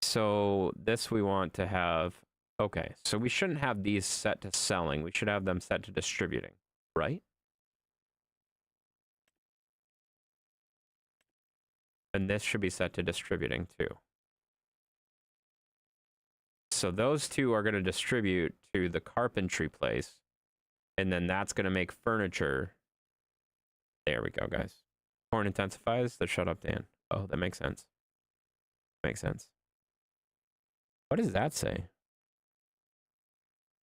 So this we want to have... Okay, so we shouldn't have these set to selling. We should have them set to distributing, right? And this should be set to distributing too. So those two are going to distribute to the carpentry place. And then that's going to make furniture. There we go, guys. Corn intensifies. The shut up, Dan. Oh, that makes sense. Makes sense. What does that say?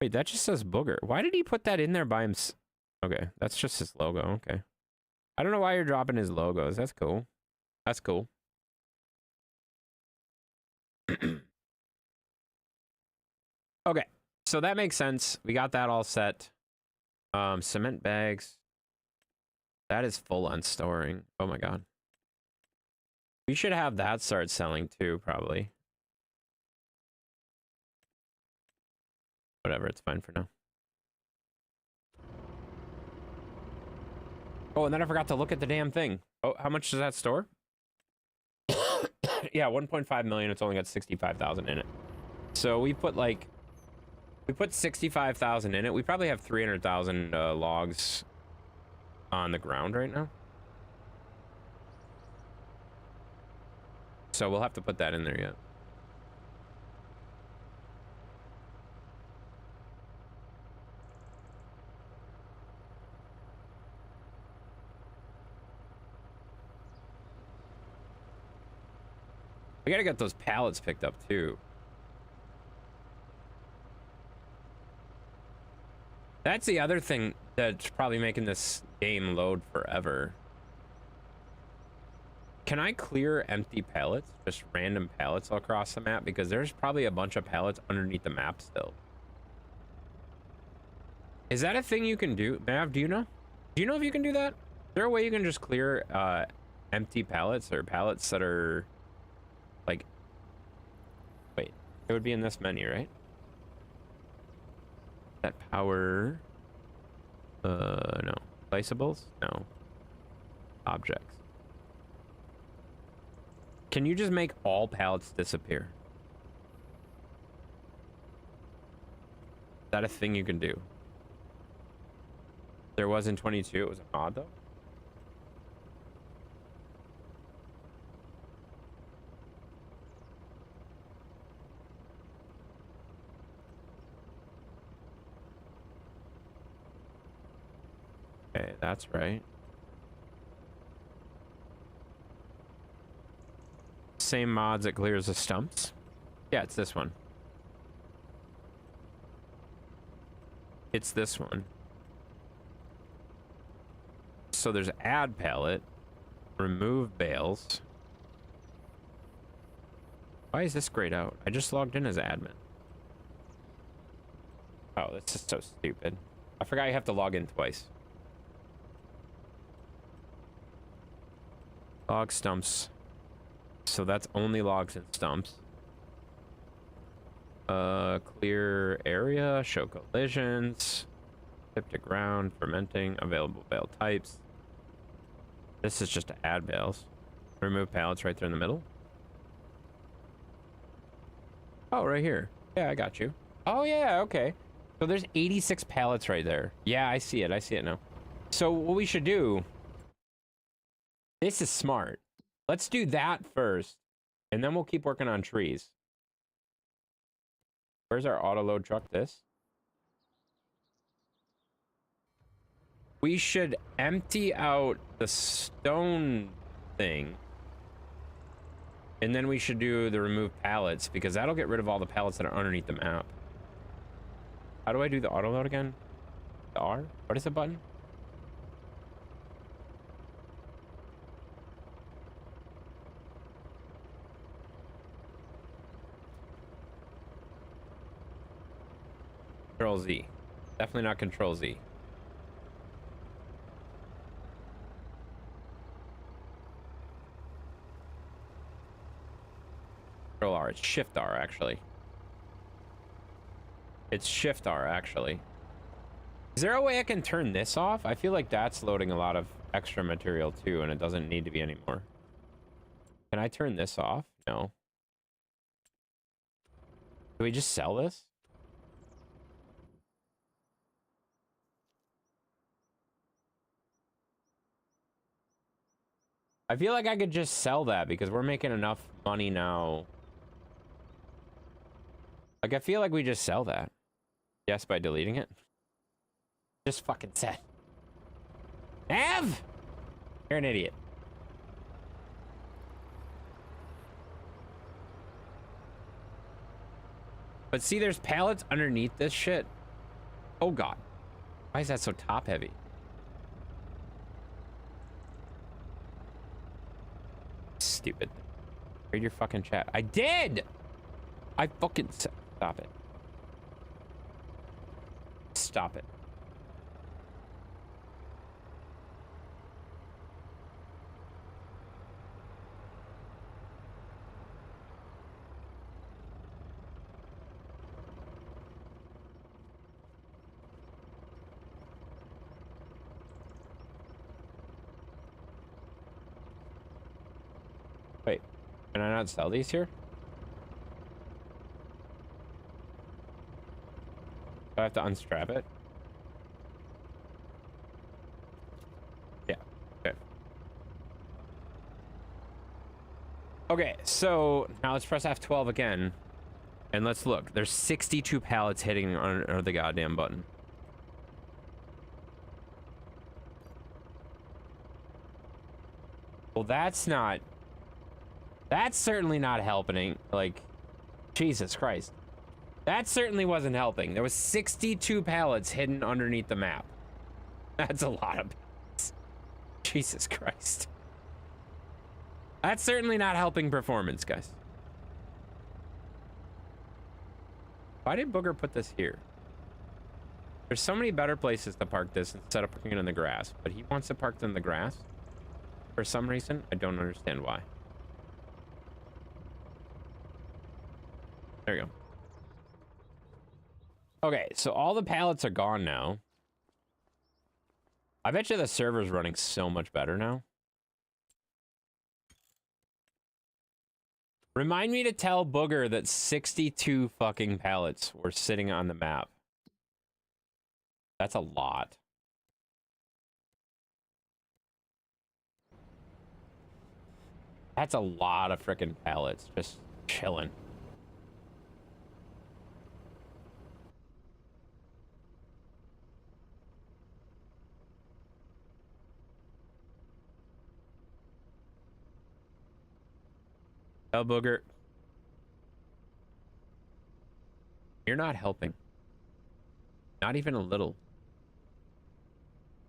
Wait, that just says booger. Why did he put that in there by himself? Okay, that's just his logo. Okay. I don't know why you're dropping his logos. That's cool. That's cool. Okay, so that makes sense. We got that all set. Cement bags. That is full on storing. Oh my god. We should have that start selling too, probably. Whatever, it's fine for now. Oh, and then I forgot to look at the damn thing. Oh, how much does that store? Yeah, 1.5 million. It's only got 65,000 in it. So we put like... We put 65,000 in it. We probably have 300,000 logs on the ground right now. So we'll have to put that in there yet. We gotta get those pallets picked up too. That's the other thing that's probably making this game load forever. Can I clear empty pallets? Just random pallets all across the map? Because there's probably a bunch of pallets underneath the map still. Is that a thing you can do? Mav, do you know? Do you know if you can do that? Is there a way you can just clear empty pallets or pallets that are like... Wait, it would be in this menu, right? That power... no. Placeables? No. Objects. Can you just make all pallets disappear? Is that a thing you can do? There was in 22, it was a mod though? Okay, that's right. Same mods that clears the stumps? Yeah, it's this one. It's this one. So there's add pallet, remove bales. Why is this grayed out? I just logged in as admin. Oh, this is so stupid. I forgot you have to log in twice. Log stumps. So that's only logs and stumps. Clear area, show collisions. Tip to ground, fermenting, available bale types. This is just to add bales. Remove pallets right there in the middle. Oh, right here. Yeah, I got you. Oh, yeah, okay. So there's 86 pallets right there. Yeah, I see it. I see it now. So what we should do... This is smart. Let's do that first, and then we'll keep working on trees. Where's our auto load truck? This. We should empty out the stone thing, and then we should do the remove pallets, because that'll get rid of all the pallets that are underneath the map. How do I do the auto load again? The R? What is the button? Control Z. Definitely not Control Z. Control R. It's Shift R, actually. It's Shift R, actually. Is there a way I can turn this off? I feel like that's loading a lot of extra material, too, and it doesn't need to be anymore. Can I turn this off? No. Do we just sell this? I feel like I could just sell that because we're making enough money now. Like, I feel like we just sell that. Yes, by deleting it. Just fucking said. Nav! You're an idiot. But see, there's pallets underneath this shit. Oh, God. Why is that so top heavy? Stupid. Read your fucking chat. I did! I fucking... Stop it. Stop it. Wait, can I not sell these here? Do I have to unstrap it? Yeah, okay. Okay, so now let's press F12 again. And let's look. There's 62 pallets hitting under the goddamn button. Well, that's not... That's certainly not helping. Like, Jesus Christ. That certainly wasn't helping. There was 62 pallets hidden underneath the map. That's a lot of pallets. Jesus Christ. That's certainly not helping performance, guys. Why did Booger put this here? There's so many better places to park this instead of parking it in the grass, but he wants to park it in the grass for some reason. I don't understand why. There you go. Okay, so all the pallets are gone now. I bet you the server's running so much better now. Remind me to tell Booger that 62 fucking pallets were sitting on the map. That's a lot. That's a lot of frickin' pallets just chilling. Oh, Booger. You're not helping. Not even a little.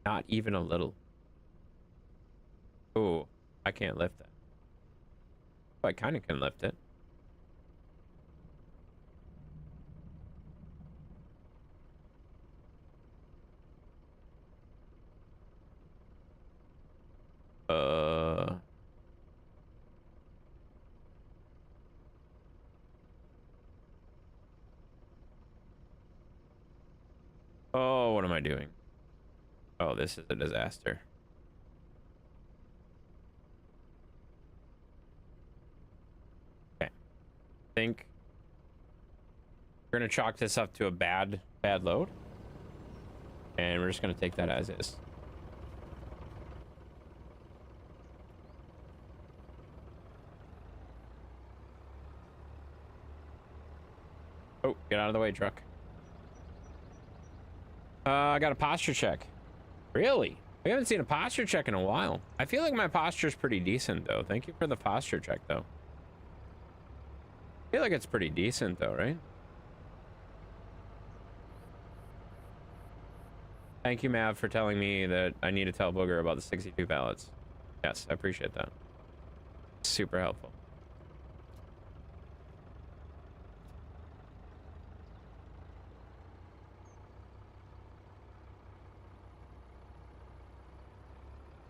Not even a little. Oh, I can't lift that. Oh, I kind of can lift it. Oh, what am I doing? Oh, this is a disaster. Okay. I think we're gonna chalk this up to a bad load. And we're just gonna take that as is. Oh, get out of the way, truck. I got a posture check. Really? We haven't seen a posture check in a while. I feel like my posture's pretty decent, though. Thank you for the posture check, though. I feel like it's pretty decent, though, right? Thank you, Mav, for telling me that I need to tell Booger about the 62 pallets. Yes, I appreciate that. Super helpful.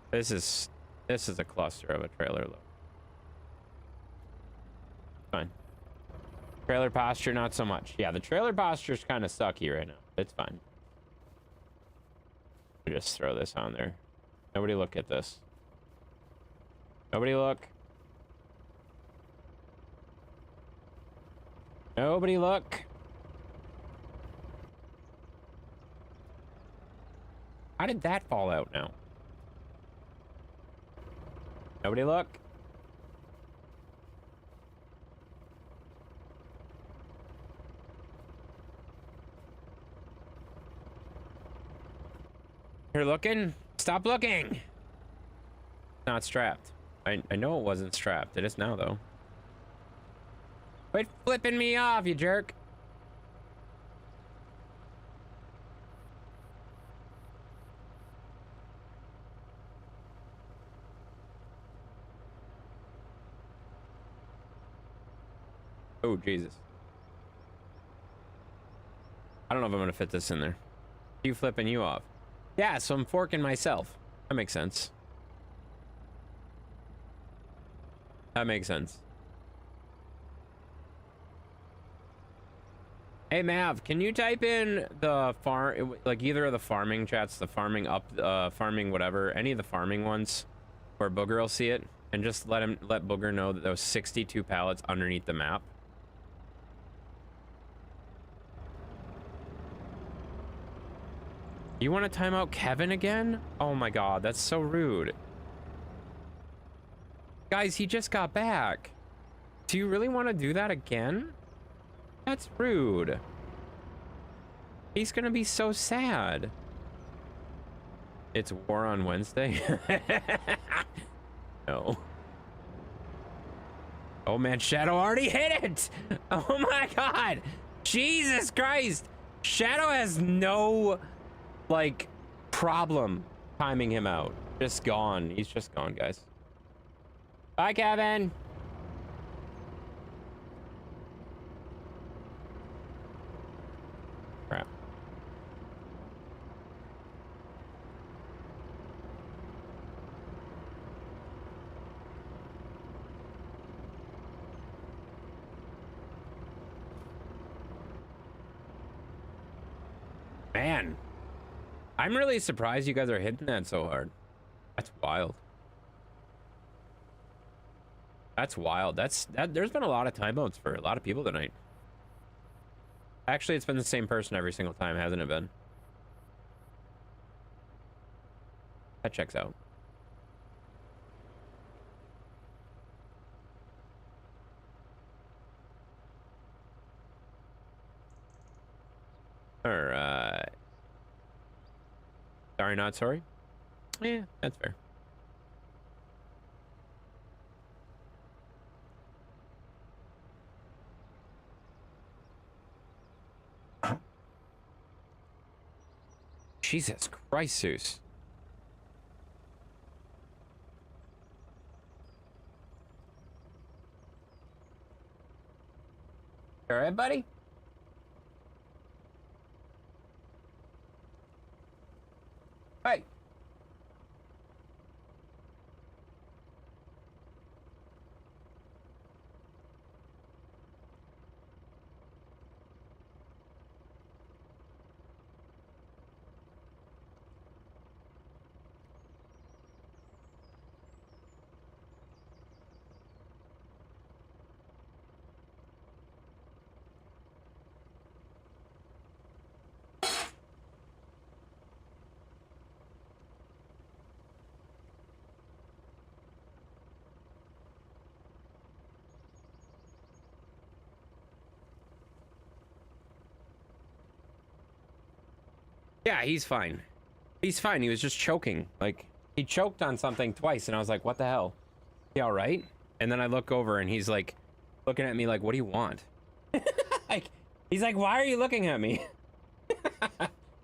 This is a cluster of a trailer load. Fine. Trailer posture, not so much. Yeah, the trailer posture's kind of sucky right now. It's fine. Just throw this on there. Nobody look at this. Nobody look. Nobody look. How did that fall out now? Nobody look. You're looking? Stop looking! Not strapped. I know it wasn't strapped. It is now, though. Quit flipping me off, you jerk! Oh, Jesus. I don't know if I'm gonna fit this in there. You flipping you off. Yeah, so I'm forking myself. That makes sense. That makes sense. Hey, Mav, can you type in the like either of the farming chats, the farming up, farming whatever, any of the farming ones where Booger will see it, and just let Booger know that those 62 pallets underneath the map. You want to time out Kevin again? Oh my god, that's so rude. Guys, he just got back. Do you really want to do that again? That's rude. He's gonna be so sad. It's war on Wednesday? No. Oh man, Shadow already hit it! Oh my god! Jesus Christ! Shadow has no, like, problem timing him out. Just gone. He's just gone, guys. Bye, Kevin! Crap. Man. I'm really surprised you guys are hitting that so hard. That's wild. That's wild. There's been a lot of timeouts for a lot of people tonight. Actually, it's been the same person every single time, hasn't it been? That checks out. Alright. Sorry, not sorry? Yeah, that's fair. Jesus Christ, Zeus. All right, buddy? Hey. Yeah, he's fine. He's fine. He was just choking. Like, he choked on something twice, and I was like, what the hell? He all right? And then I look over, and he's like, looking at me like, what do you want? Like, he's like, why are you looking at me?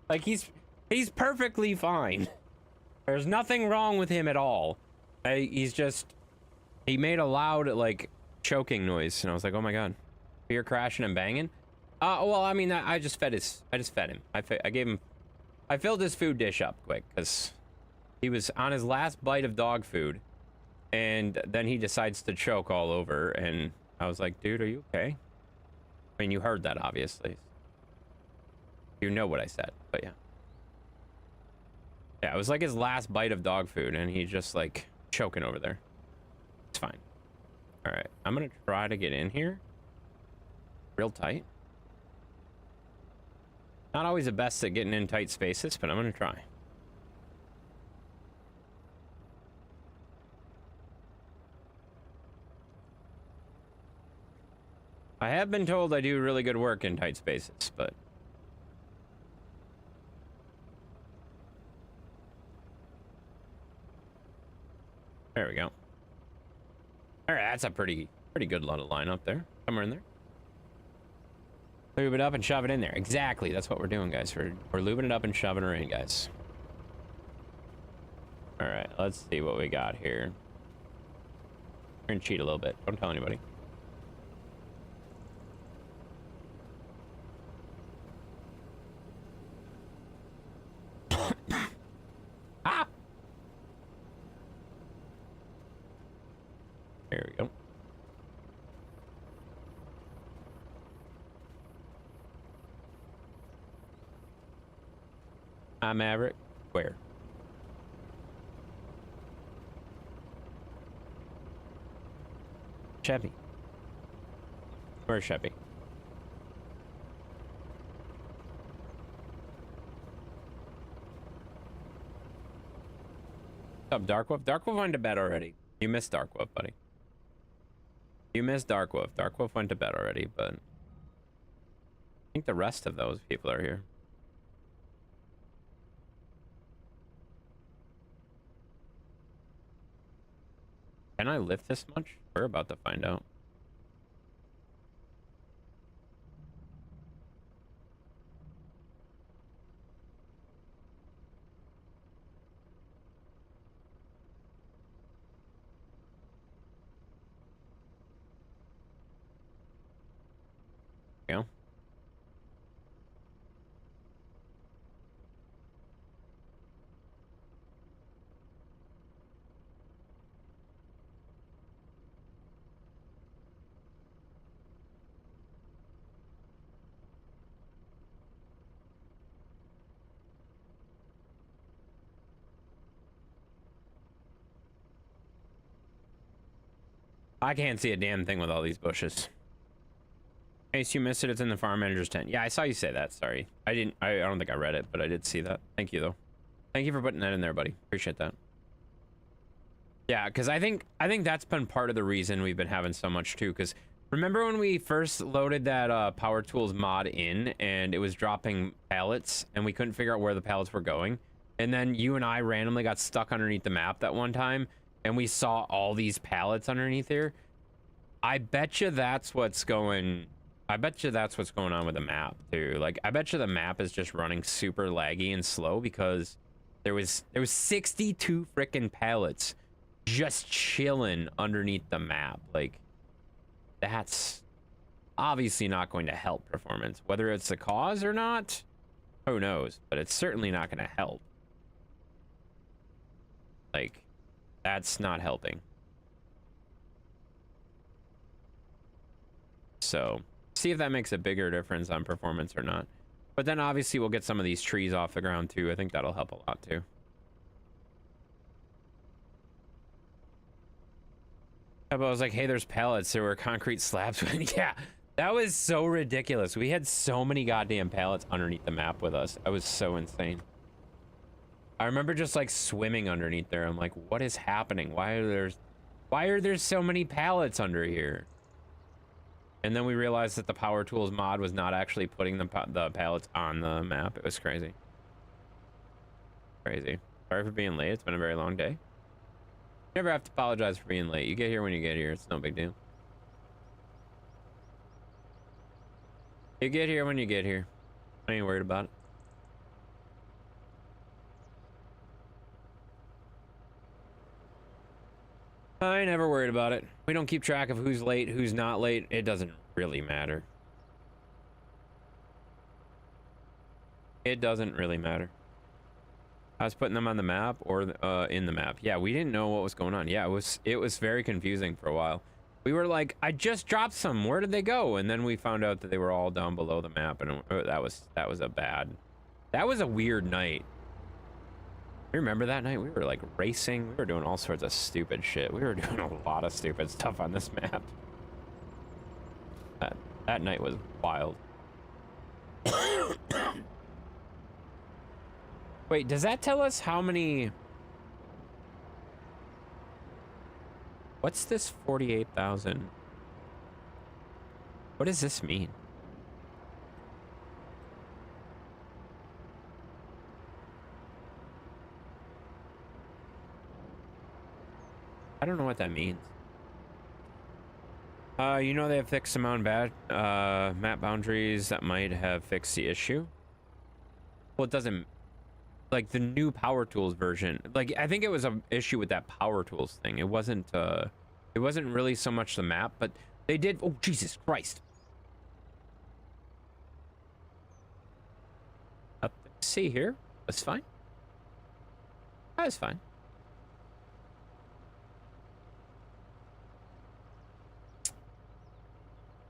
Like, he's perfectly fine. There's nothing wrong with him at all. He made a loud, like, choking noise, and I was like, oh my god. You're crashing and banging? Well, I mean, I just fed him. I filled his food dish up quick, because he was on his last bite of dog food, and then he decides to choke all over, and I was like, dude, are you okay? I mean, you heard that, obviously. You know what I said, but yeah. Yeah, it was like his last bite of dog food, and he's just, like, choking over there. It's fine. Alright, I'm gonna try to get in here. Real tight. Not always the best at getting in tight spaces, but I'm gonna try. I have been told I do really good work in tight spaces, but... There we go. All right, that's a pretty good lot of line up there. Somewhere in there. Lube it up and shove it in there. Exactly, that's what we're doing, guys. We're lubing it up and shoving her in, guys. All right, let's see what we got here. We're gonna cheat a little bit. Don't tell anybody. Ah! There we go. I'm Maverick. Where? Chevy. Where's Chevy? What's up, Darkwolf? Darkwolf went to bed already. You missed Darkwolf, buddy. You missed Darkwolf. Darkwolf went to bed already, but... I think the rest of those people are here. Can I lift this much? We're about to find out. You know? I can't see a damn thing with all these bushes. In case you missed it, it's in the farm manager's tent. Yeah, I saw you say that. Sorry. I don't think I read it, but I did see that. Thank you, though. Thank you for putting that in there, buddy. Appreciate that. Yeah, because I think that's been part of the reason we've been having so much, too. Because remember when we first loaded that Power Tools mod in, and it was dropping pallets, and we couldn't figure out where the pallets were going? And then you and I randomly got stuck underneath the map that one time, and we saw all these pallets underneath here. I bet you that's what's going... I bet you that's what's going on with the map, too. Like, I bet you the map is just running super laggy and slow because there was 62 freaking pallets just chilling underneath the map. Like, that's obviously not going to help performance. Whether it's the cause or not, who knows? But it's certainly not going to help. Like, that's not helping. So... see if that makes a bigger difference on performance or not. But then obviously we'll get some of these trees off the ground too. I think that'll help a lot too. I was like, hey, there's pallets. There were concrete slabs. Yeah, that was so ridiculous. We had so many goddamn pallets underneath the map with us. That was so insane. I remember just like swimming underneath there. I'm like, what is happening? Why are there so many pallets under here? And then we realized that the Power Tools mod was not actually putting the pallets on the map. It was crazy. Crazy. Sorry for being late. It's been a very long day. Never have to apologize for being late. You get here when you get here. It's no big deal. You get here when you get here. I ain't worried about it. I ain't never worried about it. We don't keep track of who's late, who's not late. It doesn't really matter. It doesn't really matter. I was putting them on the map or in the map. Yeah, we didn't know what was going on. Yeah, it was very confusing for a while. We were like, I just dropped some. Where did they go? And then we found out that they were all down below the map, and that was a weird night. You remember that night? We were like racing. We were doing all sorts of stupid shit. We were doing a lot of stupid stuff on this map. That night was wild. Wait, does that tell us how many... What's this 48,000? What does this mean? I don't know what that means. You know they have fixed some map boundaries that might have fixed the issue. Well, it doesn't... Like the new Power Tools version, like I think it was an issue with that Power Tools thing. It wasn't really so much the map, but they did. Oh Jesus Christ! See here, that's fine. That's fine.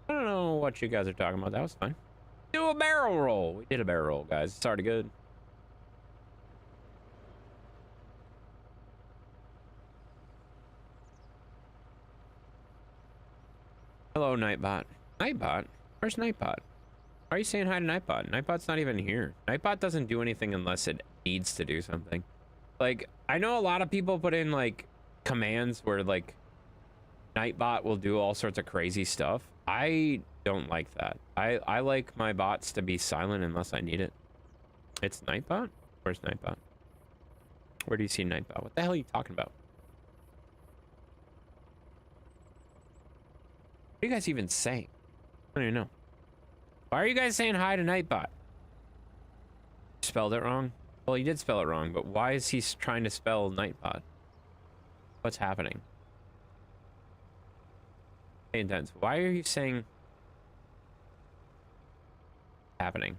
I don't know what you guys are talking about. That was fine. Do a barrel roll. We did a barrel roll, guys. It's already good. Hello, Nightbot. Nightbot? Where's Nightbot? Why are you saying hi to Nightbot? Nightbot's not even here. Nightbot doesn't do anything unless it needs to do something. Like, I know a lot of people put in, like, commands where, like, Nightbot will do all sorts of crazy stuff. I don't like that. I like my bots to be silent unless I need it. It's Nightbot? Where's Nightbot? Where do you see Nightbot? What the hell are you talking about? What are you guys even saying? I don't even know. Why are you guys saying hi to Nightbot? Spelled it wrong? Well, he did spell it wrong, but why is he trying to spell Nightbot? What's happening? Hey, Intense, why are you saying happening?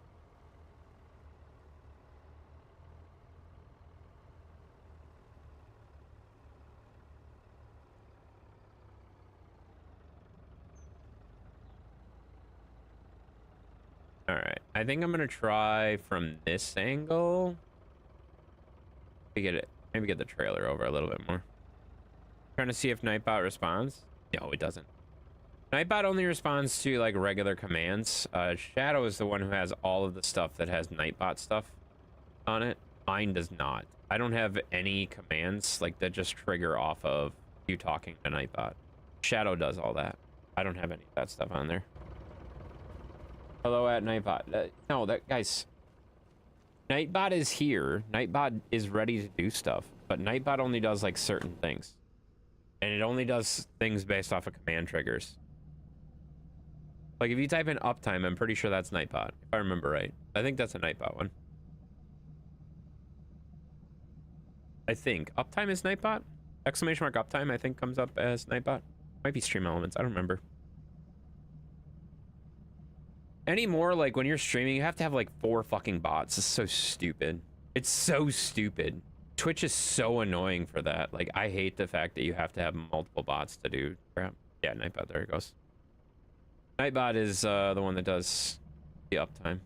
All right, I think I'm gonna try from this angle. Maybe get the trailer over a little bit more. Trying to see if Nightbot responds. No, it doesn't. Nightbot only responds to like regular commands. Shadow is the one who has all of the stuff that has Nightbot stuff on it. Mine does not. I don't have any commands like that just trigger off of you talking to Nightbot. Shadow does all that. I don't have any of that stuff on there. Hello at Nightbot. No, that guys. Nightbot is here. Nightbot is ready to do stuff, but Nightbot only does like certain things, and it only does things based off of command triggers. Like if you type in uptime, I'm pretty sure that's Nightbot, if I remember right. I think that's a Nightbot one. I think uptime is Nightbot. Exclamation mark uptime I think comes up as Nightbot. Might be Stream Elements. I don't remember. Anymore, like when you're streaming, you have to have like 4 fucking bots. It's so stupid. It's so stupid. Twitch is so annoying for that. Like I hate the fact that you have to have multiple bots to do crap. Yeah, Nightbot, there it goes. Nightbot is the one that does the uptime.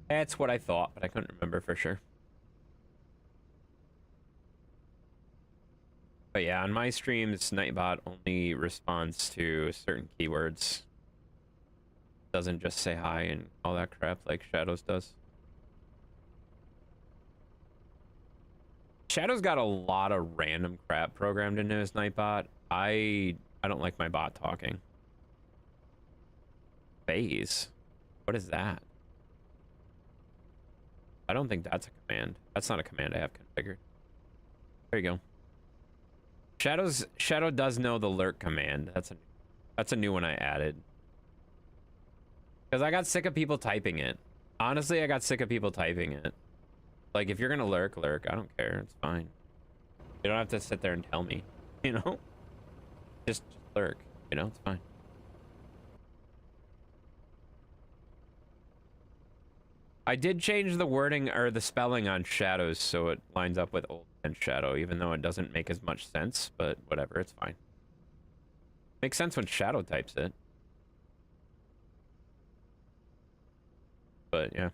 That's what I thought, but I couldn't remember for sure. But yeah, on my streams, Nightbot only responds to certain keywords. Doesn't just say hi and all that crap like Shadows does. Shadow's got a lot of random crap programmed into his Nightbot. I don't like my bot talking. Phase? What is that? I don't think that's a command. That's not a command I have configured. There you go. Shadow does know the lurk command. That's a new one I added. Because I got sick of people typing it. Honestly, I got sick of people typing it. Like, if you're gonna lurk, lurk. I don't care. It's fine. You don't have to sit there and tell me, you know? Just lurk, you know? It's fine. I did change the wording or the spelling on shadows so it lines up with old and shadow, even though it doesn't make as much sense, but whatever, it's fine. Makes sense when shadow types it. But yeah.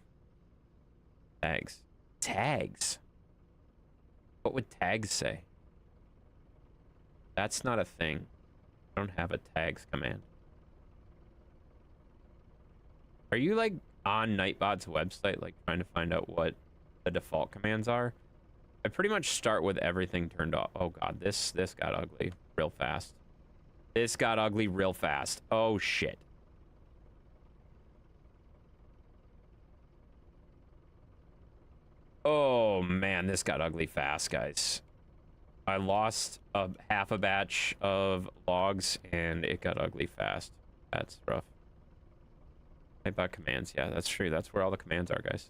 Tags. Tags? What would tags say? That's not a thing. I don't have a tags command. Are you like on Nightbot's website, like trying to find out what the default commands are? I pretty much start with everything turned off. Oh god, this got ugly real fast. This got ugly real fast. Oh shit. Oh man, this got ugly fast, guys. I lost half a batch of logs and it got ugly fast. That's rough. Nightbot commands, yeah, that's true. That's where all the commands are, guys.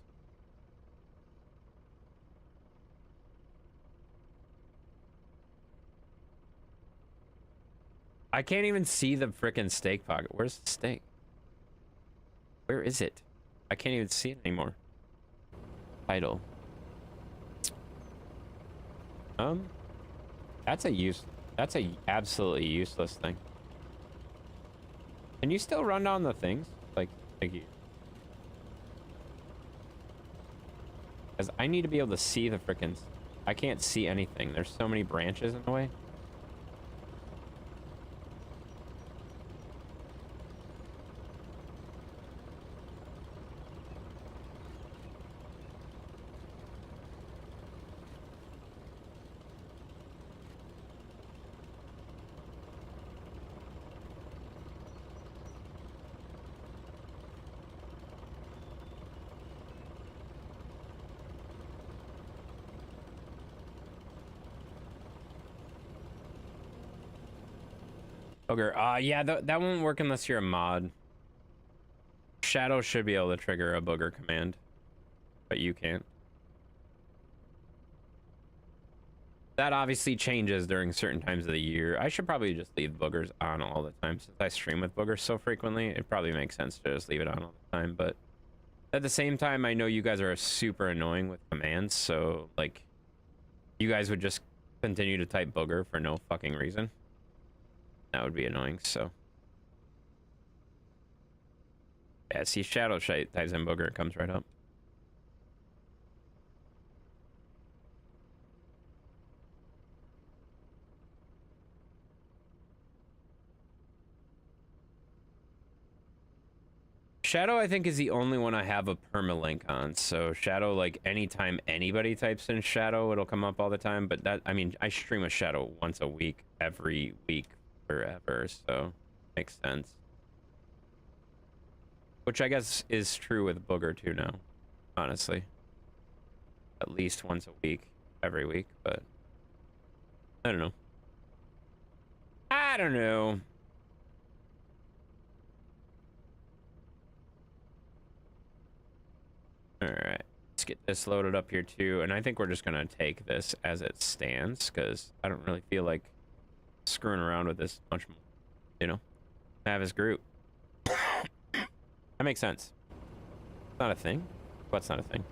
I can't even see the frickin' steak pocket. Where's the steak? Where is it? I can't even see it anymore. Title. That's a absolutely useless thing. Can you still run down the things? Like you. Because I need to be able to see the frickin'... I can't see anything. There's so many branches in the way. Ogre, yeah, that won't work unless you're a mod. Shadow should be able to trigger a booger command, but you can't. That obviously changes during certain times of the year. I should probably just leave boogers on all the time since I stream with boogers so frequently. It probably makes sense to just leave it on all the time, but at the same time, I know you guys are super annoying with commands, so like, you guys would just continue to type booger for no fucking reason. That would be annoying, so. Yeah, see, Shadow types in booger, it comes right up. Shadow, I think, is the only one I have a permalink on. So Shadow, like, anytime anybody types in Shadow, it'll come up all the time. But that, I mean, I stream a Shadow once a week, every week, forever. So makes sense. Which I guess is true with Booger too now, honestly. At least once a week, every week, but I don't know. I don't know. All right, let's get this loaded up here too. And I think we're just gonna take this as it stands because I don't really feel like screwing around with this much more, you know? Have his group. That makes sense. It's not a thing. What's not a thing?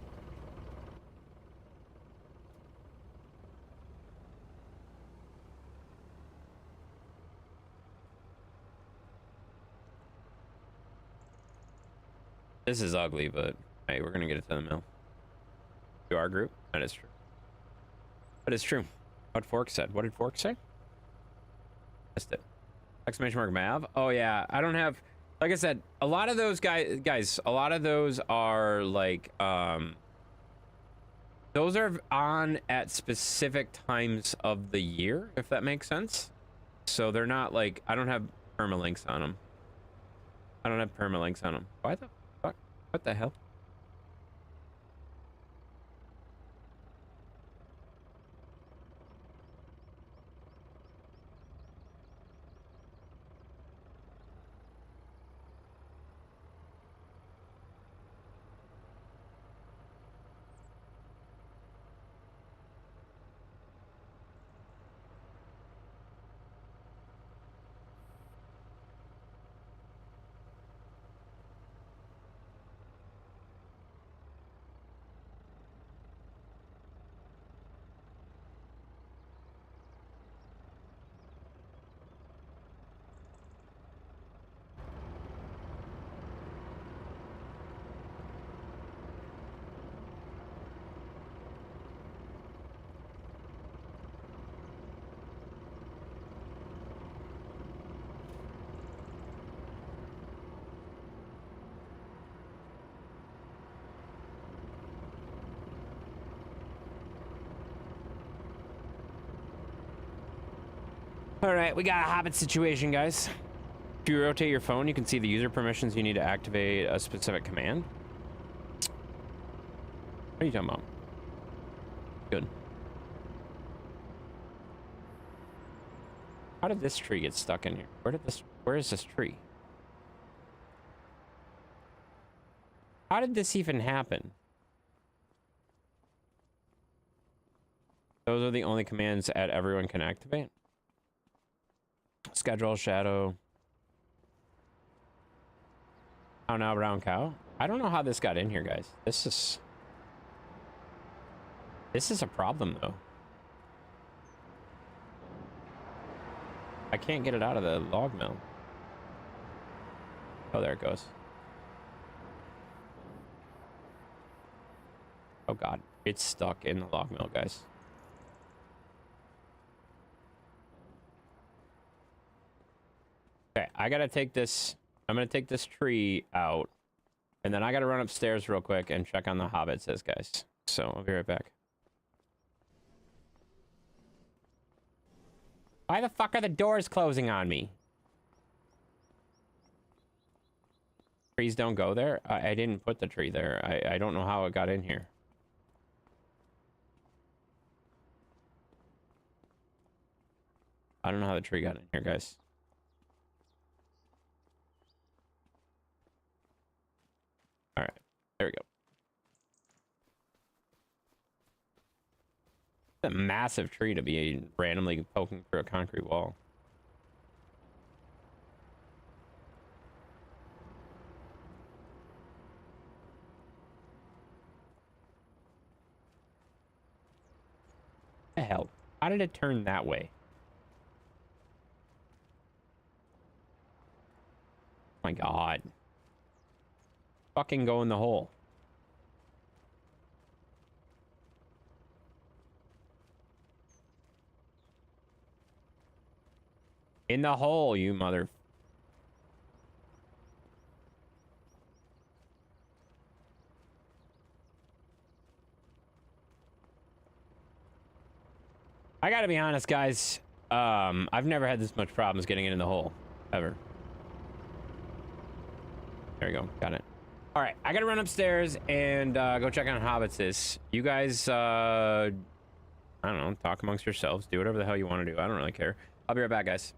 This is ugly, but hey, we're gonna get it to the mill. To our group? That is true. That is true. What Fork said. What did Fork say? Missed it. Exclamation mark Mav? Oh yeah, I don't have, like I said, a lot of those guys, a lot of those are like, those are on at specific times of the year, if that makes sense. So they're not like, I don't have permalinks on them. I don't have permalinks on them. Why the fuck? What the hell? All right, we got a Hobbit situation, guys. If you rotate your phone, you can see the user permissions you need to activate a specific command. What are you talking about? Good. How did this tree get stuck in here? Where is this tree? How did this even happen? Those are the only commands that everyone can activate. Schedule, shadow. Oh, now brown cow. I don't know how this got in here, guys. This is a problem, though. I can't get it out of the log mill. Oh, there it goes. Oh god, it's stuck in the log mill, guys. Okay, I gotta take this. I'm gonna take this tree out, and then I gotta run upstairs real quick and check on the hobbits, guys. So I'll be right back. Why the fuck are the doors closing on me? Trees don't go there? I didn't put the tree there. I don't know how it got in here. I don't know how the tree got in here, guys. All right, there we go. It's a massive tree to be randomly poking through a concrete wall. What the hell? How did it turn that way? Oh my god. Fucking go in the hole. In the hole, you mother... I gotta be honest, guys. I've never had this much problems getting it in the hole. Ever. There we go. Got it. All right. I gotta run upstairs and go check on hobbits. You guys, I don't know, talk amongst yourselves. Do whatever the hell you want to do. I don't really care. I'll be right back, guys.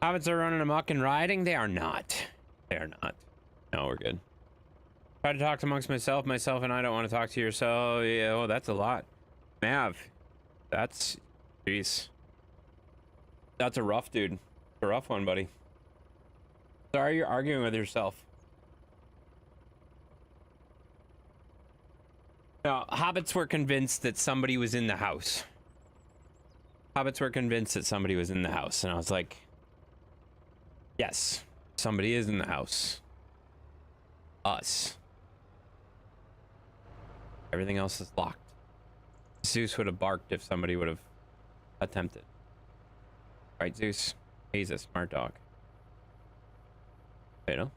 Hobbits are running amok and rioting? They are not. They are not. No, we're good. Try to talk amongst myself. Myself and I don't want to talk to yourself. Yeah, oh, that's a lot. Mav, that's... Jeez. That's a rough dude. It's a rough one, buddy. Sorry you're arguing with yourself. No, hobbits were convinced that somebody was in the house. Hobbits were convinced that somebody was in the house, and I was like, yes, somebody is in the house. Us. Everything else is locked. Zeus would have barked if somebody would have attempted. Right, Zeus? He's a smart dog. You know?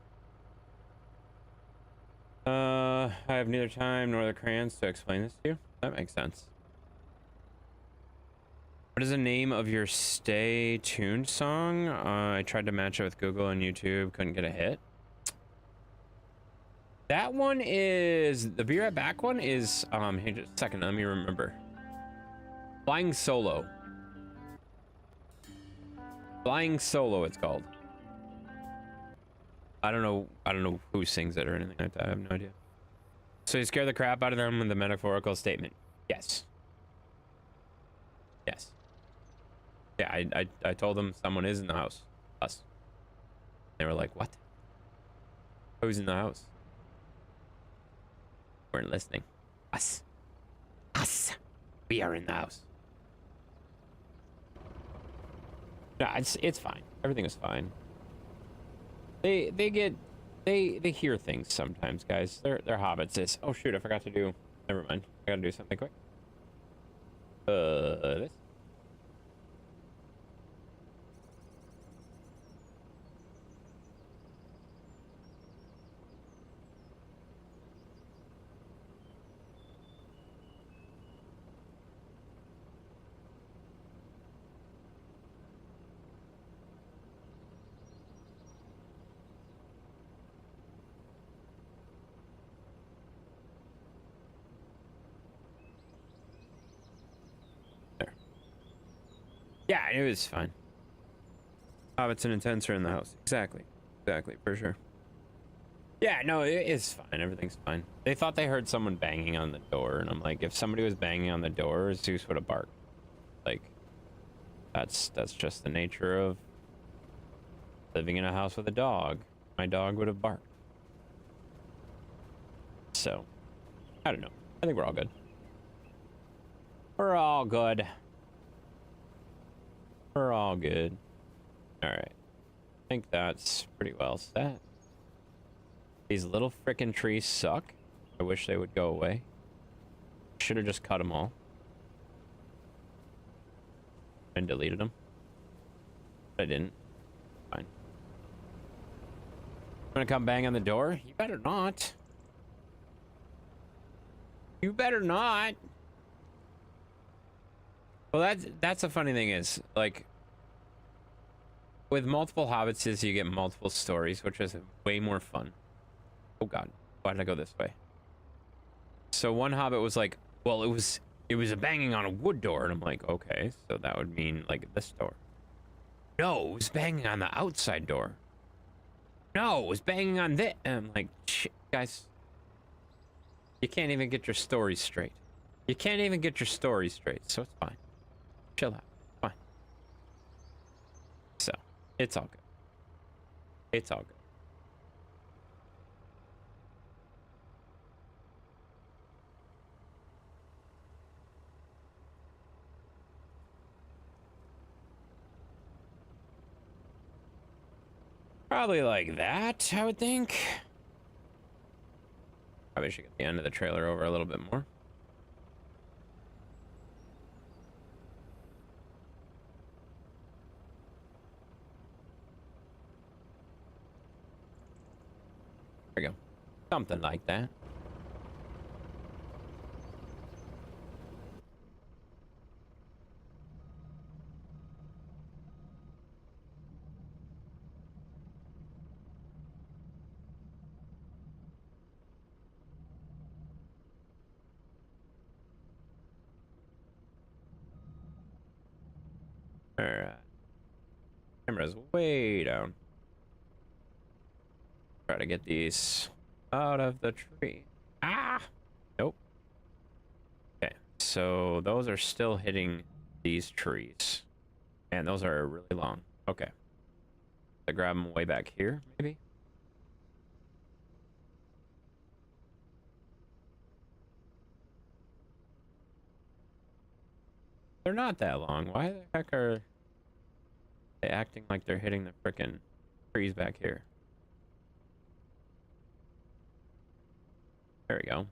I have neither time nor the crayons to explain this to you. That makes sense. What is the name of your Stay Tuned song? I tried to match it with Google and YouTube, couldn't get a hit. That one is... The Be Right Back one is... here, just a second, let me remember. Flying Solo. Flying Solo, it's called. I don't know who sings it or anything like that. I have no idea. So you scare the crap out of them with the metaphorical statement. Yes. Yes. Yeah, I told them someone is in the house. Us. They were like, what? Who's in the house? Weren't listening. Us. Us. We are in the house. No, it's fine. Everything is fine. They hear things sometimes, guys. They're hobbits. Oh shoot, I forgot to do. Never mind. I gotta do something quick. This. Yeah, it was fine. Hobbits and Intense are in the house. Exactly. Exactly, for sure. Yeah, no, it is fine. Everything's fine. They thought they heard someone banging on the door, and I'm like, if somebody was banging on the door, Zeus would have barked. Like, that's just the nature of living in a house with a dog. My dog would have barked. So, I don't know. I think we're all good. We're all good. We're all good. Alright. I think that's pretty well set. These little frickin' trees suck. I wish they would go away. Should have just cut them all. And deleted them. But I didn't. Fine. Gonna come bang on the door? You better not. You better not. Well, that's the funny thing is, like, with multiple hobbitses, you get multiple stories, which is way more fun. Oh god, why did I go this way? So one hobbit was like, well, it was a banging on a wood door, and I'm like, okay, so that would mean like this door. No, it was banging on the outside door. No, it was banging on this, and I'm like, shit, guys, you can't even get your stories straight. You can't even get your stories straight, so it's fine. Chill out. Fine. So, it's all good. It's all good. Probably like that, I would think. Probably should get the end of the trailer over a little bit more. There we go. Something like that. Alright. res way down. Try to get these out of the tree. Ah! Nope. Okay, so those are still hitting these trees. Man, those are really long. Okay. I grab them way back here, maybe? They're not that long. Why the heck are they acting like they're hitting the frickin' trees back here? There we go.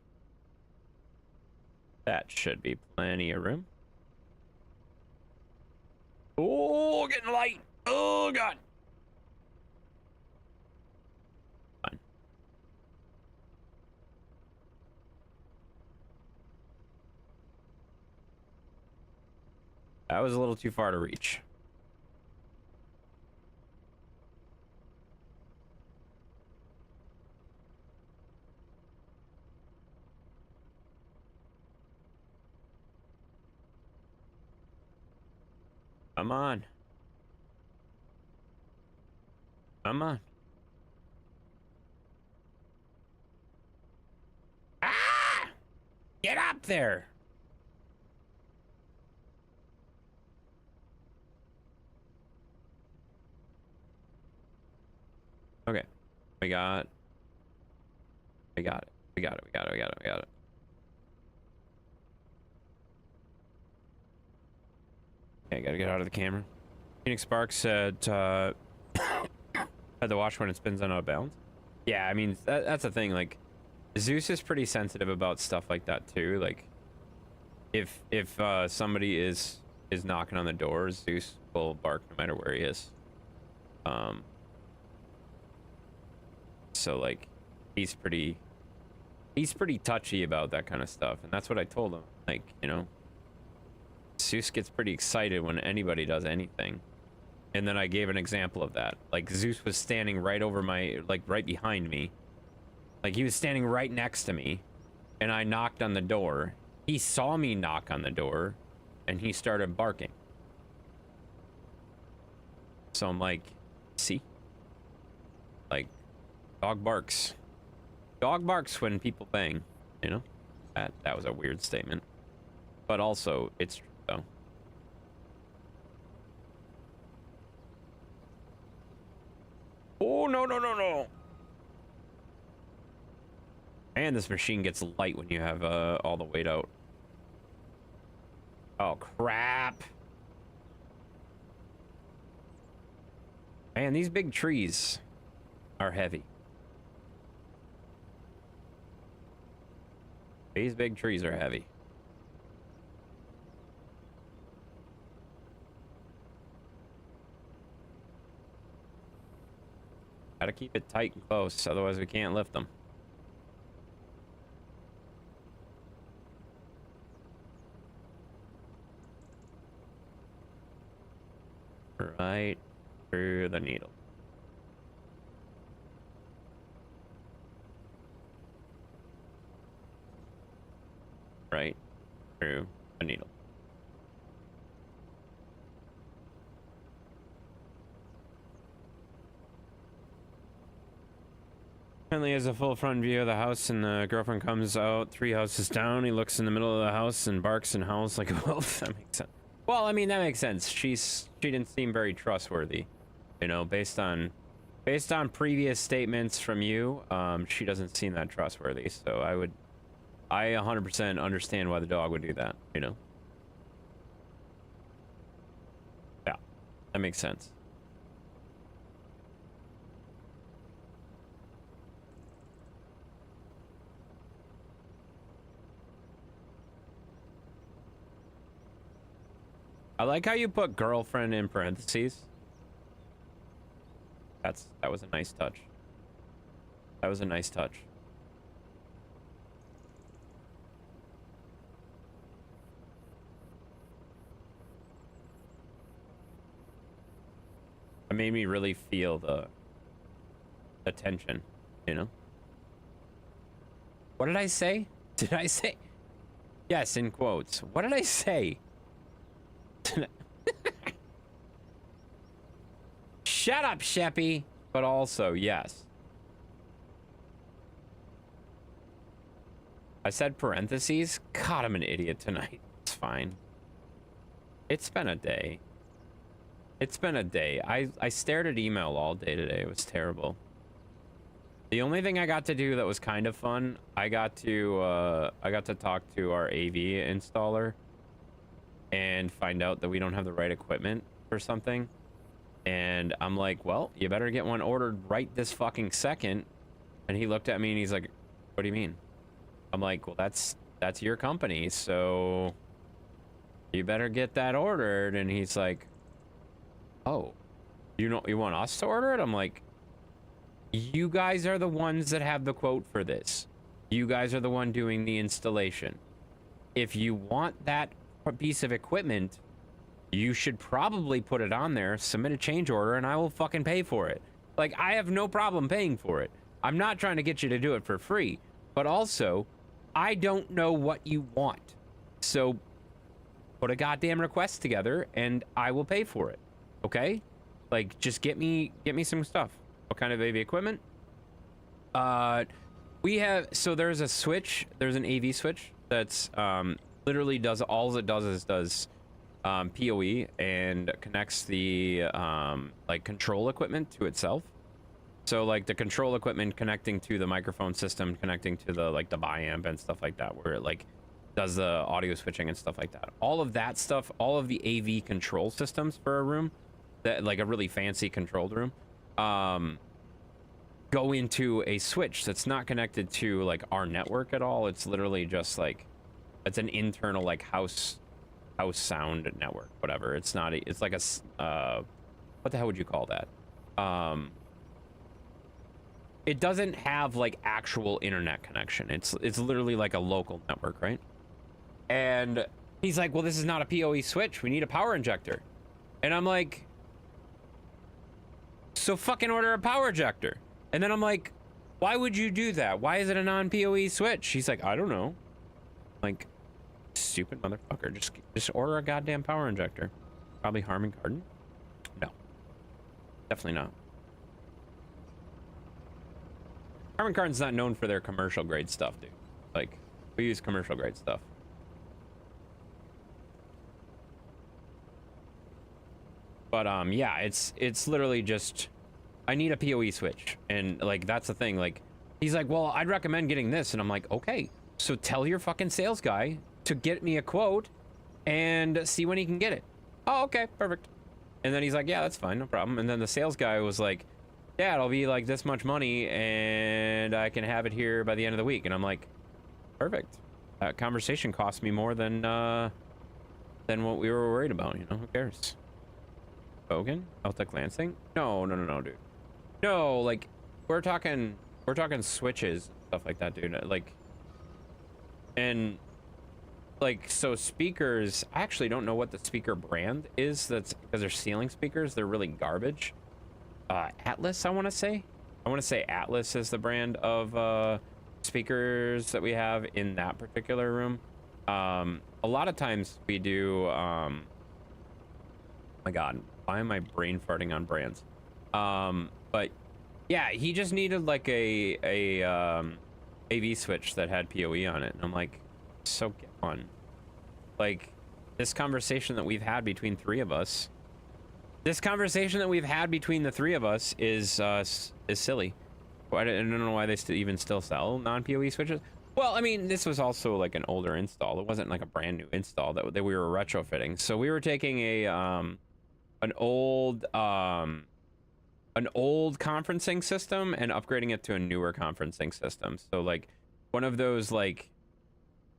That should be plenty of room. Oh, getting light. Oh, God. Fine. That was a little too far to reach. Come on. Come on. Ah! Get up there. Okay. We got it. We got it. We got it. We got it. We got it. We got it. Okay, gotta get out of the camera. Phoenix Sparks said, had to watch when it spins on out of bounds. Yeah, I mean, that's the thing. Like, Zeus is pretty sensitive about stuff like that too. Like, if somebody is knocking on the door, Zeus will bark no matter where he is. So like, he's pretty touchy about that kind of stuff, and that's what I told him. Like, you know, Zeus gets pretty excited when anybody does anything. And then I gave an example of that. Like, Zeus was standing right over my, like, right behind me. Like, he was standing right next to me. And I knocked on the door. He saw me knock on the door. And he started barking. So I'm like, see? Like, dog barks. Dog barks when people bang, you know? That was a weird statement. But also, it's true, though. Oh, no, no, no, no. And this machine gets light when you have all the weight out. Oh, crap. Man, these big trees are heavy. These big trees are heavy. Gotta keep it tight and close, otherwise we can't lift them. Right through the needle. Right through the needle. Apparently has a full front view of the house, and the girlfriend comes out 3 houses down. He looks in the middle of the house and barks and howls like a wolf. That makes sense. Well, I mean, that makes sense. She didn't seem very trustworthy, you know, based on previous statements from you. She doesn't seem that trustworthy. So I 100% understand why the dog would do that, you know. Yeah, that makes sense. I like how you put girlfriend in parentheses. That was a nice touch. That was a nice touch. It made me really feel the tension, you know? What did I say? Did I say? Yes, in quotes. What did I say? Shut up, Sheppy. But also, yes. I said parentheses. God, I'm an idiot tonight. It's fine. It's been a day. It's been a day. I stared at email all day today. It was terrible. The only thing I got to do that was kind of fun, I got to talk to our AV installer and find out that we don't have the right equipment for something. And I'm like, well, you better get one ordered right this fucking second. And he looked at me and he's like, what do you mean? I'm like, well, that's your company, so you better get that ordered. And he's like, oh, you want us to order it? I'm like, you guys are the ones that have the quote for this. You guys are the one doing the installation. If you want that piece of equipment, you should probably put it on there, submit a change order, and I will fucking pay for it. Like, I have no problem paying for it. I'm not trying to get you to do it for free, but also, I don't know what you want. So, put a goddamn request together, and I will pay for it. Okay? Like, just get me some stuff. What kind of AV equipment? We have, so there's a switch, there's an AV switch that's literally does, all it does is does PoE and connects the like control equipment to itself. So like the control equipment connecting to the microphone system, connecting to the like the biamp and stuff like that, where it like does the audio switching and stuff like that. All of that stuff, all of the AV control systems for a room, that like a really fancy controlled room, go into a switch that's not connected to like our network at all. It's literally just like, it's an internal like house sound network, whatever. It's not, it's like a, what the hell would you call that? It doesn't have like actual internet connection. It's literally like a local network, right? And he's like, well, this is not a PoE switch. We need a power injector. And I'm like, so fucking order a power injector. And then I'm like, why would you do that? Why is it a non-PoE switch? He's like, I don't know. Like, stupid motherfucker. Just order a goddamn power injector. Probably Harman Kardon? No. Definitely not. Harman Kardon's not known for their commercial grade stuff, dude. Like, we use commercial grade stuff. But yeah, it's literally just, I need a PoE switch. And like, that's the thing. Like, he's like, well, I'd recommend getting this. And I'm like, okay, so tell your fucking sales guy to get me a quote and see when he can get it. Oh, okay, perfect. And then he's like, yeah, that's fine, no problem. And then the sales guy was like, yeah, it'll be like this much money and I can have it here by the end of the week. And I'm like, perfect. That conversation cost me more than what we were worried about, you know, who cares? Bogan? Celtic Lansing? No, dude. No, like, we're talking switches, stuff like that, dude. Like, and like, so speakers, I actually don't know what the speaker brand is. That's because they're ceiling speakers. They're really garbage. Atlas, I want to say Atlas is the brand of speakers that we have in that particular room. A lot of times we do, oh my God, why am I brain farting on brands? But yeah, he just needed like a AV switch that had PoE on it. And I'm like, so get on. Like, this conversation that we've had between three of us, is silly. I don't know why they even still sell non-PoE switches. Well, I mean, this was also like an older install. It wasn't like a brand new install that we were retrofitting. So we were taking an old conferencing system and upgrading it to a newer conferencing system. So like one of those like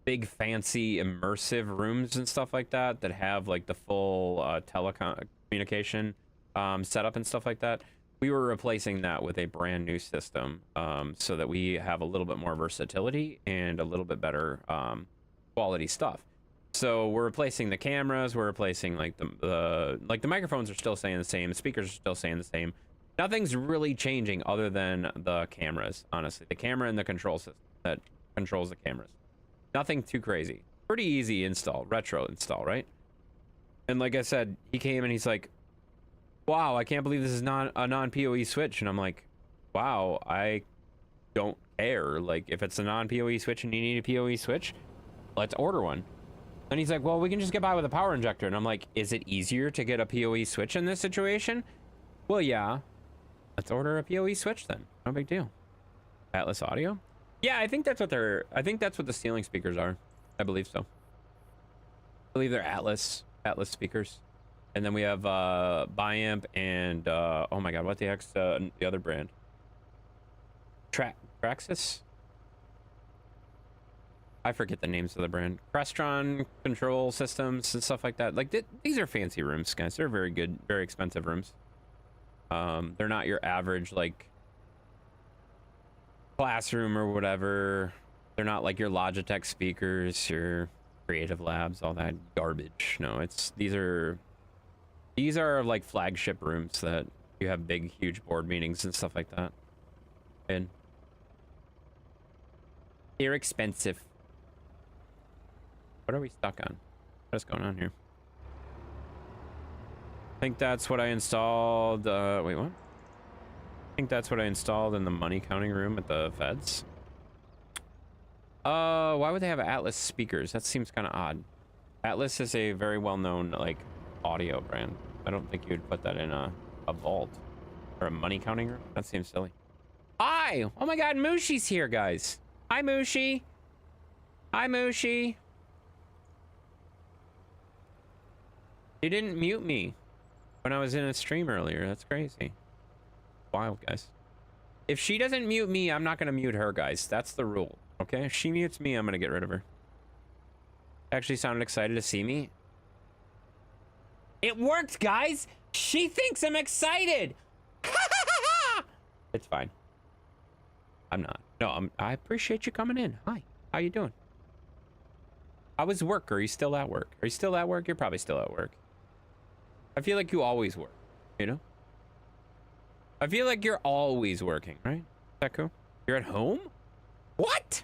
big fancy immersive rooms and stuff like that have like the full telecommunication setup and stuff like that. We were replacing that with a brand new system, so that we have a little bit more versatility and a little bit better quality stuff. So we're replacing the cameras, we're replacing like the microphones are still staying the same, the speakers are still staying the same. Nothing's really changing other than the cameras, honestly. The camera and the control system that controls the cameras. Nothing too crazy. Pretty easy install, retro install, right? And like I said, he came and he's like, wow, I can't believe this is not a non-PoE switch. And I'm like, wow, I don't care. Like, if it's a non-PoE switch and you need a PoE switch, let's order one. And he's like, well, we can just get by with a power injector. And I'm like, is it easier to get a PoE switch in this situation? Well, yeah. Let's order a PoE switch then. No big deal. Atlas audio? Yeah, I think that's what the ceiling speakers are. I believe so. I believe they're Atlas speakers. And then we have Biamp and oh my god, what the heck's the other brand? Traxxas? I forget the names of the brand. Crestron control systems and stuff like that. Like these are fancy rooms, guys. They're very good, very expensive rooms. They're not your average like classroom or whatever. They're not like your Logitech speakers, your Creative Labs, all that garbage. No, these are like flagship rooms that you have big, huge board meetings and stuff like that. And they're expensive. What are we stuck on? What's going on here? I think that's what I installed. Wait, what? I think that's what I installed in the money counting room at the feds. Why would they have Atlas speakers? That seems kind of odd. Atlas is a very well-known like audio brand. I don't think you'd put that in a vault or a money counting room. That seems silly. Hi! Oh my god, Mushi's here, guys. Hi, Mushi. Hi, Mushi. You didn't mute me when I was in a stream earlier. That's crazy. Wild, guys. If she doesn't mute me, I'm not gonna mute her, guys. That's the rule. Okay? If she mutes me, I'm gonna get rid of her. Actually sounded excited to see me. It worked, guys! She thinks I'm excited! It's fine. I'm not. No, I appreciate you coming in. Hi. How you doing? How was work? Are you still at work? Are you still at work? You're probably still at work. I feel like you always work, you know? I feel like you're always working, right? Is that cool? You're at home? What?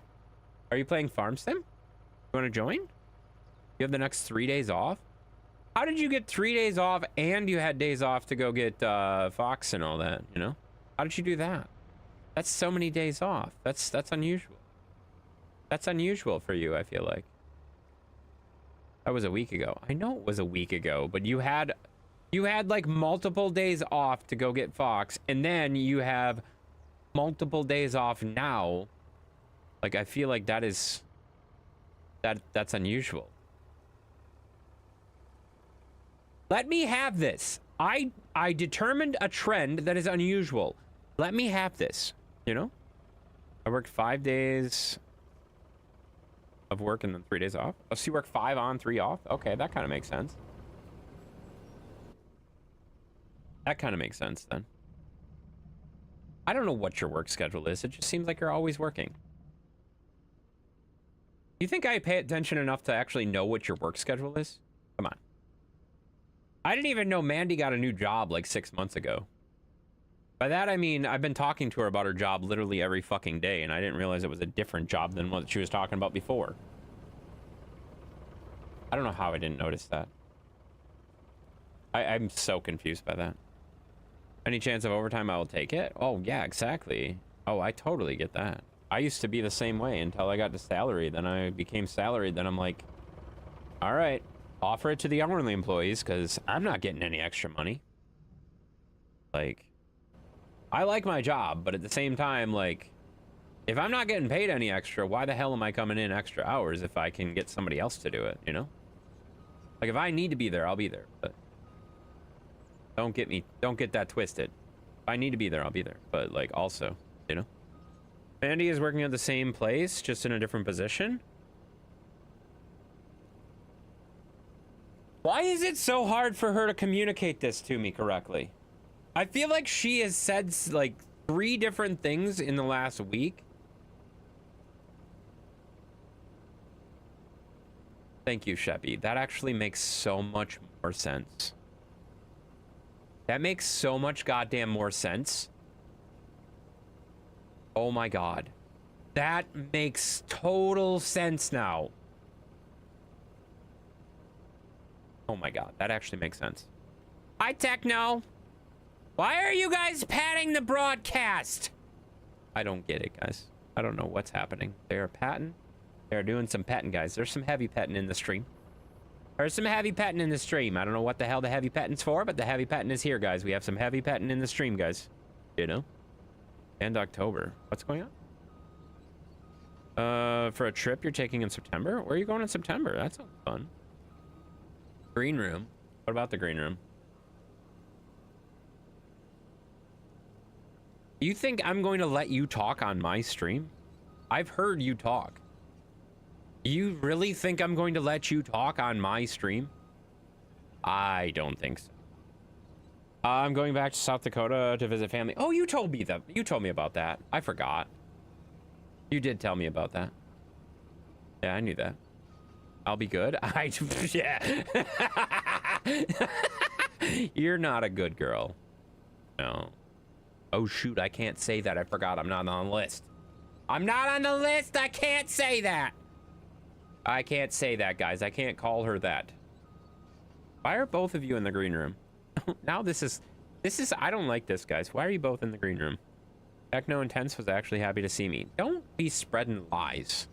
Are you playing Farm Sim? You want to join? You have the next 3 days off? How did you get 3 days off and you had days off to go get Fox and all that, you know? How did you do that? That's so many days off. That's unusual. That's unusual for you, I feel like. That was a week ago. I know it was a week ago, but you had like multiple days off to go get Fox, and then you have multiple days off now. Like, I feel like that's unusual. Let me have this. I determined a trend that is unusual. Let me have this, you know? I worked 5 days of work and then 3 days off. Oh, so you work 5 on, 3 off? Okay, that kind of makes sense. That kind of makes sense then. I don't know what your work schedule is. It just seems like you're always working. You think I pay attention enough to actually know what your work schedule is? Come on. I didn't even know Mandy got a new job like 6 months ago. By that, I mean, I've been talking to her about her job literally every fucking day, and I didn't realize it was a different job than what she was talking about before. I don't know how I didn't notice that. I'm so confused by that. Any chance of overtime, I will take it? Oh, yeah, exactly. Oh, I totally get that. I used to be the same way until I got to salary. Then I became salaried. Then I'm like, all right, offer it to the hourly employees because I'm not getting any extra money. Like, I like my job, but at the same time, like, if I'm not getting paid any extra, why the hell am I coming in extra hours if I can get somebody else to do it, you know? Like, if I need to be there, I'll be there, but don't get that twisted. If I need to be there, I'll be there, but, like, also, you know? Mandy is working at the same place, just in a different position. Why is it so hard for her to communicate this to me correctly? I feel like she has said like 3 different things in the last week. Thank you, Sheppy. That actually makes so much more sense. That makes so much goddamn more sense. Oh my god. That makes total sense now. Oh my god, that actually makes sense. Hi, Techno. Why are you guys patting the broadcast? I don't get it, guys. I don't know what's happening. They are patting. They are doing some petting, guys. There's some heavy petting in the stream. There's some heavy petting in the stream. I don't know what the hell the heavy petting's for, but the heavy petting is here, guys. We have some heavy petting in the stream, guys. You know? And October. What's going on? For a trip you're taking in September? Where are you going in September? That sounds fun. Green room. What about the green room? You think I'm going to let you talk on my stream? I've heard you talk. You really think I'm going to let you talk on my stream? I don't think so. I'm going back to South Dakota to visit family. Oh, you told me that. You told me about that. I forgot. You did tell me about that. Yeah, I knew that. I'll be good. Yeah. You're not a good girl. No. Oh, shoot. I can't say that. I forgot. I'm not on the list. I'm not on the list. I can't say that. I can't say that, guys. I can't call her that. Why are both of you in the green room? Now this is, I don't like this, guys. Why are you both in the green room? Techno Intense was actually happy to see me. Don't be spreading lies.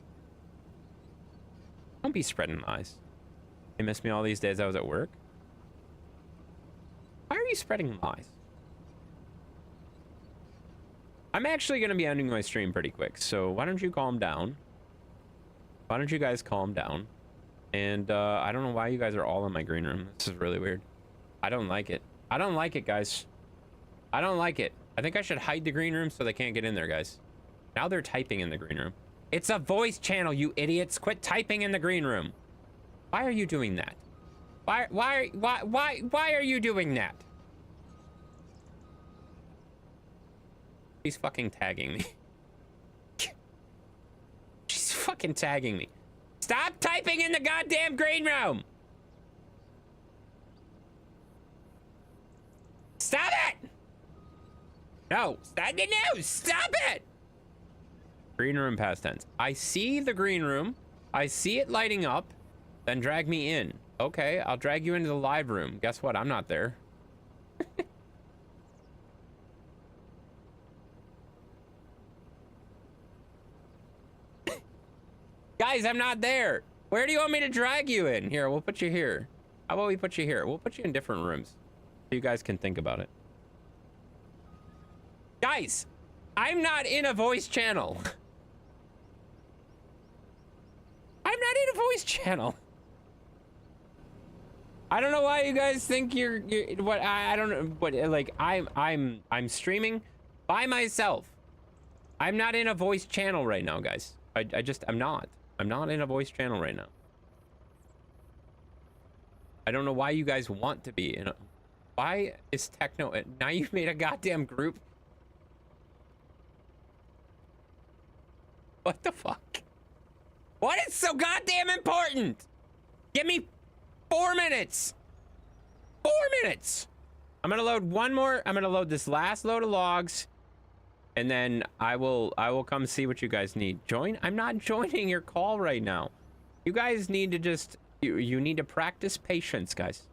Don't be spreading lies. You missed me all these days I was at work. Why are you spreading lies? I'm actually going to be ending my stream pretty quick, so why don't you calm down? Why don't you guys calm down? And I don't know why you guys are all in my green room. This is really weird. I don't like it. I don't like it, guys. I don't like it. I think I should hide the green room so they can't get in there, guys. Now they're typing in the green room. It's a voice channel, you idiots. Quit typing in the green room. Why are you doing that? Why are you doing that? She's fucking tagging me. She's fucking tagging me. Stop typing in the goddamn green room! Stop it! No, stop it! No, stop it! Green room past tense. I see the green room. I see it lighting up. Then drag me in. Okay, I'll drag you into the live room. Guess what? I'm not there. Guys, I'm not there. Where do you want me to drag you in? Here, we'll put you here. How about we put you here? We'll put you in different rooms so you guys can think about it. Guys, I'm not in a voice channel. I'm not in a voice channel. I don't know why you guys think you're what I don't know what like I'm streaming by myself. I'm not in a voice channel right now, guys. I'm not. I'm not in a voice channel right now. I don't know why you guys want to be in a... Why is Techno... Now you've made a goddamn group? What the fuck? What is so goddamn important? Give me 4 minutes. 4 minutes. I'm gonna load one more. I'm gonna load this last load of logs. And then I will come see what you guys need. Join? I'm not joining your call right now. You guys need to just... You need to practice patience, guys.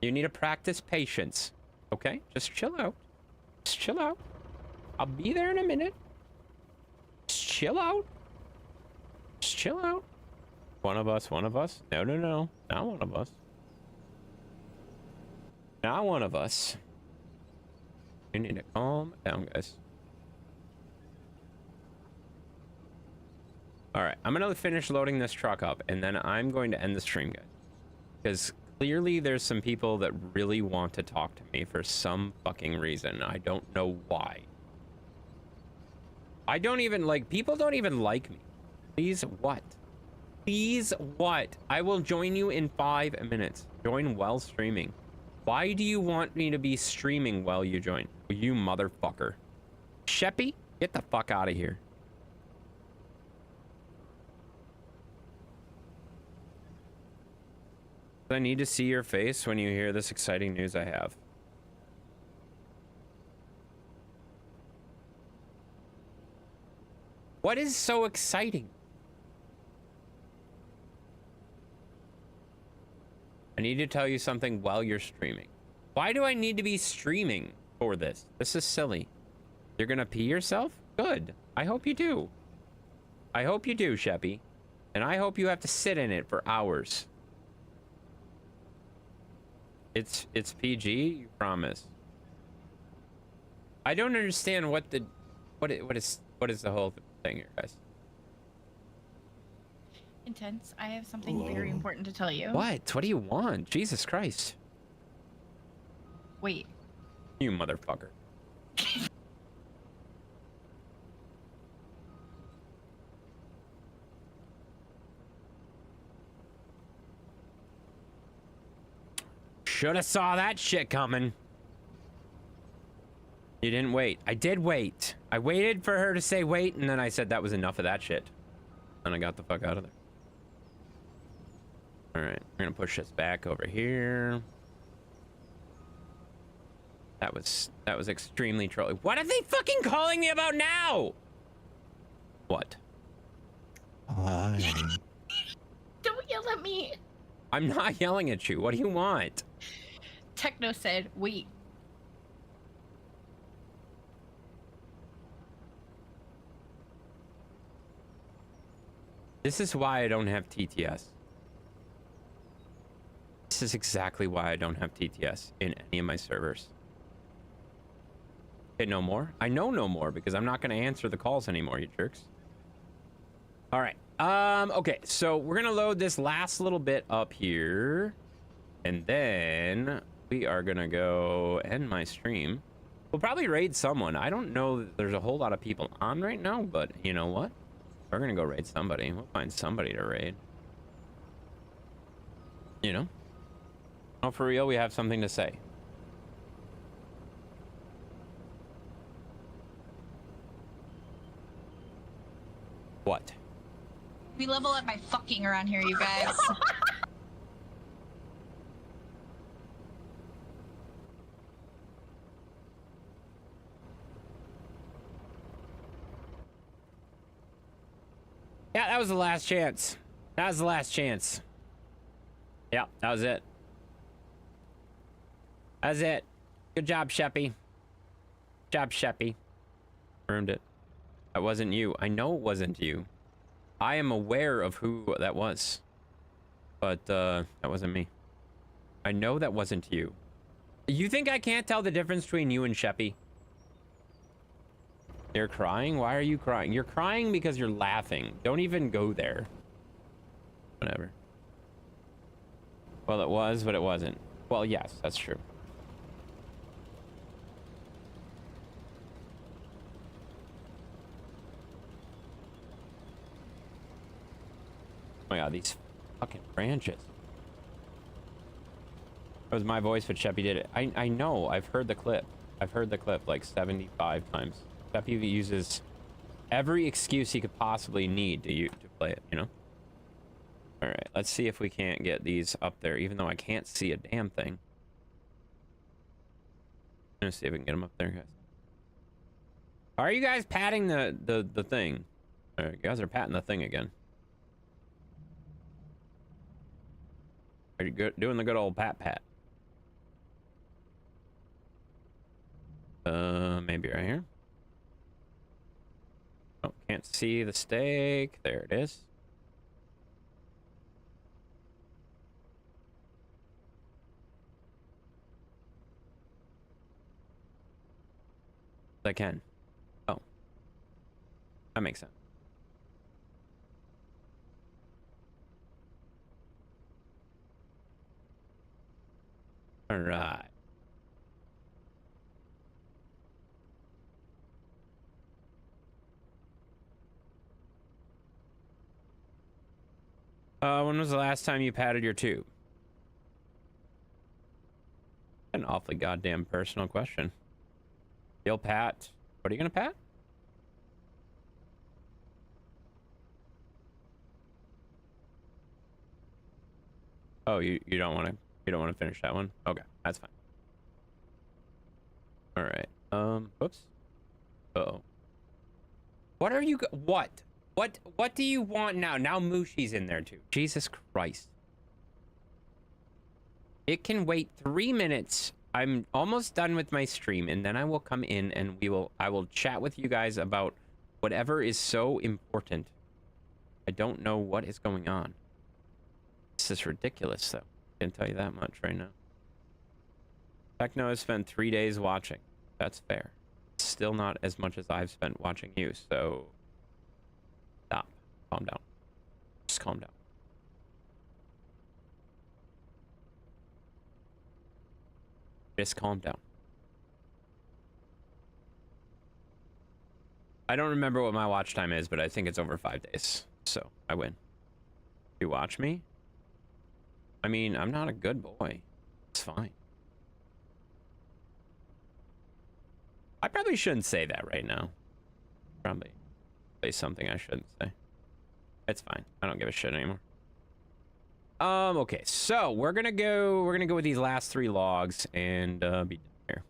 You need to practice patience. Okay? Just chill out. Just chill out. I'll be there in a minute. Just chill out. Just chill out. One of us, one of us. No, no, no. Not one of us. Not one of us. You need to calm down, guys. All right, I'm gonna finish loading this truck up, and then I'm going to end the stream, guys. Because clearly there's some people that really want to talk to me for some fucking reason. I don't know why. I don't even, like, people don't even like me. Please, what? Please, what? I will join you in 5 minutes. Join while streaming. Why do you want me to be streaming while you join? You motherfucker. Sheppy, get the fuck out of here. I need to see your face when you hear this exciting news I have. What is so exciting? I need to tell you something while you're streaming. Why do I need to be streaming for this? This is silly. You're gonna pee yourself? Good. I hope you do. I hope you do, Sheppy. And I hope you have to sit in it for hours. It's PG, you promise. I don't understand what is the whole thing here, guys. Intense. I have something very important to tell you. What? What do you want? Jesus Christ. Wait. You motherfucker. Should have saw that shit coming. You didn't wait. I did wait. I waited for her to say wait, and then I said that was enough of that shit. And I got the fuck out of there. Alright, we're gonna push this back over here. That was extremely trolly. What are they fucking calling me about now? What? Don't yell at me. I'm not yelling at you. What do you want? Techno said, wait. This is why I don't have TTS. This is exactly why I don't have TTS in any of my servers. Okay, no more? I know no more because I'm not going to answer the calls anymore, you jerks. All right. Okay, so we're going to load this last little bit up here. And then we are going to go end my stream. We'll probably raid someone. I don't know that there's a whole lot of people on right now, but you know what? We're going to go raid somebody. We'll find somebody to raid. You know? Oh, for real, we have something to say. What? We level up by fucking around here, you guys. Yeah, that was the last chance. That was the last chance. Yeah, that was it. That's it. Good job, Sheppy. Job, Sheppy. Earned it. That wasn't you. I know it wasn't you. I am aware of who that was. But, that wasn't me. I know that wasn't you. You think I can't tell the difference between you and Sheppy? You're crying? Why are you crying? You're crying because you're laughing. Don't even go there. Whatever. Well, it was, but it wasn't. Well, yes, that's true. Oh my god, these fucking branches. That was my voice, but Sheppy did it. I know, I've heard the clip. I've heard the clip like 75 times. Sheppy uses every excuse he could possibly need to play it, you know? Alright, let's see if we can't get these up there, even though I can't see a damn thing. I'm gonna see if we can get them up there, guys. Are you guys patting the thing? Alright, you guys are patting the thing again. Are you good, doing the good old pat? Maybe right here. Oh, can't see the stake. There it is. I can. Oh. That makes sense. All right. When was the last time you patted your tube? An awfully goddamn personal question. You'll pat. What are you gonna pat? Oh, you don't want to finish that one? Okay, that's fine. All right. Oops. Uh-oh. What are you? What? What do you want now? Now Mushi's in there too. Jesus Christ. It can wait 3 minutes. I'm almost done with my stream, and then I will come in and I will chat with you guys about whatever is so important. I don't know what is going on. This is ridiculous, though. I can tell you that much right now. Techno has spent 3 days watching. That's fair. Still not as much as I've spent watching you, so stop. Calm down. Just calm down. Just calm down. I don't remember what my watch time is, but I think it's over 5 days. So, I win. You watch me? I mean, I'm not a good boy. It's fine. I probably shouldn't say that right now. Probably say something I shouldn't say. It's fine. I don't give a shit anymore. Okay, so we're gonna go with these last 3 logs and be done here.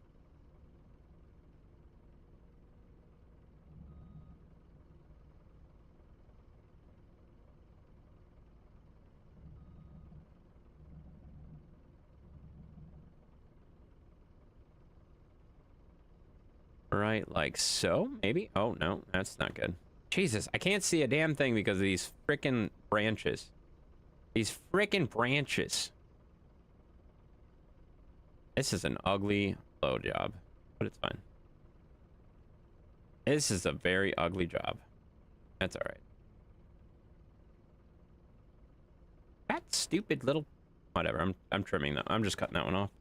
Right, like so, maybe? Oh, no, that's not good. Jesus, I can't see a damn thing because of these frickin' branches. These frickin' branches. This is an ugly low job, but it's fine. This is a very ugly job. That's all right. That stupid little... Whatever, I'm trimming that. I'm just cutting that one off.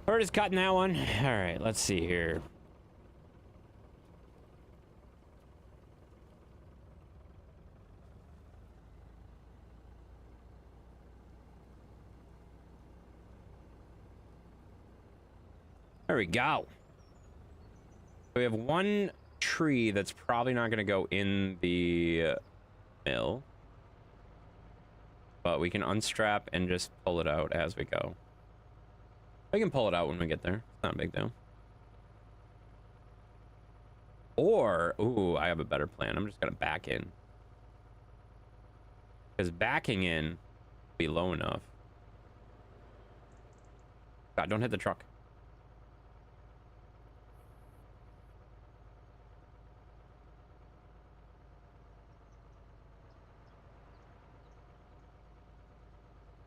Bird is cutting that one. All right, let's see here. There we go. We have one tree that's probably not going to go in the mill. But we can unstrap and just pull it out as we go. We can pull it out when we get there. It's not a big deal. Or, ooh, I have a better plan. I'm just going to back in. Because backing in will be low enough. God, don't hit the truck.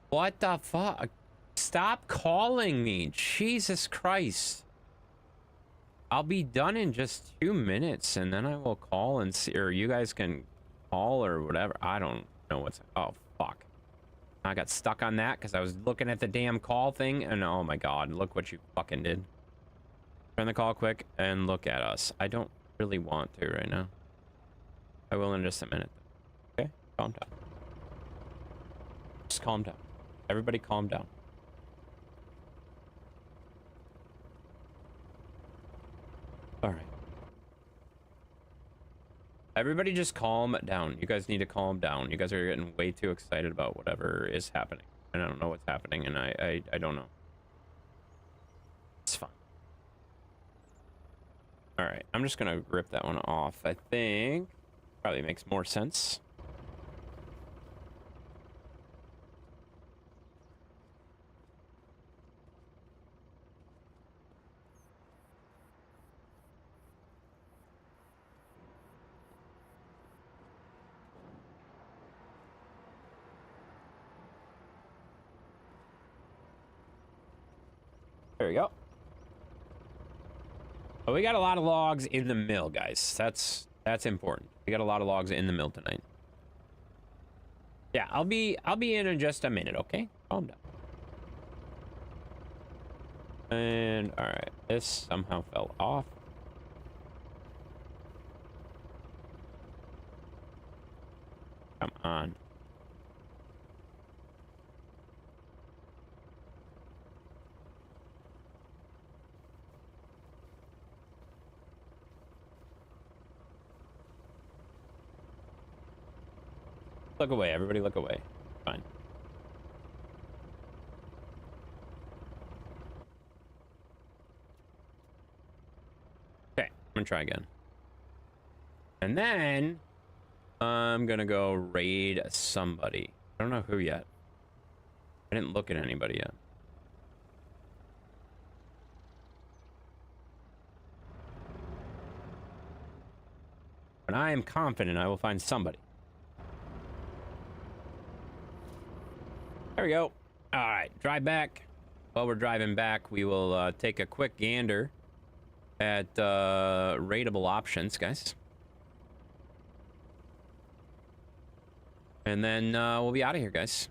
What the fuck? Stop calling me. Jesus Christ. I'll be done in just 2 minutes and then I will call and see, or you guys can call or whatever. I don't know what's... Oh, fuck. I got stuck on that because I was looking at the damn call thing and oh my god, look what you fucking did. Turn the call quick and look at us. I don't really want to right now. I will in just a minute. Okay? Calm down. Just calm down. Everybody calm down. All right. Everybody just calm down. You guys need to calm down. You guys are getting way too excited about whatever is happening. And I don't know what's happening, and I don't know. It's fine. All right, I'm just gonna rip that one off. I think probably makes more sense. There we go. Oh, we got a lot of logs in the mill, guys. That's important. We got a lot of logs in the mill tonight. Yeah, I'll be in just a minute, okay? Calm down. And all right, this somehow fell off. Come on. Look away, everybody look away. Fine. Okay, I'm gonna try again. And then I'm gonna go raid somebody. I don't know who yet. I didn't look at anybody yet. I am confident I will find somebody. There we go. All right, drive back. While we're driving back, we will take a quick gander at rateable options, guys. And then we'll be out of here, guys.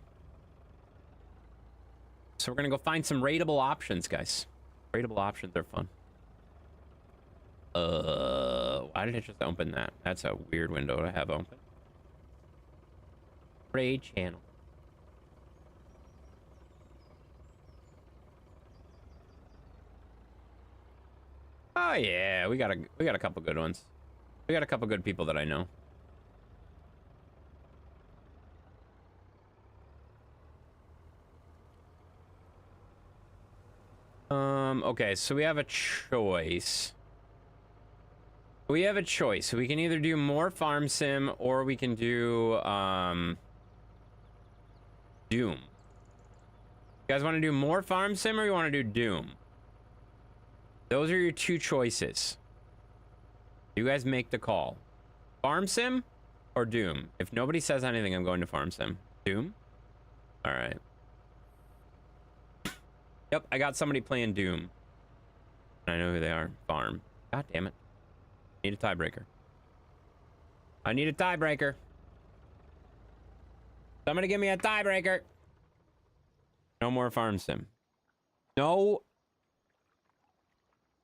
So we're gonna go find some rateable options, guys. Rateable options are fun. Why did I just open that? That's a weird window to have open. Raid channel. Oh yeah, we got a couple good ones. We got a couple good people that I know. Okay, so we have a choice. We have a choice. We can either do more farm sim or we can do Doom. You guys want to do more farm sim or you want to do Doom? Those are your two choices. You guys make the call. Farm sim or Doom? If nobody says anything, I'm going to farm sim. Doom? All right. Yep, I got somebody playing Doom. I know who they are. Farm. God damn it. Need a tiebreaker. I need a tiebreaker. Somebody give me a tiebreaker. No more farm sim. No.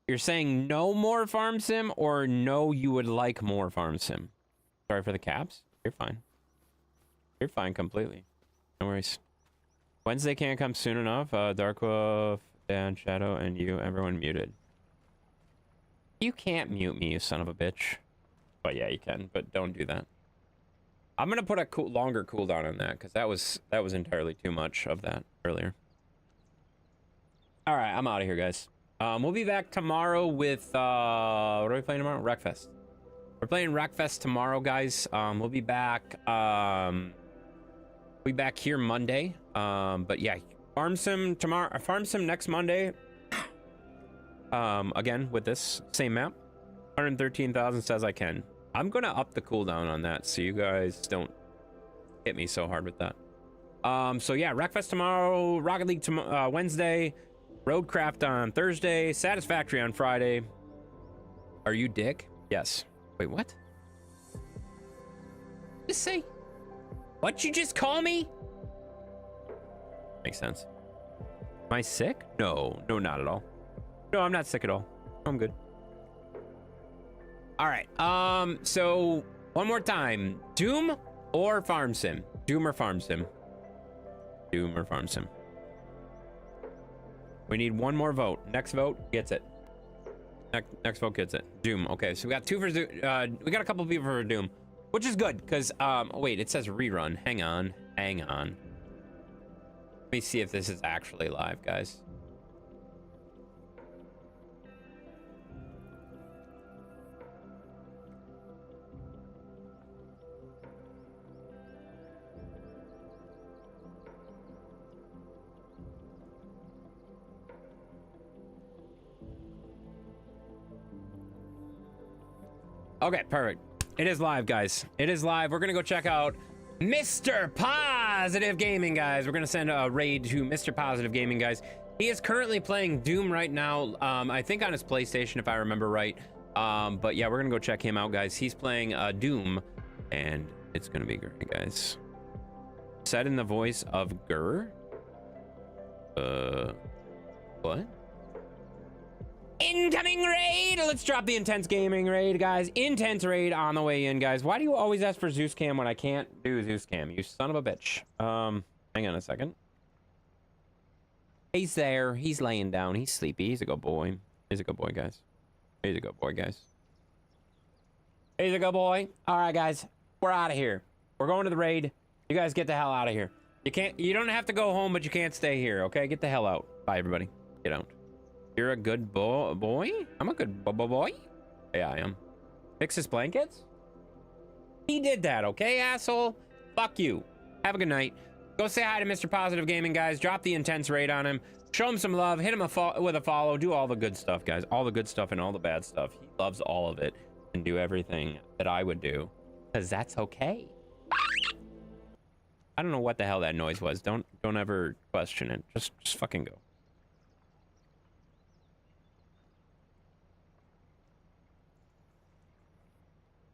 You're saying no more farm sim or no, you would like more farm sim? Sorry for the caps. You're fine. You're fine completely. No worries. Wednesday can't come soon enough. Dark Wolf, Dan, Shadow, and you, everyone muted. You can't mute me, you son of a bitch. But yeah, you can, but don't do that. I'm gonna put a longer cooldown on that because that was entirely too much of that earlier. All right, I'm out of here, guys. We'll be back tomorrow with what are we playing tomorrow? Wreckfest. We're playing Wreckfest tomorrow, guys. We'll be back. We'll be back here Monday. But yeah, farm sim tomorrow. Farm sim next Monday. Again with this same map. 113,000 says I can. I'm gonna up the cooldown on that so you guys don't hit me so hard with that. So yeah, Wreckfest tomorrow, Rocket League Wednesday, Roadcraft on Thursday, Satisfactory on Friday. Are you dick? Yes. Wait, what? Just say. What you just call me? Makes sense. Am I sick? No, no, not at all. No, I'm not sick at all. I'm good. All right. So one more time. Doom or farm sim? Doom or farm sim? Doom or farm sim? We need one more vote. Next vote gets it. Next vote gets it. Doom. Okay, so we got two for we got a couple people for Doom, which is good because wait, it says rerun. Hang on. Let me see if this is actually live, guys. Okay, perfect. It is live, guys. It is live. We're gonna go check out Mr. Positive Gaming, guys. We're gonna send a raid to Mr. Positive Gaming, guys. He is currently playing Doom right now. I think on his PlayStation, if I remember right. But yeah, we're gonna go check him out, guys. He's playing Doom, and it's gonna be great, guys. Said in the voice of Gurr. What? Incoming raid! Let's drop the intense gaming raid, guys. Intense raid on the way in, guys. Why do you always ask for Zeus Cam when I can't do Zeus Cam? You son of a bitch. Hang on a second. He's there. He's laying down. He's sleepy. He's a good boy. He's a good boy, guys. He's a good boy, guys. He's a good boy. All right, guys. We're out of here. We're going to the raid. You guys get the hell out of here. You don't have to go home, but you can't stay here, okay? Get the hell out. Bye, everybody. Get out. You're a good boy? I'm a good boy? Yeah, I am. Fix his blankets? He did that, okay, asshole? Fuck you. Have a good night. Go say hi to Mr. Positive Gaming, guys. Drop the intense raid on him. Show him some love. Hit him with a follow. Do all the good stuff, guys. All the good stuff and all the bad stuff. He loves all of it. and do everything that I would do, because that's okay. I don't know what the hell that noise was. Don't ever question it. Just fucking go.